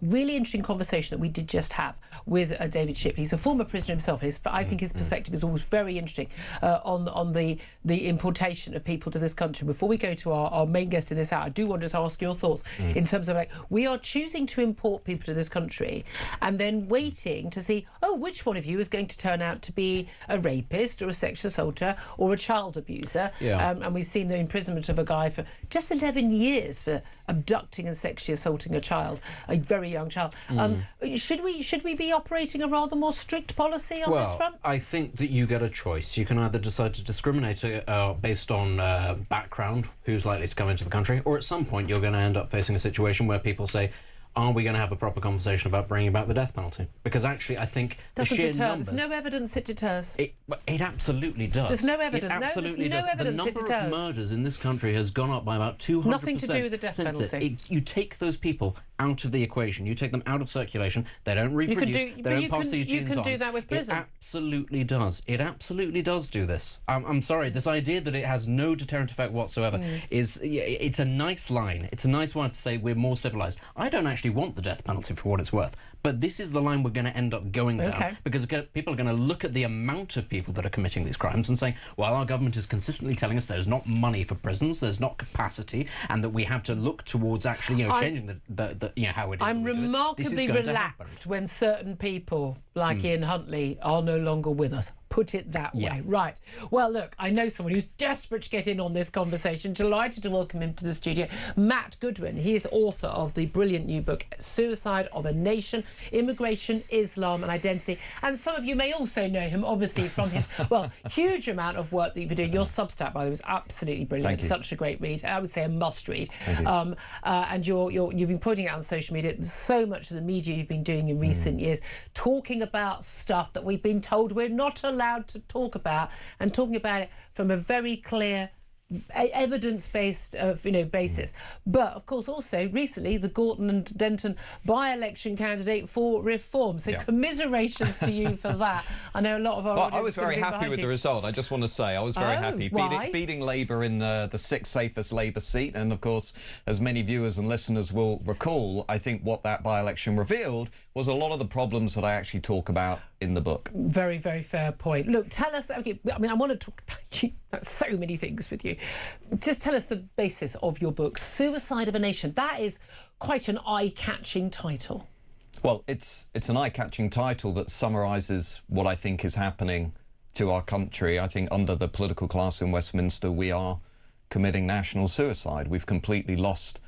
Really interesting conversation that we did just have with David Shipley. He's a former prisoner himself. I think his perspective is always very interesting on the importation of people to this country. Before we go to our main guest in this hour, I do want to ask your thoughts in terms of, like, we are choosing to import people to this country and then waiting to see, which one of you is going to turn out to be a rapist or a sexual assaulter or a child abuser. Yeah. And we've seen the imprisonment of a guy for just 11 years for abducting and sexually assaulting a child, a very young child. Should we be operating a rather more strict policy on this front? I think that you get a choice. You can either decide to discriminate based on background, who's likely to come into the country, or at some point you're going to end up facing a situation where people say, are we going to have a proper conversation about bringing back the death penalty? Because actually, I think the sheer numbers... There's no evidence it deters. It absolutely does. There's no evidence. It absolutely does. The number of murders in this country has gone up by about 200%. Nothing to do with the death penalty. You take those people out of the equation. You take them out of circulation. They don't reproduce. They don't pass these genes on. You can do that with prison. It absolutely does. It absolutely does do this. I'm sorry. This idea that it has no deterrent effect whatsoever it's a nice line. It's a nice one to say we're more civilised. I don't actually want the death penalty for what it's worth. But this is the line we're going to end up going down because people are going to look at the amount of people that are committing these crimes and saying, well, our government is consistently telling us there's not money for prisons, there's not capacity, and that we have to look towards actually changing how it is. I'm remarkably relaxed when certain people like Ian Huntley are no longer with us. Put it that way. Right. Well, look, I know someone who's desperate to get in on this conversation. Delighted to welcome him to the studio. Matt Goodwin. He is author of the brilliant new book, Suicide of a Nation, Immigration, Islam and Identity. And some of you may also know him, obviously, from his, huge amount of work that you've been doing. Your Substack, by the way, was absolutely brilliant. Such a great read. I would say a must read. And you've been putting it on social media. So much of the media you've been doing in recent years, talking about stuff that we've been told we're not allowed to talk about, and talking about it from a very clear evidence-based basis. But of course also recently the Gorton and Denton by-election candidate for reform, so commiserations to you for that. I know a lot of our audience I was very happy with the result. I just want to say I was very happy. Beating Labour in the sixth safest Labour seat, and of course, as many viewers and listeners will recall, I think what that by-election revealed was a lot of the problems that I actually talk about in the book. Very, very fair point. Look, tell us, okay, I mean, I want to talk about so many things with you. Just tell us the basis of your book, Suicide of a Nation. That is quite an eye-catching title. Well, it's an eye-catching title that summarises what I think is happening to our country. I think under the political class in Westminster, we are committing national suicide. We've completely lost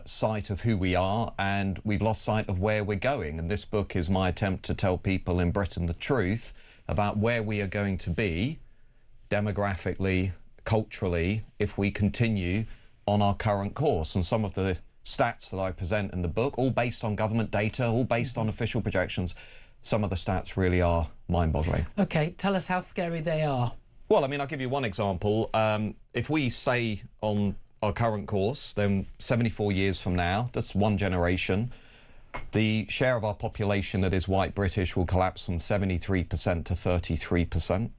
sight of who we are, and we've lost sight of where we're going. And this book is my attempt to tell people in Britain the truth about where we are going to be demographically, culturally, if we continue on our current course. And some of the stats that I present in the book, all based on government data, all based on official projections, some of the stats really are mind-boggling. OK, tell us how scary they are. Well, I mean, I'll give you one example. If we stay on our current course, then 74 years from now, that's one generation, the share of our population that is white British will collapse from 73% to 33%.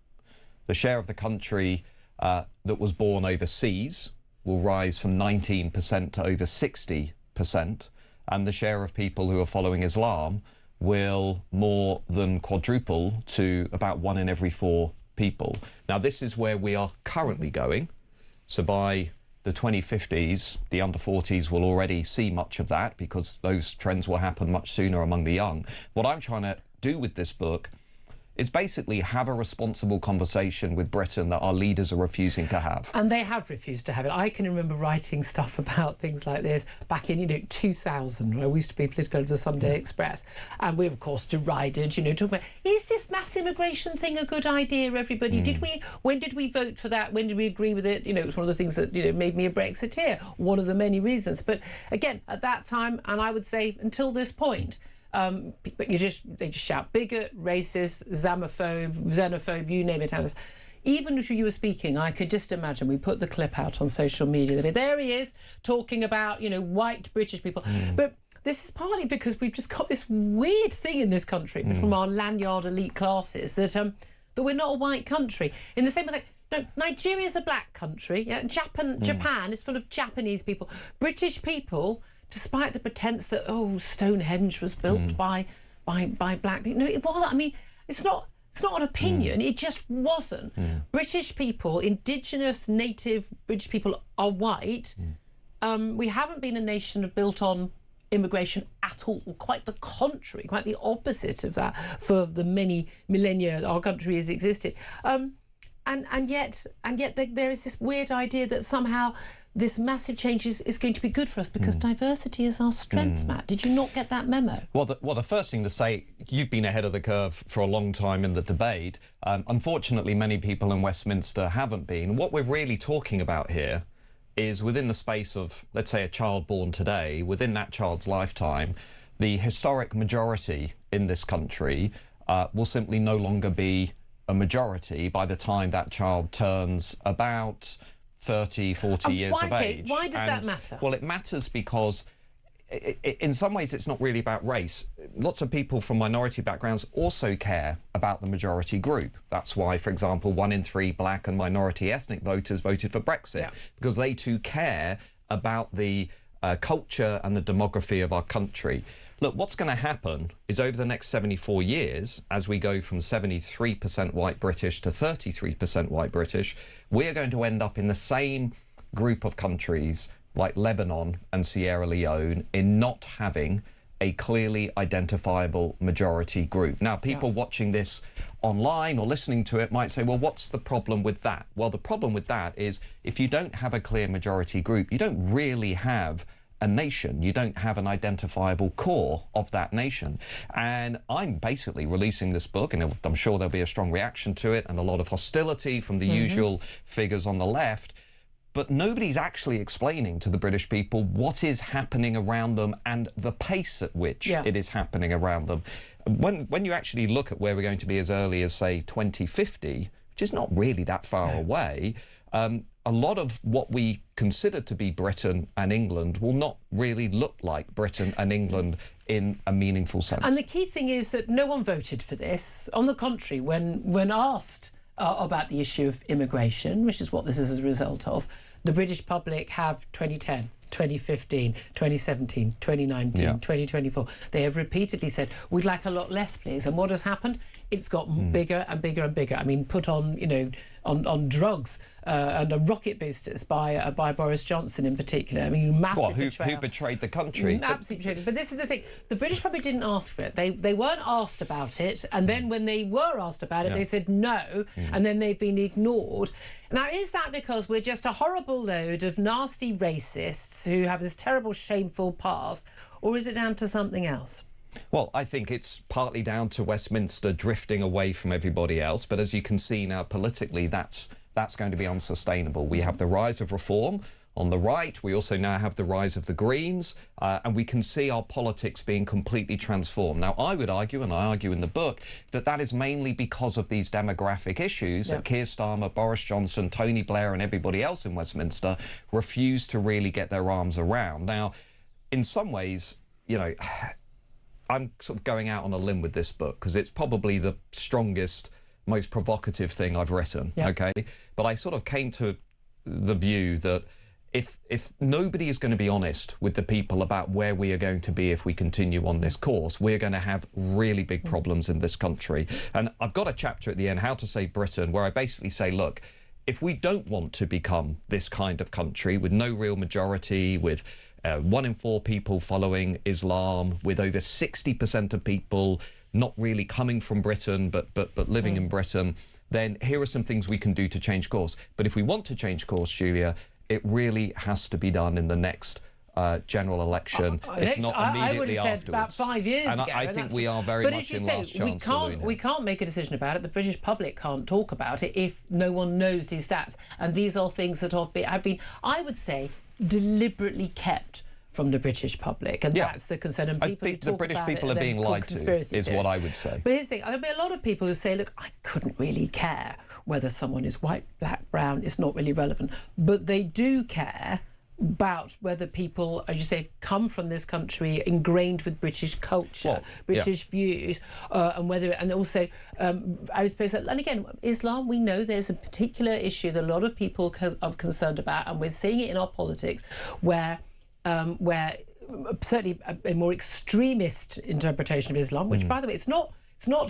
The share of the country that was born overseas will rise from 19% to over 60%, and the share of people who are following Islam will more than quadruple to about 1 in every 4 people. Now, this is where we are currently going. So by the 2050s, the under 40s will already see much of that because those trends will happen much sooner among the young. What I'm trying to do with this book is basically have a responsible conversation with Britain that our leaders are refusing to have. And they have refused to have it. I can remember writing stuff about things like this back in, 2000, when I used to be political editor of the Sunday Express. And we, of course, derided, talking about, is this mass immigration thing a good idea, everybody? When did we vote for that? When did we agree with it? It was one of the things that, made me a Brexiteer, one of the many reasons. But again, at that time, and I would say until this point, they just shout bigot, racist, xenophobe, you name it, Alice. Even if you were speaking, I could just imagine, we put the clip out on social media, there he is talking about, white British people. But this is partly because we've just got this weird thing in this country from our lanyard elite classes that we're not a white country. In the same way, no, Nigeria's a black country. Yeah? Japan is full of Japanese people. British people, despite the pretense that, Stonehenge was built by black people. No, it wasn't. I mean, it's not an opinion. It just wasn't. British people, indigenous, native British people are white. We haven't been a nation built on immigration at all. Quite the contrary, quite the opposite of that for the many millennia our country has existed. And yet there is this weird idea that somehow this massive change is going to be good for us because diversity is our strength, Matt. Did you not get that memo? Well, the first thing to say, you've been ahead of the curve for a long time in the debate. Unfortunately, many people in Westminster haven't been. What we're really talking about here is within the space of, let's say, a child born today, within that child's lifetime, the historic majority in this country will simply no longer be a majority by the time that child turns about 30, 40 years of age. Why does that matter? Well, it matters because in some ways it's not really about race. Lots of people from minority backgrounds also care about the majority group. That's why, for example, 1 in 3 black and minority ethnic voters voted for Brexit, because they too care about the culture and the demography of our country. Look, what's going to happen is over the next 74 years, as we go from 73% white British to 33% white British, we are going to end up in the same group of countries like Lebanon and Sierra Leone in not having a clearly identifiable majority group. Now, people watching this online or listening to it might say, well, what's the problem with that? Well, the problem with that is if you don't have a clear majority group, you don't really have a nation. You don't have an identifiable core of that nation. And I'm basically releasing this book, and I'm sure there'll be a strong reaction to it and a lot of hostility from the usual figures on the left. But nobody's actually explaining to the British people what is happening around them and the pace at which it is happening around them. When you actually look at where we're going to be as early as, say, 2050, which is not really that far away, a lot of what we consider to be Britain and England will not really look like Britain and England in a meaningful sense. And the key thing is that no one voted for this. On the contrary, when asked about the issue of immigration, which is what this is as a result of, the British public have 2010 2015, 2017, 2019, 2024. They have repeatedly said, we'd like a lot less, please. And what has happened? It's got bigger and bigger and bigger. I mean, put on, you know, on drugs and rocket boosters by Boris Johnson in particular. I mean, massive betrayal. Who betrayed the country? Absolutely betrayed it. But this is the thing. The British probably didn't ask for it. They weren't asked about it. And then when they were asked about it, they said no. And then they've been ignored. Now, is that because we're just a horrible load of nasty racists who have this terrible, shameful past? Or is it down to something else? Well, I think it's partly down to Westminster drifting away from everybody else. But as you can see now politically, that's going to be unsustainable. We have the rise of reform on the right. We also now have the rise of the Greens. And we can see our politics being completely transformed. Now, I would argue, and I argue in the book, that is mainly because of these demographic issues that Keir Starmer, Boris Johnson, Tony Blair and everybody else in Westminster refuse to really get their arms around. Now, in some ways, you know, I'm sort of going out on a limb with this book because it's probably the strongest, most provocative thing I've written, okay? But I sort of came to the view that if nobody is going to be honest with the people about where we are going to be if we continue on this course, we're going to have really big problems in this country. And I've got a chapter at the end, How to Save Britain, where I basically say, look, if we don't want to become this kind of country with no real majority, with 1 in 4 people following Islam, with over 60% of people not really coming from Britain but living in Britain, then here are some things we can do to change course. But if we want to change course, Julia, it really has to be done in the next general election, if not immediately I would have said afterwards. about 5 years ago. I think we are very much in last chance saloon. We can't make a decision about it. The British public can't talk about it if no one knows these stats. And these are things that have been, I would say, deliberately kept from the British public, and that's the concern. And people who talk the British about people it are being lied to, is what I would say. But here's the thing: there'll be a lot of people who say, "Look, I couldn't really care whether someone is white, black, brown. It's not really relevant." But they do care about whether people, as you say, come from this country ingrained with British culture, British views, and whether, and also, I suppose, and again, Islam, we know there's a particular issue that a lot of people are concerned about, and we're seeing it in our politics, where certainly a more extremist interpretation of Islam, which, by the way, it's not,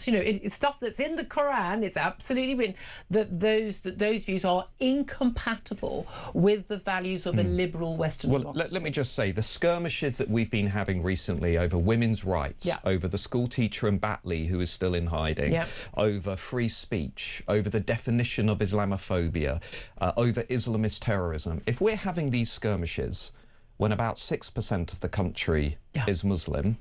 you know, it's stuff that's in the Quran. It's absolutely written that those views are incompatible with the values of a liberal Western democracy. Let me just say, the skirmishes that we've been having recently over women's rights, over the school teacher in Batley who is still in hiding, over free speech, over the definition of Islamophobia, over Islamist terrorism. If we're having these skirmishes when about 6% of the country is Muslim,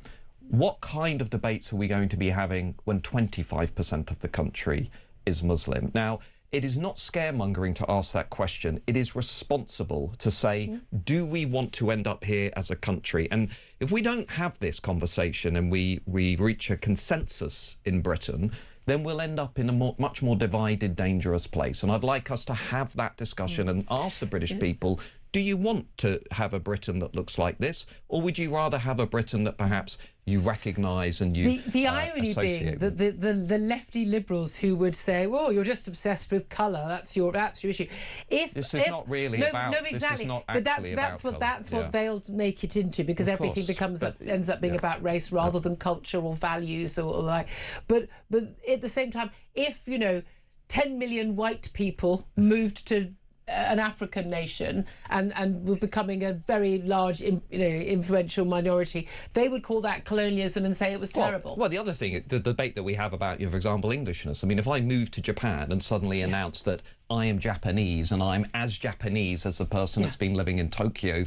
what kind of debates are we going to be having when 25% of the country is Muslim? Now, it is not scaremongering to ask that question. It is responsible to say, do we want to end up here as a country? And if we don't have this conversation and we reach a consensus in Britain, then we'll end up in a much more divided, dangerous place. And I'd like us to have that discussion and ask the British people, do you want to have a Britain that looks like this? Or would you rather have a Britain that perhaps you recognise and you the irony being that the lefty liberals who would say, well, you're just obsessed with colour, that's your issue. This is not really about... No, exactly. This is not but that's what they'll make it into, because everything ends up being about race rather than culture or values or like. But at the same time, if, you know, 10 million white people moved to an African nation and were becoming a very large, influential minority, they would call that colonialism and say it was terrible. Well, the other thing, the debate that we have about, for example, Englishness. I mean, if I moved to Japan and suddenly announced that I am Japanese and I'm as Japanese as the person that's been living in Tokyo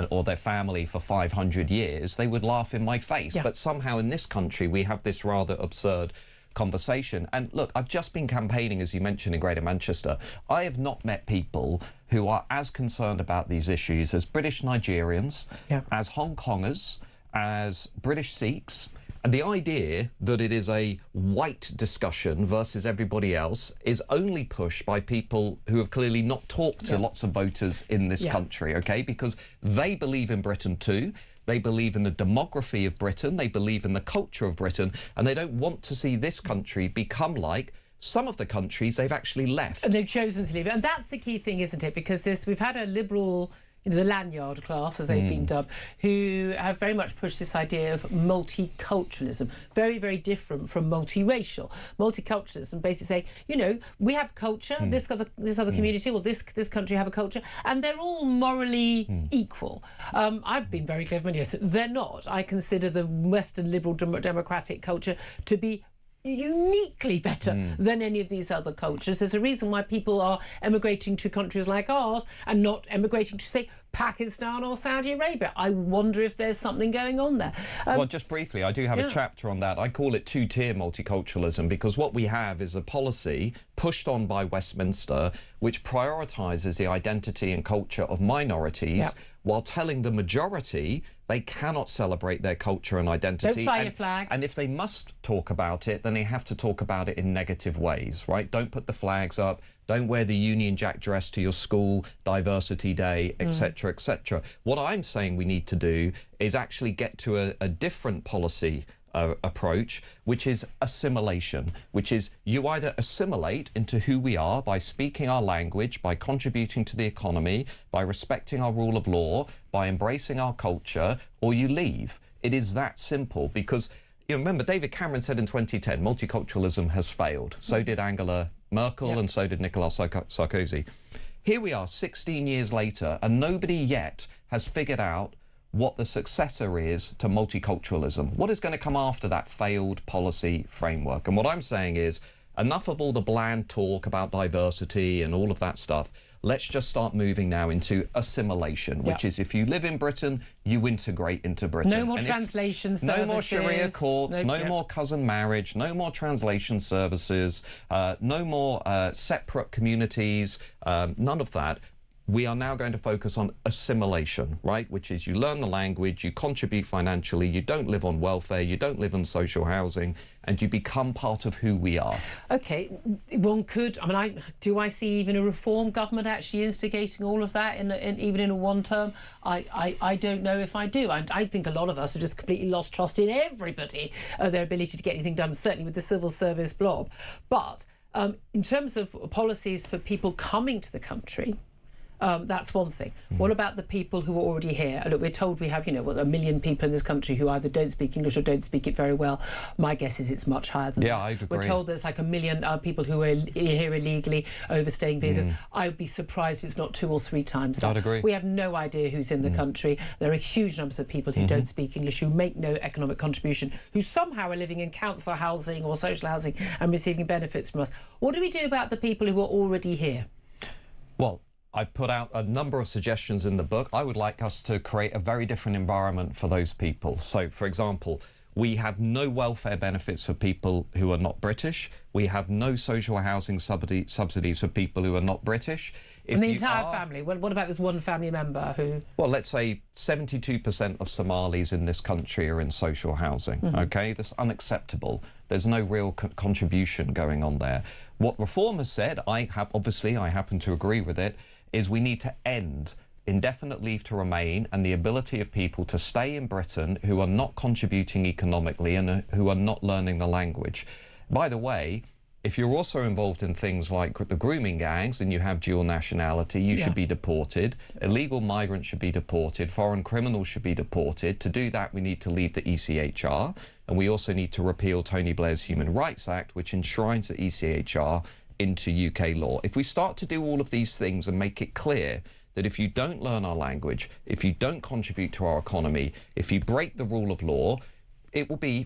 or their family for 500 years, they would laugh in my face. But somehow in this country we have this rather absurd conversation. And look, I've just been campaigning, as you mentioned, in Greater Manchester. I have not met people who are as concerned about these issues as British Nigerians, as Hong Kongers, as British Sikhs. And the idea that it is a white discussion versus everybody else is only pushed by people who have clearly not talked to lots of voters in this country, okay? Because they believe in Britain too. They believe in the demography of Britain, they believe in the culture of Britain, and they don't want to see this country become like some of the countries they've actually left. And they've chosen to leave it. And that's the key thing, isn't it? Because we've had a liberal the lanyard class, as they've been dubbed, who have very much pushed this idea of multiculturalism, very, very different from multiracial. Multiculturalism basically saying, you know, we have culture, this other community, or this country have a culture, and they're all morally equal. I've been very clear for many years. They're not. I consider the Western liberal democratic culture to be uniquely better than any of these other cultures. There's a reason why people are emigrating to countries like ours and not emigrating to, say, Pakistan or Saudi Arabia. I wonder if there's something going on there. Well, just briefly, I do have a chapter on that. I call it two-tier multiculturalism, because what we have is a policy pushed on by Westminster which prioritises the identity and culture of minorities while telling the majority they cannot celebrate their culture and identity. Don't fly your flag. And if they must talk about it, then they have to talk about it in negative ways, right? Don't put the flags up. Don't wear the Union Jack dress to your school, Diversity Day, etc., etc. What I'm saying we need to do is actually get to a different policy approach, which is assimilation, which is you either assimilate into who we are by speaking our language, by contributing to the economy, by respecting our rule of law, by embracing our culture, or you leave. It is that simple, because you know, remember David Cameron said in 2010 multiculturalism has failed. So did Angela Merkel and so did Nicolas Sarkozy. Here we are 16 years later and nobody yet has figured out what the successor is to multiculturalism. What is going to come after that failed policy framework? And what I'm saying is, enough of all the bland talk about diversity and all of that stuff. Let's just start moving now into assimilation, which is if you live in Britain, you integrate into Britain. No more translation services. No more Sharia courts, no more cousin marriage, no more translation services, no more separate communities, none of that. We are now going to focus on assimilation, right? Which is you learn the language, you contribute financially, you don't live on welfare, you don't live on social housing, and you become part of who we are. OK, one could, I mean, do I see even a reform government actually instigating all of that, even in a one term? I don't know if I do. I think a lot of us have just completely lost trust in everybody, their ability to get anything done, certainly with the civil service blob. But in terms of policies for people coming to the country, that's one thing. What about the people who are already here? Look, we're told we have, you know, 1 million people in this country who either don't speak English or don't speak it very well. My guess is it's much higher than that. I agree. We're told there's like 1 million people who are here illegally, overstaying visas. I would be surprised if it's not 2 or 3 times that. I'd agree. We have no idea who's in the country. There are huge numbers of people who don't speak English, who make no economic contribution, who somehow are living in council housing or social housing and receiving benefits from us. What do we do about the people who are already here? Well, I've put out a number of suggestions in the book. I would like us to create a very different environment for those people. So, for example, we have no welfare benefits for people who are not British. We have no social housing subsidies for people who are not British. And the entire family? What about this one family member who... Well, let's say 72% of Somalis in this country are in social housing, OK? That's unacceptable. There's no real contribution going on there. What Reform has said, I happen to agree with it, is we need to end indefinite leave to remain and the ability of people to stay in Britain who are not contributing economically and who are not learning the language. By the way, if you're also involved in things like the grooming gangs and you have dual nationality, you should be deported. Illegal migrants should be deported. Foreign criminals should be deported. To do that, we need to leave the ECHR. And we also need to repeal Tony Blair's Human Rights Act, which enshrines the ECHR into UK law. If we start to do all of these things and make it clear that if you don't learn our language, if you don't contribute to our economy, if you break the rule of law,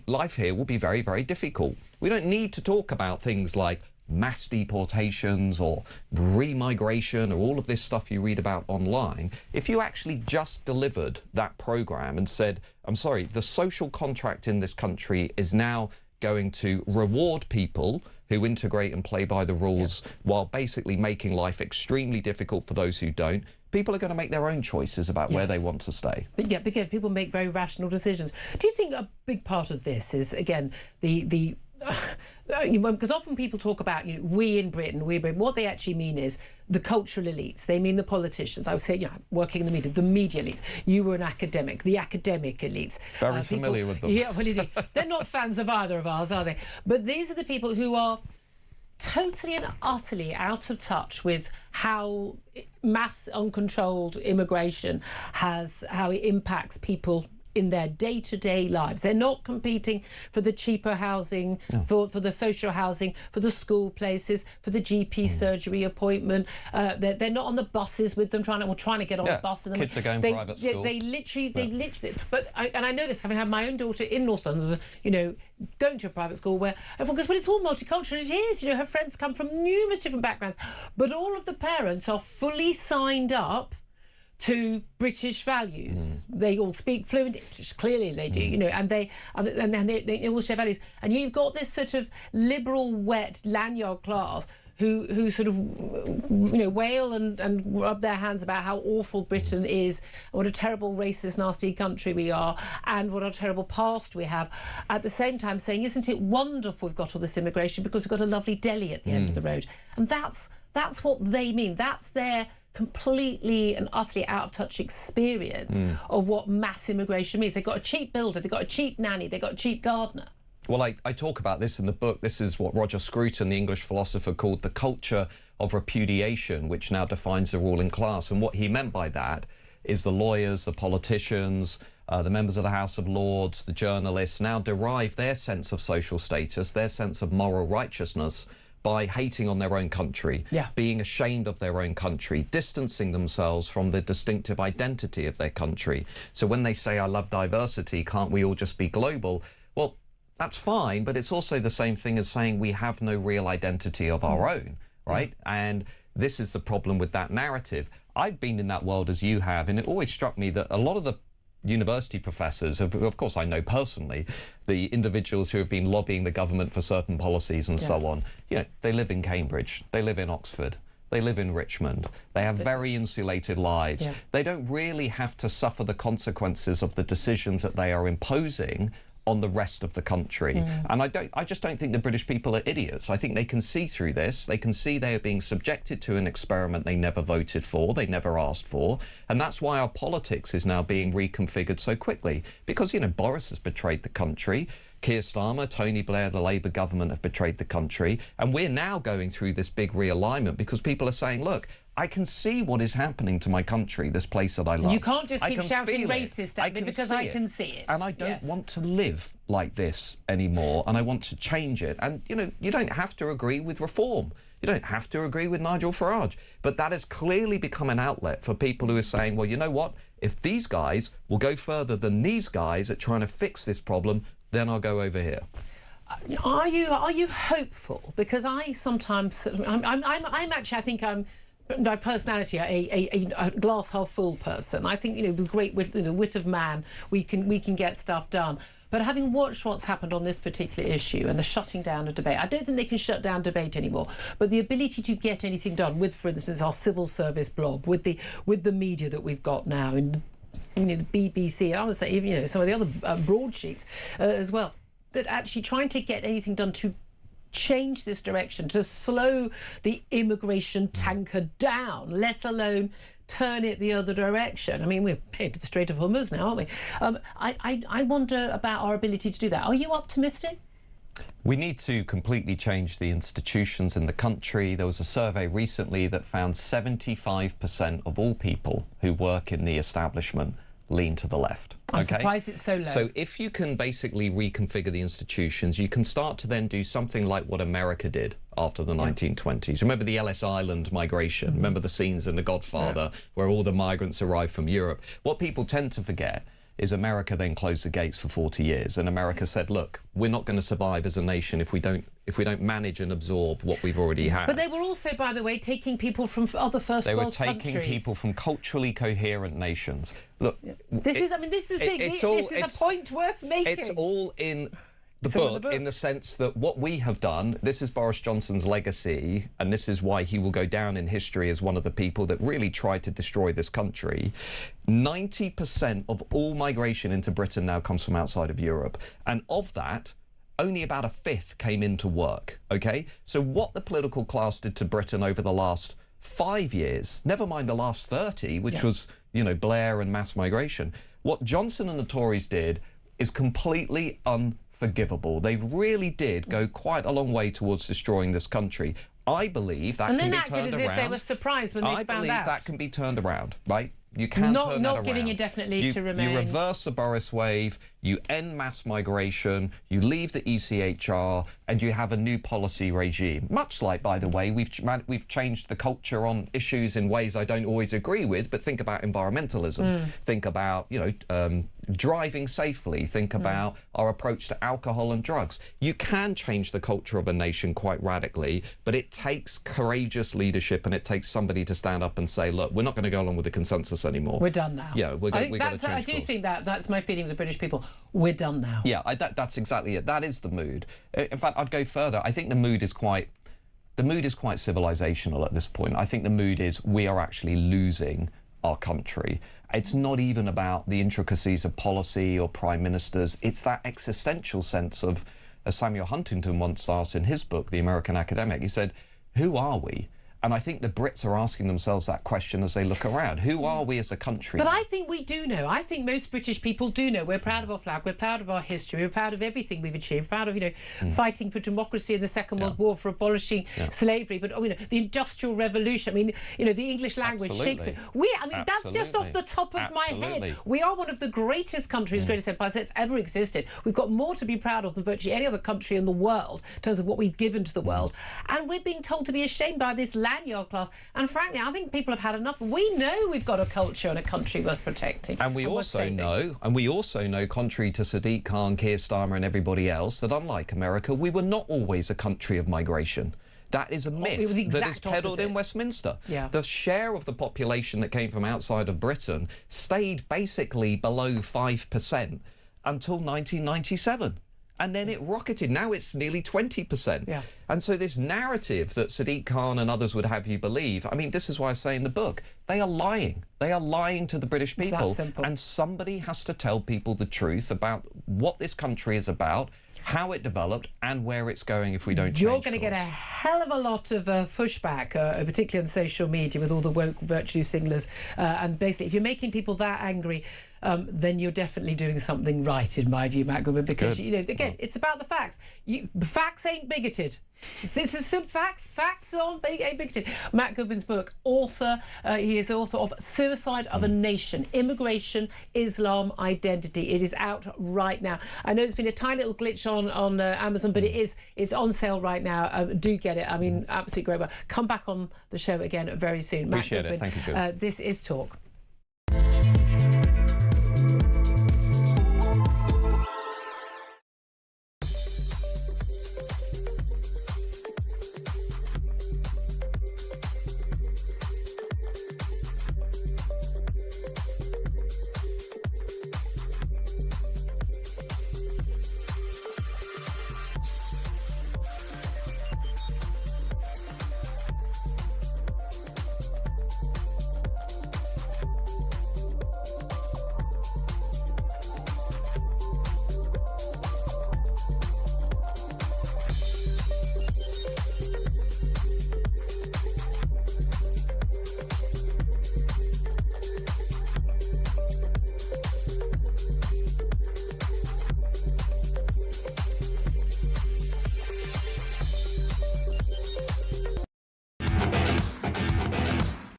life here will be very, very difficult. We don't need to talk about things like mass deportations or remigration or all of this stuff you read about online. If you actually just delivered that programme and said, I'm sorry, the social contract in this country is now going to reward people who integrate and play by the rules while basically making life extremely difficult for those who don't, people are going to make their own choices about where they want to stay. But yeah, again, people make very rational decisions. Do you think a big part of this is, again, because often people talk about, we in Britain, what they actually mean is the cultural elites. They mean the politicians. I would say, working in the media elites. You were an academic, the academic elites. Very familiar with them. Yeah, well, they're not fans of either of ours, are they? But these are the people who are totally and utterly out of touch with how mass uncontrolled immigration how it impacts people in their day-to-day lives. They're not competing for the cheaper housing, for the social housing, for the school places, for the GP surgery appointment. They're not on the buses with them trying to get on the bus. And kids are going private school. They literally. But I know this, having had my own daughter in North London, you know, going to a private school where everyone goes, well, it's all multicultural. It is. You know, her friends come from numerous different backgrounds, but all of the parents are fully signed up to British values. They all speak fluent English, clearly they do, you know, and they all share values. And you've got this sort of liberal, wet lanyard class who sort of, you know, wail and rub their hands about how awful Britain is, what a terrible, racist, nasty country we are, and what a terrible past we have. At the same time saying, isn't it wonderful we've got all this immigration because we've got a lovely deli at the end of the road. And that's what they mean. That's their completely and utterly out of touch experience of what mass immigration means. They've got a cheap builder, they've got a cheap nanny, they've got a cheap gardener. Well, I talk about this in the book. This is what Roger Scruton, the English philosopher, called the culture of repudiation, which now defines the ruling class. And what he meant by that is the lawyers, the politicians, the members of the House of Lords, the journalists now derive their sense of social status, their sense of moral righteousness by hating on their own country, being ashamed of their own country, distancing themselves from the distinctive identity of their country. So when they say, I love diversity, can't we all just be global? Well, that's fine, but it's also the same thing as saying we have no real identity of our own, right? And this is the problem with that narrative. I've been in that world as you have, and it always struck me that a lot of the university professors, of course I know personally, the individuals who have been lobbying the government for certain policies and so on, you know, they live in Cambridge, they live in Oxford, they live in Richmond, they have very insulated lives. They don't really have to suffer the consequences of the decisions that they are imposing on the rest of the country. And I just don't think the British people are idiots. I think they can see through this. They can see they are being subjected to an experiment they never voted for, they never asked for. And that's why our politics is now being reconfigured so quickly. Because, you know, Boris has betrayed the country. Keir Starmer, Tony Blair, the Labour government have betrayed the country. And we're now going through this big realignment because people are saying, look, I can see what is happening to my country, this place that I love. You can't just keep shouting racist at me because I can see it. And I don't want to live like this anymore, and I want to change it. And, you know, you don't have to agree with reform. You don't have to agree with Nigel Farage. But that has clearly become an outlet for people who are saying, well, you know what? If these guys will go further than these guys at trying to fix this problem, then I'll go over here. Are you hopeful? Because I sometimes, I'm actually, I think I'm, my personality, a glass half full person. I think, you know, with great wit, the wit of man, we can get stuff done. But having watched what's happened on this particular issue and the shutting down of debate, I don't think they can shut down debate anymore. But the ability to get anything done with, for instance, our civil service blob, with the media that we've got now, and you know, the BBC, and I would say even, you know, some of the other broadsheets as well, that actually trying to get anything done to change this direction, to slow the immigration tanker down, let alone turn it the other direction. I mean, we're headed to the Strait of Hormuz now, aren't we? I wonder about our ability to do that. Are you optimistic? We need to completely change the institutions in the country. There was a survey recently that found 75% of all people who work in the establishment lean to the left. I'm surprised it's so low. So if you can basically reconfigure the institutions, you can start to then do something like what America did after the 1920s. Remember the Ellis Island migration? Remember the scenes in The Godfather where all the migrants arrived from Europe? What people tend to forget is America then closed the gates for 40 years, and America said, look, we're not going to survive as a nation if we don't manage and absorb what we've already had. But they were also, by the way, taking people from other first world countries. They were taking people from culturally coherent nations. Look, this is the thing. This is a point worth making. It's all in the book, in the sense that what we have done, this is Boris Johnson's legacy, and this is why he will go down in history as one of the people that really tried to destroy this country. 90% of all migration into Britain now comes from outside of Europe, and of that, only about a fifth came into work, okay? So what the political class did to Britain over the last 5 years, never mind the last 30, which was, you know, Blair and mass migration, what Johnson and the Tories did is completely unfair. forgivable. They really did go quite a long way towards destroying this country. I believe that can be turned around. And then acted as if they were surprised when they found out. I believe that can be turned around, right? You can turn that around. Not giving indefinite leave to remain. You reverse the Boris wave, you end mass migration, you leave the ECHR, and you have a new policy regime. Much like, by the way, we've changed the culture on issues in ways I don't always agree with, but think about environmentalism. Think about, driving safely. Think about our approach to alcohol and drugs. You can change the culture of a nation quite radically, but it takes courageous leadership and it takes somebody to stand up and say, look, we're not going to go along with the consensus anymore. We're done now. Yeah, we've got to change I do think that's my feeling of the British people. We're done now. Yeah, that's exactly it. That is the mood. In fact, I'd go further. I think the mood is quite civilizational at this point. I think the mood is we are actually losing our country. It's not even about the intricacies of policy or prime ministers. It's that existential sense of, as Samuel Huntington once asked in his book, The American Academic, he said, who are we? And I think the Brits are asking themselves that question as they look around. Who are we as a country? But I think we do know. I think most British people do know. We're proud of our flag. We're proud of our history. We're proud of everything we've achieved. We're proud of, fighting for democracy in the Second World War, for abolishing slavery. But, the Industrial Revolution. I mean, the English language, Shakespeare. That's just off the top of my head. We are one of the greatest countries, greatest empires that's ever existed. We've got more to be proud of than virtually any other country in the world in terms of what we've given to the world. And we're being told to be ashamed by this lanyard class, and frankly I think people have had enough. We know we've got a culture and a country worth protecting, and we also know, contrary to Sadiq Khan, Keir Starmer and everybody else, that unlike America, we were not always a country of migration. That is a myth that is peddled in Westminster. The share of the population that came from outside of Britain stayed basically below 5% until 1997. And then it rocketed. Now it's nearly 20%. And so this narrative that Sadiq Khan and others would have you believe, this is why I say in the book, they are lying. They are lying to the British people. It's that simple. And somebody has to tell people the truth about what this country is about, how it developed, and where it's going if we don't change. You're going to get a hell of a lot of pushback, particularly on social media with all the woke virtue signalers. And basically, if you're making people that angry, then you're definitely doing something right, in my view, Matt Goodman, because, again, it's about the facts. Facts ain't bigoted. This is some facts. Facts ain't bigoted. Matt Goodman's book, he is author of Suicide of a Nation, Immigration, Islam, Identity. It is out right now. I know there's been a tiny little glitch on Amazon, but it's on sale right now. Do get it. Absolutely great work. Come back on the show again very soon. Appreciate it. Thank you, Julie. This is Talk.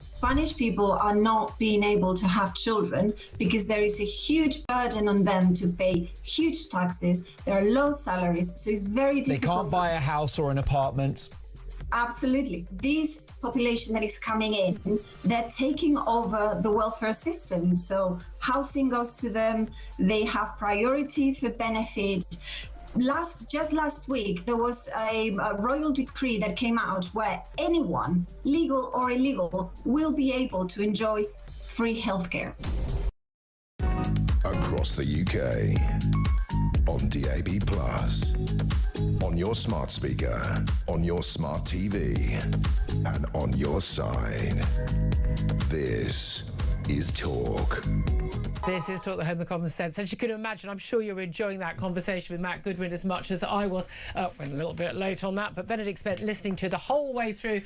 Spanish people are not being able to have children because there is a huge burden on them to pay huge taxes. There are low salaries, so it's very difficult. They can't buy a house or an apartment. Absolutely. This population that is coming in, they're taking over the welfare system. So housing goes to them. They have priority for benefits. Just last week, there was a royal decree that came out where anyone, legal or illegal, will be able to enjoy free healthcare. Across the UK, on DAB+, on your smart speaker, on your smart TV, and on your side. This is Talk. This is Talk the Home of Common Sense. As you can imagine, I'm sure you're enjoying that conversation with Matt Goodwin as much as I was. Went a little bit late on that, but Benedict spent listening to the whole way through,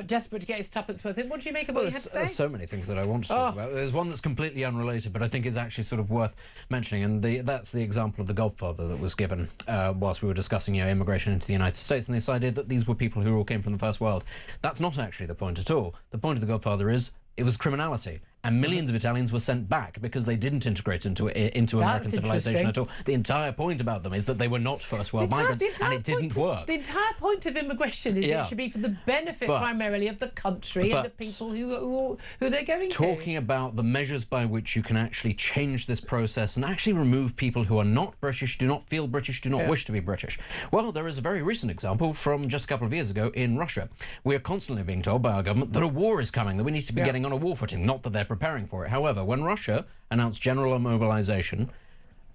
desperate to get his tuppence worth in. What do you make of what you had to say? There's so many things that I want to talk about. There's one that's completely unrelated, but I think it's actually sort of worth mentioning, and that's the example of the Godfather that was given whilst we were discussing immigration into the United States, and this idea that these were people who all came from the First World. That's not actually the point at all. The point of the Godfather is it was criminality. And millions of Italians were sent back because they didn't integrate into American civilization at all. The entire point about them is that they were not first world migrants, and it didn't work. The entire point of immigration is it should be for the benefit primarily of the country and the people who they're going to. Talking about the measures by which you can actually change this process and actually remove people who are not British, do not feel British, do not wish to be British. Well, there is a very recent example from just a couple of years ago in Russia. We are constantly being told by our government that a war is coming, that we need to be getting on a war footing, not that they're preparing for it. However, when Russia announced general mobilization,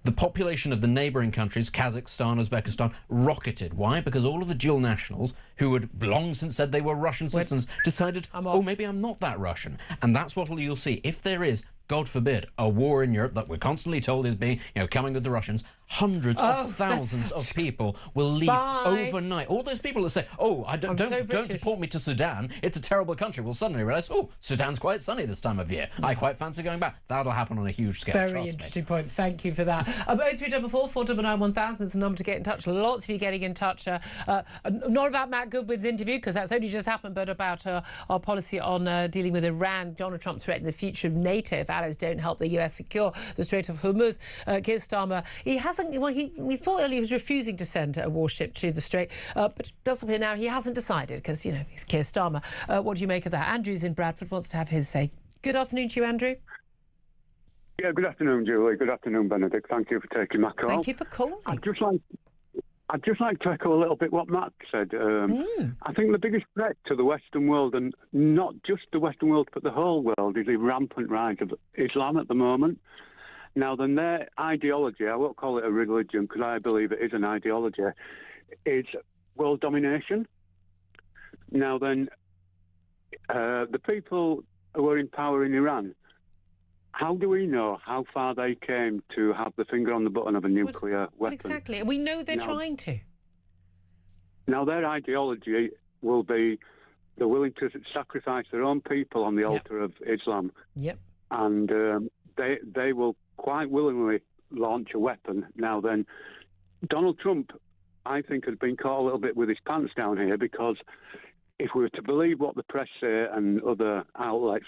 the population of the neighbouring countries, Kazakhstan, Uzbekistan, rocketed. Why? Because all of the dual nationals, who had long since said they were Russian citizens, decided, oh, maybe I'm not that Russian. And that's what you'll see. If there is, God forbid, a war in Europe that we're constantly told is being, coming with the Russians, hundreds of thousands of people will leave overnight. All those people that say, don't deport me to Sudan, it's a terrible country, will suddenly realise, Sudan's quite sunny this time of year. I quite fancy going back. That'll happen on a huge scale. Very interesting point. Thank you for that. 0344 499 1000 is the number to get in touch. Lots of you getting in touch. Not about Matt Goodwin's interview, because that's only just happened, but about our policy on dealing with Iran. Donald Trump threatened the future of NATO if allies don't help the US secure the Strait of Hormuz. Keir Starmer, he hasn't. Well, we thought earlier he was refusing to send a warship to the Strait, but it does appear now he hasn't decided because, he's Keir Starmer. What do you make of that? Andrew's in Bradford, wants to have his say. Good afternoon to you, Andrew. Yeah, good afternoon, Julie. Good afternoon, Benedict. Thank you for taking my call. Thank you for calling. I'd just like to echo a little bit what Matt said. I think the biggest threat to the Western world, and not just the Western world, but the whole world, is the rampant rise of Islam at the moment. Now, then, their ideology, I won't call it a religion because I believe it is an ideology, is world domination. Now, then, the people who are in power in Iran, how do we know how far they came to have the finger on the button of a nuclear weapon? Exactly. We know they're trying to. Now, their ideology will be they're willing to sacrifice their own people on the altar of Islam. Yep. And they will quite willingly launch a weapon. Now, then, Donald Trump, I think, has been caught a little bit with his pants down here, because if we were to believe what the press say and other outlets,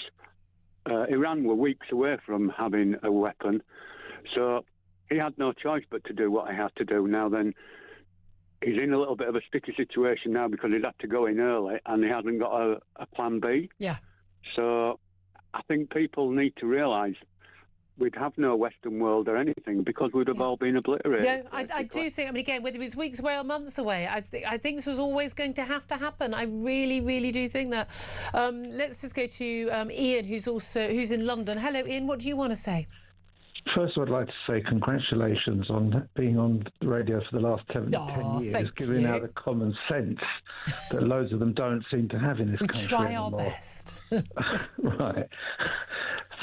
Iran were weeks away from having a weapon, so he had no choice but to do what he had to do. Now then, he's in a little bit of a sticky situation now because he'd had to go in early and he hasn't got a plan B. Yeah. So I think people need to realise we'd have no Western world or anything because we'd have all been obliterated. Yeah, I do think, again, whether it was weeks away or months away, I think this was always going to have to happen. I really, really do think that. Let's just go to Ian, who's in London. Hello, Ian, what do you want to say? First, I'd like to say congratulations on being on the radio for the last 10 years, giving out the common sense that loads of them don't seem to have in this country anymore. We try our best. Right.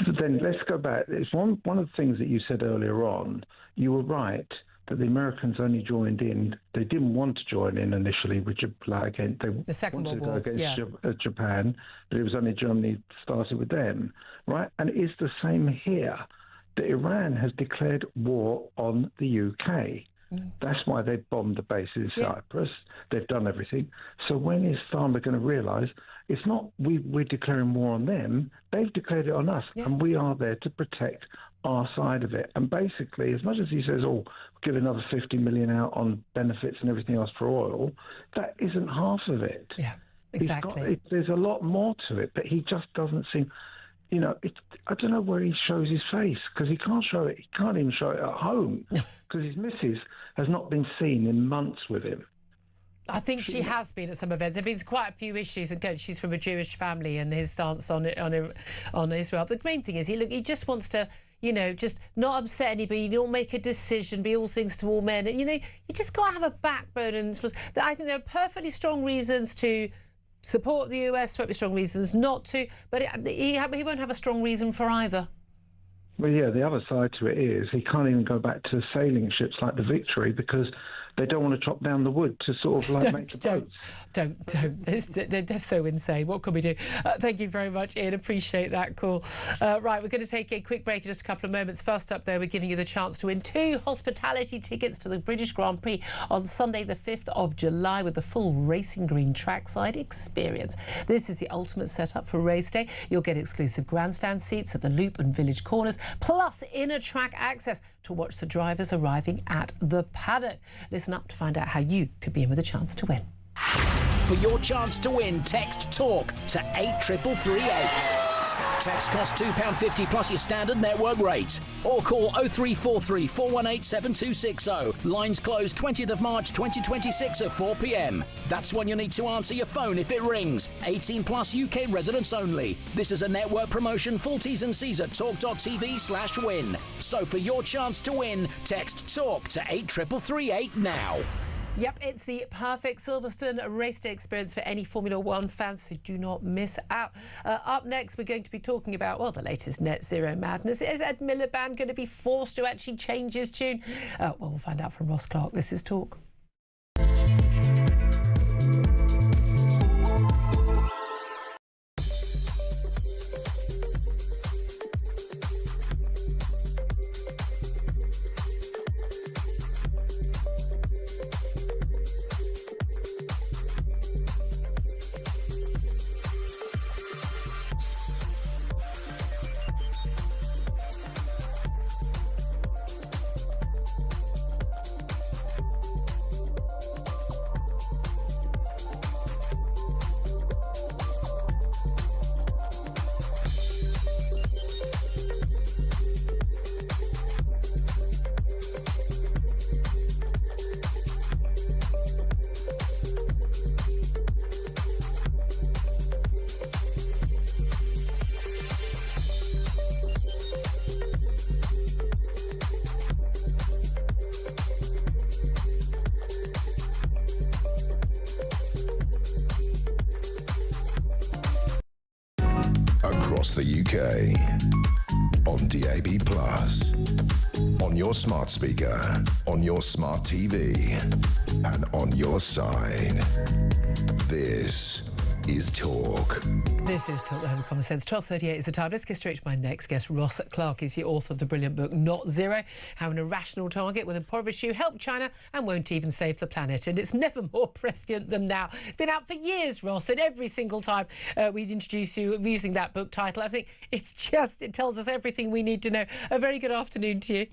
So then let's go back. It's one of the things that you said earlier on. You were right that the Americans only joined in. They didn't want to join in initially with Japan. The Second World War. Against Japan, but it was only Germany started with them, right? And it is the same here. That Iran has declared war on the UK. That's why they bombed the bases in Cyprus. They've done everything. So when is Starmer going to realise it's not we're declaring war on them, they've declared it on us, and we are there to protect our side of it. And basically, as much as he says, we'll give another 50 million out on benefits and everything else for oil, that isn't half of it. Yeah, exactly. There's a lot more to it, but he just doesn't seem... I don't know where he shows his face, because he can't show it. He can't even show it at home because his missus has not been seen in months with him. I think she has been at some events. There have been quite a few issues. Again, she's from a Jewish family, and his stance on Israel. The main thing is he just wants to, just not upset anybody, not make a decision, be all things to all men. And, you just got to have a backbone. And I think there are perfectly strong reasons to support the US, perfectly strong reasons not to, but he won't have a strong reason for either. Well, yeah, the other side to it is he can't even go back to sailing ships like the Victory because they don't want to chop down the wood to sort of like make the boats. Don't. They're so insane. What can we do? Thank you very much, Ian. Appreciate that call. Right, we're going to take a quick break in just a couple of moments. First up, though, we're giving you the chance to win 2 hospitality tickets to the British Grand Prix on Sunday, the 5th of July, with the full Racing Green trackside experience. This is the ultimate setup for race day. You'll get exclusive grandstand seats at the Loop and Village Corners, plus inner track access to watch the drivers arriving at the paddock. Listen up to find out how you could be in with a chance to win. For your chance to win, text TALK to 83338. Text costs £2.50 plus your standard network rate. Or call 0343 418 7260. Lines close 20th of March 2026 at 4 p.m. That's when you need to answer your phone if it rings. 18 plus UK residents only. This is a network promotion. Full T's and C's at talk.tv/win. So for your chance to win, text TALK to 83338 now. Yep, it's the perfect Silverstone race day experience for any Formula One fans, so do not miss out. Up next, we're going to be talking about, well, the latest net zero madness. Is Ed Miliband going to be forced to actually change his tune? Well, we'll find out from Ross Clark. This is Talk. Across the UK, on DAB+, on your smart speaker, on your smart TV, and on your side. This is Talk. This is Talk, the Home of Common Sense. 12:38 is the time. Let's get straight to my next guest. Ross Clark is the author of the brilliant book Not Zero: How an Irrational Target Will Impoverish You, Help China, and Won't Even Save the Planet. And it's never more prescient than now. It's been out for years, Ross, and every single time we'd introduce you using that book title, I think it tells us everything we need to know. A very good afternoon to you.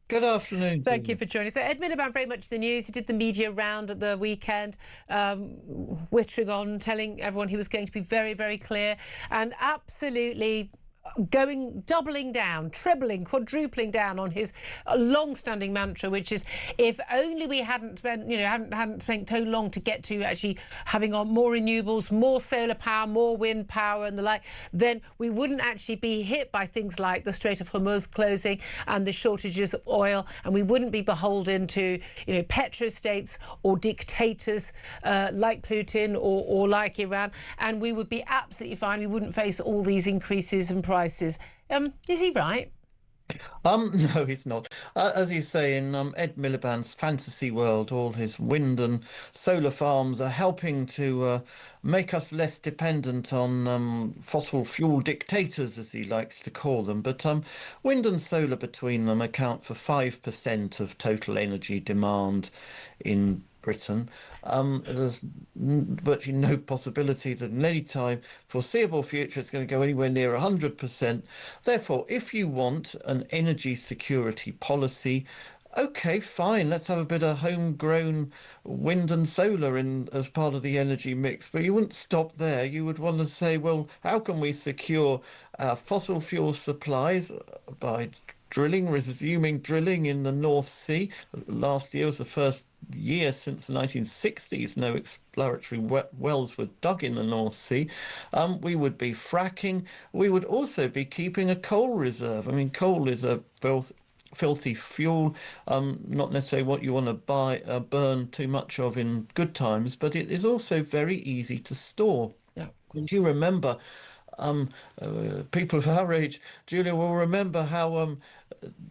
Good afternoon. Thank you for joining us. So Ed Miliband, very much the news. He did the media round at the weekend, wittering on, telling everyone he was going to be very, very clear and absolutely doubling down, trebling, quadrupling down on his long-standing mantra, which is, if only we hadn't spent so long to get to actually having on more renewables, more solar power, more wind power and the like, then we wouldn't actually be hit by things like the Strait of Hormuz closing and the shortages of oil, and we wouldn't be beholden to petrostates or dictators like Putin or like Iran, and we would be absolutely fine. We wouldn't face all these increases in prices. Is he right? No, he's not. As you say, in Ed Miliband's fantasy world, all his wind and solar farms are helping to make us less dependent on fossil fuel dictators, as he likes to call them. But wind and solar between them account for 5% of total energy demand in Britain. There's virtually no possibility that in any time foreseeable future it's going to go anywhere near 100%. Therefore, if you want an energy security policy, okay, fine, let's have a bit of homegrown wind and solar in as part of the energy mix. But you wouldn't stop there. You would want to say, well, how can we secure our fossil fuel supplies by resuming drilling in the North Sea? Last year was the first year since the 1960s no exploratory wells were dug in the North Sea. We would be fracking. We would also be keeping a coal reserve. I mean, coal is a filthy fuel, not necessarily what you want to burn too much of in good times, but it is also very easy to store. Yeah. And you remember people of our age, Julia, will remember how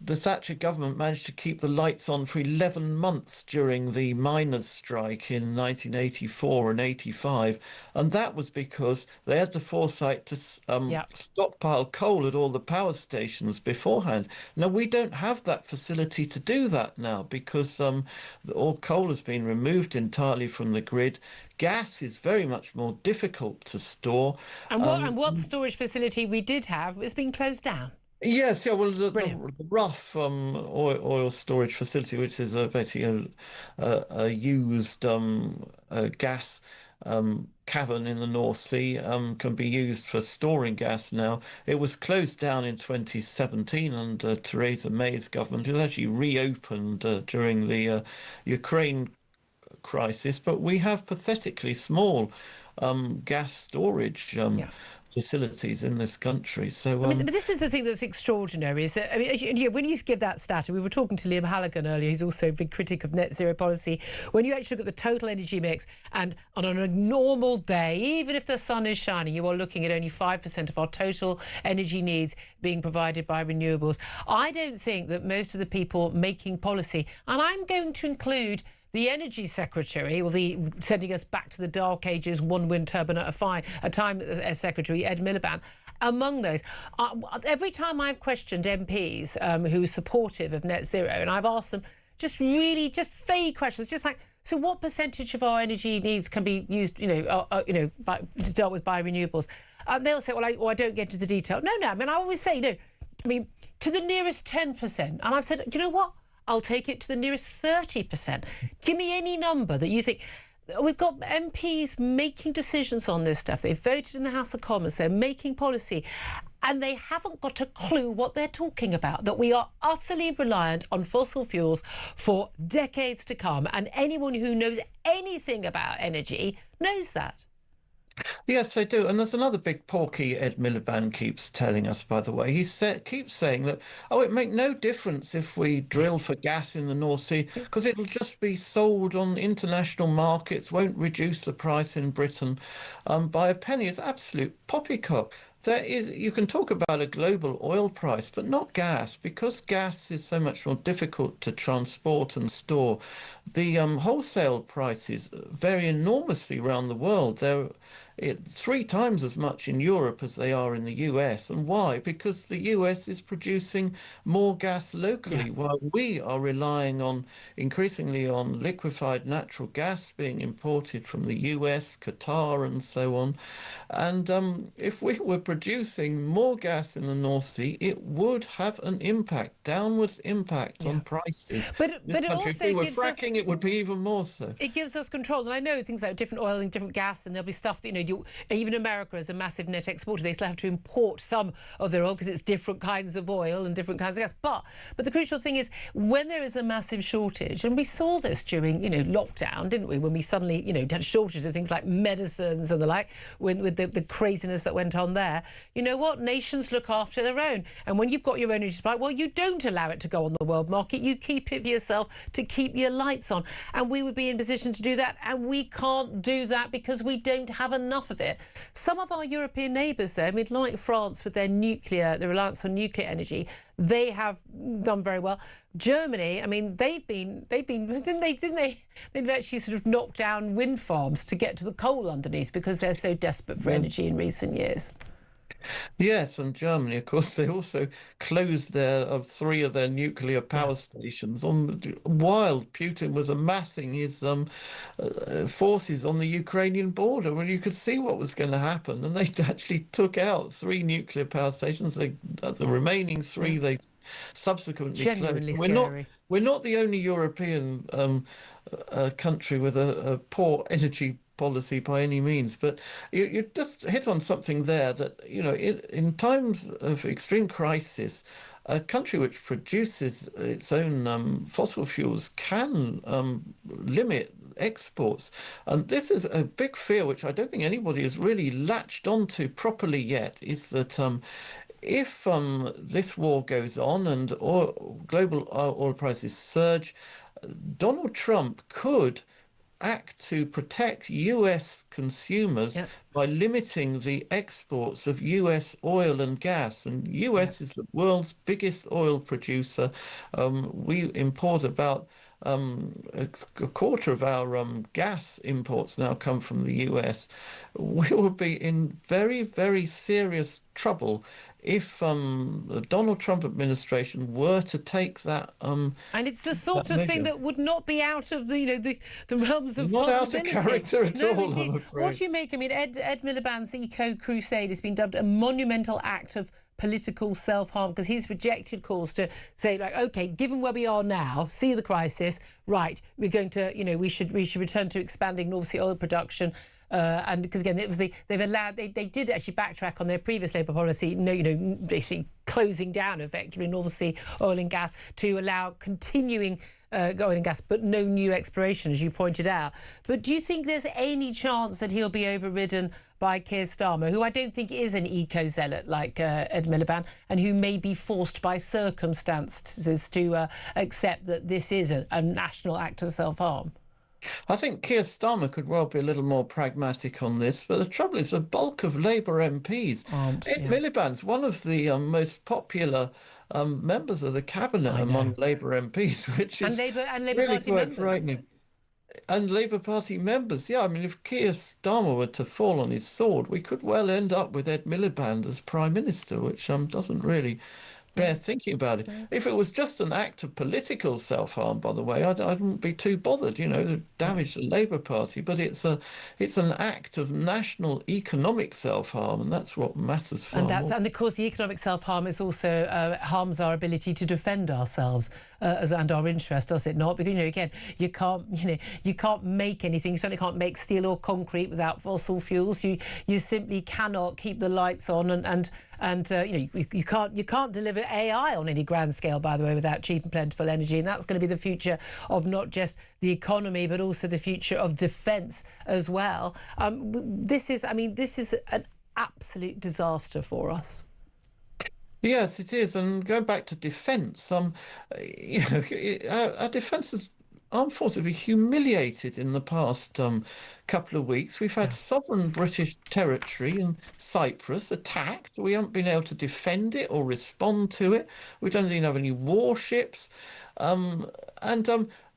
the Thatcher government managed to keep the lights on for 11 months during the miners' strike in 1984 and 85. And that was because they had the foresight to stockpile coal at all the power stations beforehand. Now, we don't have that facility to do that now because all coal has been removed entirely from the grid. Gas is very much more difficult to store. And what storage facility we did have has been closed down? Yes, yeah. Well, the rough oil storage facility, which is basically a used gas cavern in the North Sea, can be used for storing gas now. It was closed down in 2017 under Theresa May's government. It was actually reopened during the Ukraine crisis, but we have pathetically small gas storage facilities in this country. So, but this is the thing that's extraordinary. Is that when you give that stat, and we were talking to Liam Halligan earlier, he's also a big critic of net zero policy. When you actually look at the total energy mix, and on a normal day, even if the sun is shining, you are looking at only 5% of our total energy needs being provided by renewables. I don't think that most of the people making policy, and I'm going to include the Energy Secretary, or the sending us back to the dark ages, one wind turbine at a time, Secretary Ed Miliband, among those. Every time I've questioned MPs who are supportive of net zero, and I've asked them just vague questions, just like, so what percentage of our energy needs can be used, dealt with by renewables? They'll say, well, I don't get into the detail. No, I mean, I always say, to the nearest 10%. And I've said, do you know what? I'll take it to the nearest 30%. Give me any number that you think. We've got MPs making decisions on this stuff. They've voted in the House of Commons. They're making policy. And they haven't got a clue what they're talking about, that we are utterly reliant on fossil fuels for decades to come. And anyone who knows anything about energy knows that. Yes, they do. And there's another big porky Ed Miliband keeps telling us, by the way. He keeps saying that, it make no difference if we drill for gas in the North Sea because it'll just be sold on international markets, won't reduce the price in Britain by a penny. It's absolute poppycock. You can talk about a global oil price, but not gas, because gas is so much more difficult to transport and store. The wholesale prices vary enormously around the world. They're 3 times as much in Europe as they are in the US. And why? Because the US is producing more gas locally, while we are relying increasingly on liquefied natural gas being imported from the US, Qatar, and so on. And if we were producing more gas in the North Sea, it would have an downwards impact on prices. But it also if we were gives fracking, us, it would be even more so. It gives us control. And I know things like different oil and different gas, and there'll be stuff that, even America is a massive net exporter. They still have to import some of their oil because it's different kinds of oil and different kinds of gas. But the crucial thing is when there is a massive shortage, and we saw this during, lockdown, didn't we? When we suddenly, had shortages of things like medicines and the like, with the craziness that went on there. You know what? Nations look after their own. And when you've got your energy supply, well, you don't allow it to go on the world market. You keep it for yourself to keep your lights on. And we would be in position to do that. And we can't do that because we don't have enough of it. Some of our European neighbours, though, like France with their reliance on nuclear energy, they have done very well. Germany, didn't they? They've actually sort of knocked down wind farms to get to the coal underneath because they're so desperate for energy in recent years. Yes, and Germany, of course, they also closed 3 of their nuclear power stations while Putin was amassing his forces on the Ukrainian border, when you could see what was going to happen. And they actually took out 3 nuclear power stations. The remaining 3 they subsequently genuinely closed. Scary. We're not the only European country with a poor energy policy by any means, but you just hit on something there that, in times of extreme crisis, a country which produces its own fossil fuels can limit exports. And this is a big fear, which I don't think anybody has really latched onto properly yet, is that if this war goes on and global oil prices surge, Donald Trump could act to protect US consumers by limiting the exports of US oil and gas. And US is the world's biggest oil producer. We import about a quarter of our gas imports now come from the US. We will be in very, very serious trouble if the Donald Trump administration were to take that and it's the sort of thing that would not be out of the realms of not possibility. Out of character at all, indeed. I'm afraid. What do you make? I mean, Ed Miliband's eco crusade has been dubbed a monumental act of political self-harm, because he's rejected calls to say, like, okay, given where we are now, see the crisis, right, we're going to, we should return to expanding North Sea oil production. And because again, they did actually backtrack on their previous Labour policy, basically closing down effectively North Sea oil and gas to allow continuing oil and gas, but no new exploration, as you pointed out. But do you think there's any chance that he'll be overridden by Keir Starmer, who I don't think is an eco-zealot like Ed Miliband, and who may be forced by circumstances to accept that this is a national act of self-harm? I think Keir Starmer could well be a little more pragmatic on this, but the trouble is the bulk of Labour MPs. Ed Miliband's one of the most popular members of the cabinet among Labour MPs, which is Labour really Party quite members. frightening. And Labour Party members, I mean, if Keir Starmer were to fall on his sword, we could well end up with Ed Miliband as Prime Minister, which doesn't really bear thinking about it. If it was just an act of political self-harm, by the way, I wouldn't be too bothered, to damage the Labour Party, but it's an act of national economic self-harm, and that's what matters far more. And of course the economic self-harm is also harms our ability to defend ourselves and our interest, does it not? Because again, you can't make anything. You certainly can't make steel or concrete without fossil fuels. You simply cannot keep the lights on, and you can't deliver AI on any grand scale, by the way, without cheap and plentiful energy. And that's going to be the future of not just the economy, but also the future of defence as well. This is an absolute disaster for us. Yes, it is. And going back to defence, our defence armed forces have been humiliated in the past couple of weeks. We've had sovereign British territory in Cyprus attacked. We haven't been able to defend it or respond to it. We don't even have any warships. Do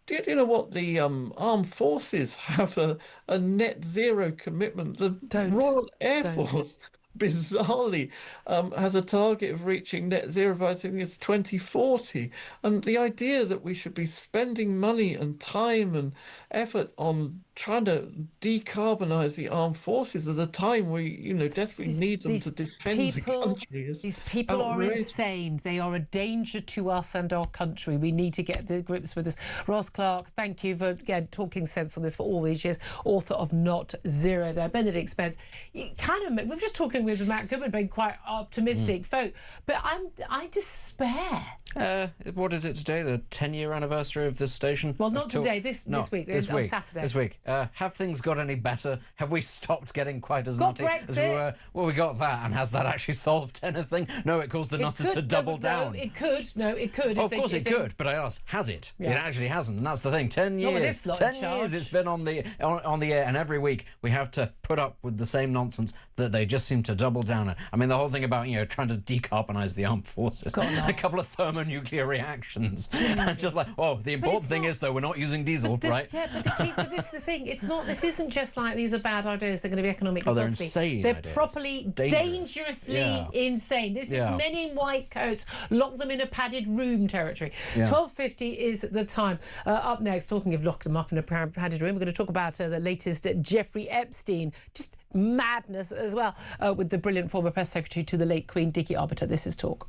you know what? The armed forces have a net zero commitment. The Royal Air Force, bizarrely, has a target of reaching net zero by, I think it's 2040. And the idea that we should be spending money and time and effort on trying to decarbonise the armed forces at a time we, desperately need them to defend the country is These people outrageous. are insane. They are a danger to us and our country. We need to get to grips with this. Ross Clark, thank you for talking sense on this for all these years. Author of Not Zero there. Benedict Spence, we're just talking with Matt Goodman, being quite optimistic folk, but I despair. What is it today? The 10-year anniversary of this station? Well, not today. This week. On Saturday. This week. Have things got any better? Have we stopped getting quite as got nutty Brexit. as we were? Well, we got that, and has that actually solved anything? No, it caused the nutters to double down. No, it could. Oh, of course it could, but I asked, has it? Yeah. It actually hasn't, and that's the thing. 10 years. Not with this lot 10 in charge. years it's been on the air, and every week we have to put up with the same nonsense that they just seem to double down on. I mean, the whole thing about trying to decarbonise the armed forces, a couple of thermonuclear reactions, and just like, the important thing is though we're not using diesel, right? Yeah, but this is the thing. It's not. This isn't just like these are bad ideas. They're going to be economically they're costly. insane. They're ideas. properly dangerously insane. This is men in white coats, lock them in a padded room territory. 12:50 is the time. Up next, talking of lock them up in a padded room, we're going to talk about the latest Jeffrey Epstein. Just madness as well, with the brilliant former press secretary to the late Queen, Dickie Arbiter. This is Talk.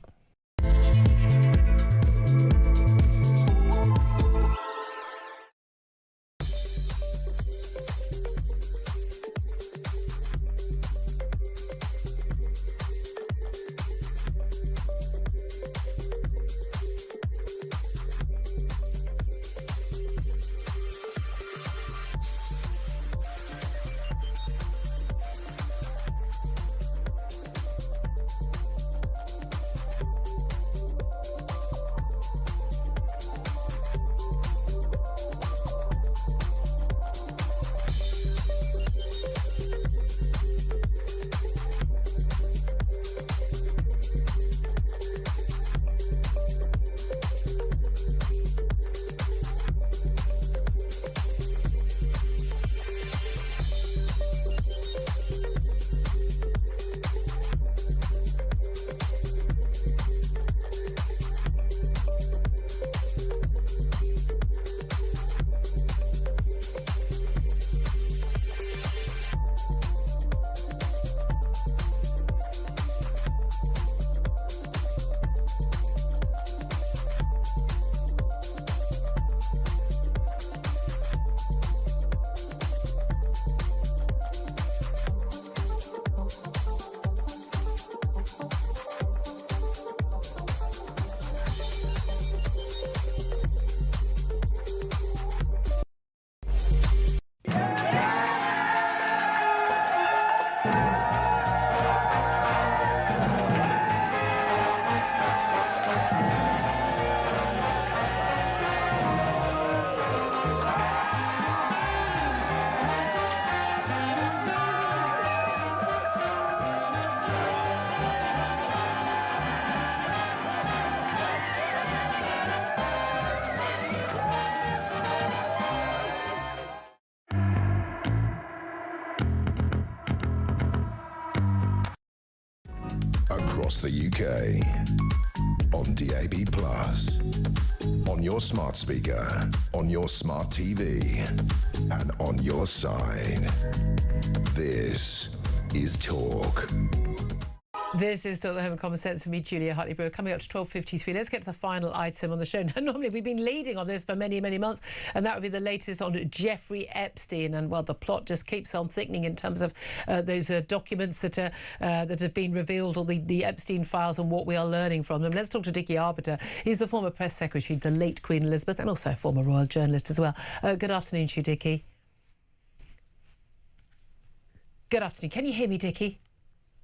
Across the UK, on DAB+, on your smart speaker, on your smart TV, and on your side. This is Talk. This is Talk, the Home of Common Sense, for me, Julia Hartley-Brewer, coming up to 12:53. Let's get to the final item on the show. Now, normally we've been leading on this for many, many months, and that would be the latest on Jeffrey Epstein. And, well, the plot just keeps on thickening in terms of those documents that have been revealed, or the Epstein files, and what we are learning from them. Let's talk to Dickie Arbiter. He's the former press secretary, the late Queen Elizabeth, and also a former royal journalist as well. Good afternoon to you, Dickie. Good afternoon. Can you hear me, Dickie?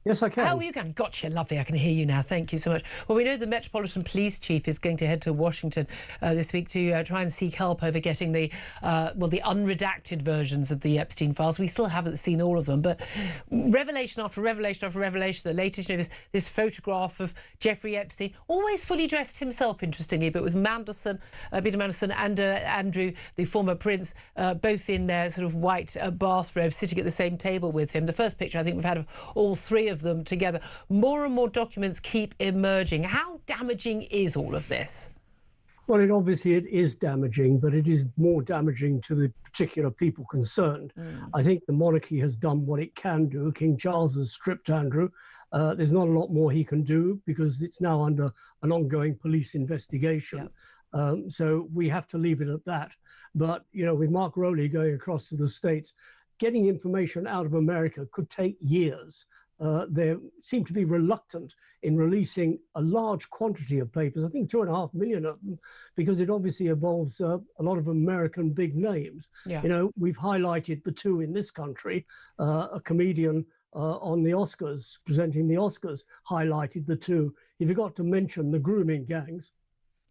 Yes, I can. How are you going? Gotcha, lovely. I can hear you now. Thank you so much. Well, we know the Metropolitan Police Chief is going to head to Washington this week to try and seek help over getting the unredacted versions of the Epstein files. We still haven't seen all of them, but revelation after revelation after revelation. The latest, this photograph of Jeffrey Epstein, always fully dressed himself, interestingly, but with Peter Mandelson and Andrew, the former prince, both in their sort of white bathrobes, sitting at the same table with him. The first picture I think we've had of all three of them together. More and more documents keep emerging. How damaging is all of this? Well, it is damaging, but it is more damaging to the particular people concerned. I think the monarchy has done what it can do. King Charles has stripped Andrew. There's not a lot more he can do because it's now under an ongoing police investigation. So we have to leave it at that. But, with Mark Rowley going across to the States, getting information out of America could take years. They seem to be reluctant in releasing a large quantity of papers, I think 2.5 million of them, because it obviously involves a lot of American big names. Yeah. We've highlighted the two in this country. A comedian on the Oscars, presenting the Oscars, highlighted the two. He forgot to mention the grooming gangs,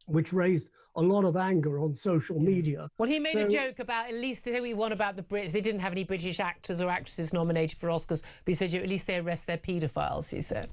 which raised a lot of anger on social media. Well, he made a joke about, at least we won about the Brits. They didn't have any British actors or actresses nominated for Oscars, but he said at least they arrest their paedophiles, he said.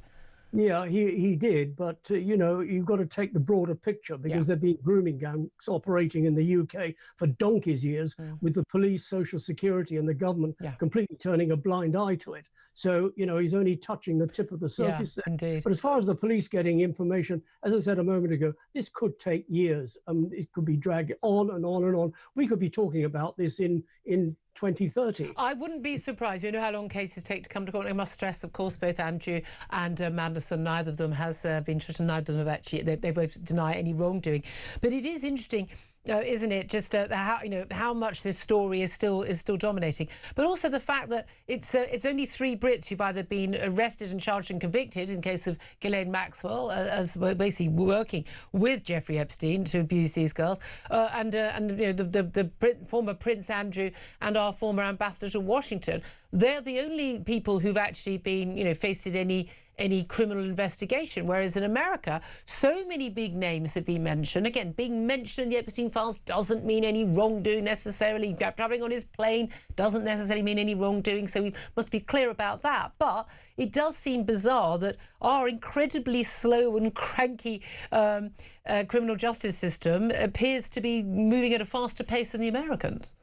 Yeah, he did, but you've got to take the broader picture, because there've been grooming gangs operating in the UK for donkey's years, with the police, social security and the government completely turning a blind eye to it. So, he's only touching the tip of the surface there. Indeed. But as far as the police getting information, as I said a moment ago, this could take years. It could be dragged on and on and on. We could be talking about this in 2030. I wouldn't be surprised. We know how long cases take to come to court. I must stress, of course, both Andrew and Mandelson, neither of them has been charged, and neither of them have actually, they both deny any wrongdoing. But it is interesting, isn't it, just how much this story is still dominating, but also the fact that it's only 3 Brits who've either been arrested and charged and convicted in case of Ghislaine Maxwell, as basically working with Jeffrey Epstein to abuse these girls, and the former Prince Andrew and our former ambassador to Washington. They're the only people who've actually been faced any criminal investigation, whereas in America, so many big names have been mentioned. Again, being mentioned in the Epstein files doesn't mean any wrongdoing necessarily. Travelling on his plane doesn't necessarily mean any wrongdoing, so we must be clear about that. But it does seem bizarre that our incredibly slow and cranky criminal justice system appears to be moving at a faster pace than the Americans.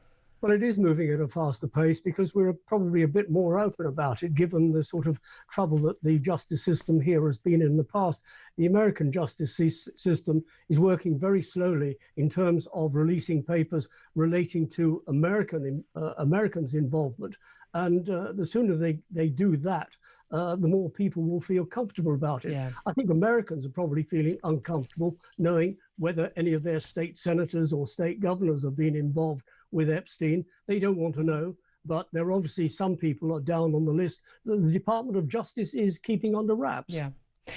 Well, it is moving at a faster pace because we're probably a bit more open about it, given the sort of trouble that the justice system here has been in the past. The American justice system is working very slowly in terms of releasing papers relating to Americans' involvement. And the sooner they do that, the more people will feel comfortable about it. Yeah. I think Americans are probably feeling uncomfortable knowing whether any of their state senators or state governors have been involved with Epstein. They don't want to know, but there are obviously some people are down on the list that the Department of Justice is keeping under wraps. Yeah.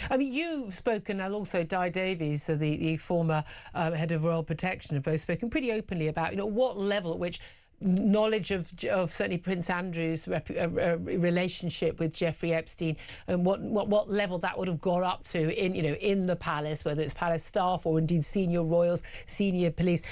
I mean, you've spoken, and also Di Davies, the former head of Royal Protection, have both spoken pretty openly about what level at which knowledge of certainly Prince Andrew's relationship with Jeffrey Epstein, and what level that would have gone up to in the palace, whether it's palace staff or indeed senior royals, senior police.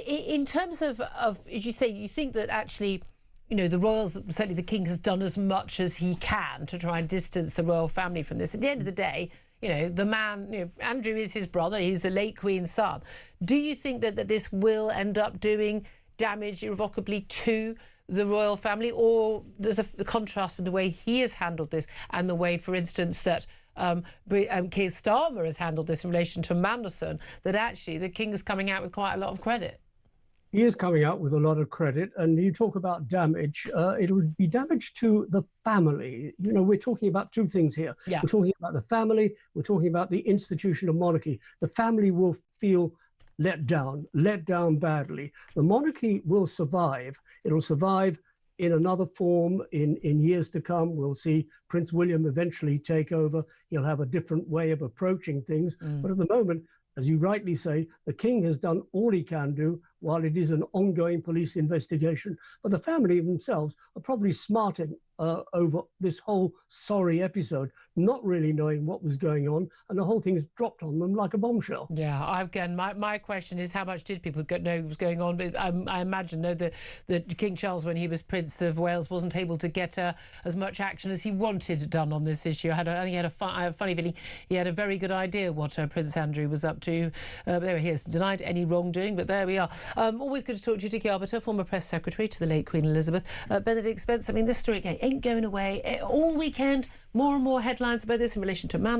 In terms of as you say, you think that actually, the royals, certainly the king, has done as much as he can to try and distance the royal family from this. At the end of the day, the man, Andrew is his brother, he's the late Queen's son. Do you think that this will end up doing damage irrevocably to the royal family, or there's a contrast with the way he has handled this and the way, for instance, that Keir Starmer has handled this in relation to Mandelson, that actually the king is coming out with quite a lot of credit? He is coming out with a lot of credit, and you talk about damage. It would be damage to the family. We're talking about two things here. Yeah. We're talking about the family. We're talking about the institution of monarchy. The family will feel let down badly. The monarchy will survive. It'll survive in another form in years to come. We'll see Prince William eventually take over. He'll have a different way of approaching things. But at the moment, as you rightly say, the king has done all he can do while it is an ongoing police investigation. But the family themselves are probably smarting over this whole sorry episode, not really knowing what was going on, and the whole thing's dropped on them like a bombshell. Yeah, again, my question is, how much did people know what was going on? But I imagine, though, that King Charles, when he was Prince of Wales, wasn't able to get as much action as he wanted done on this issue. I think he had a funny feeling he had a very good idea what Prince Andrew was up to. There he is, denied any wrongdoing, but there we are. Always good to talk to you, Dickie Arbiter, former press secretary to the late Queen Elizabeth. Benedict Spence, this story ain't going away. All weekend, more and more headlines about this in relation to Mandel.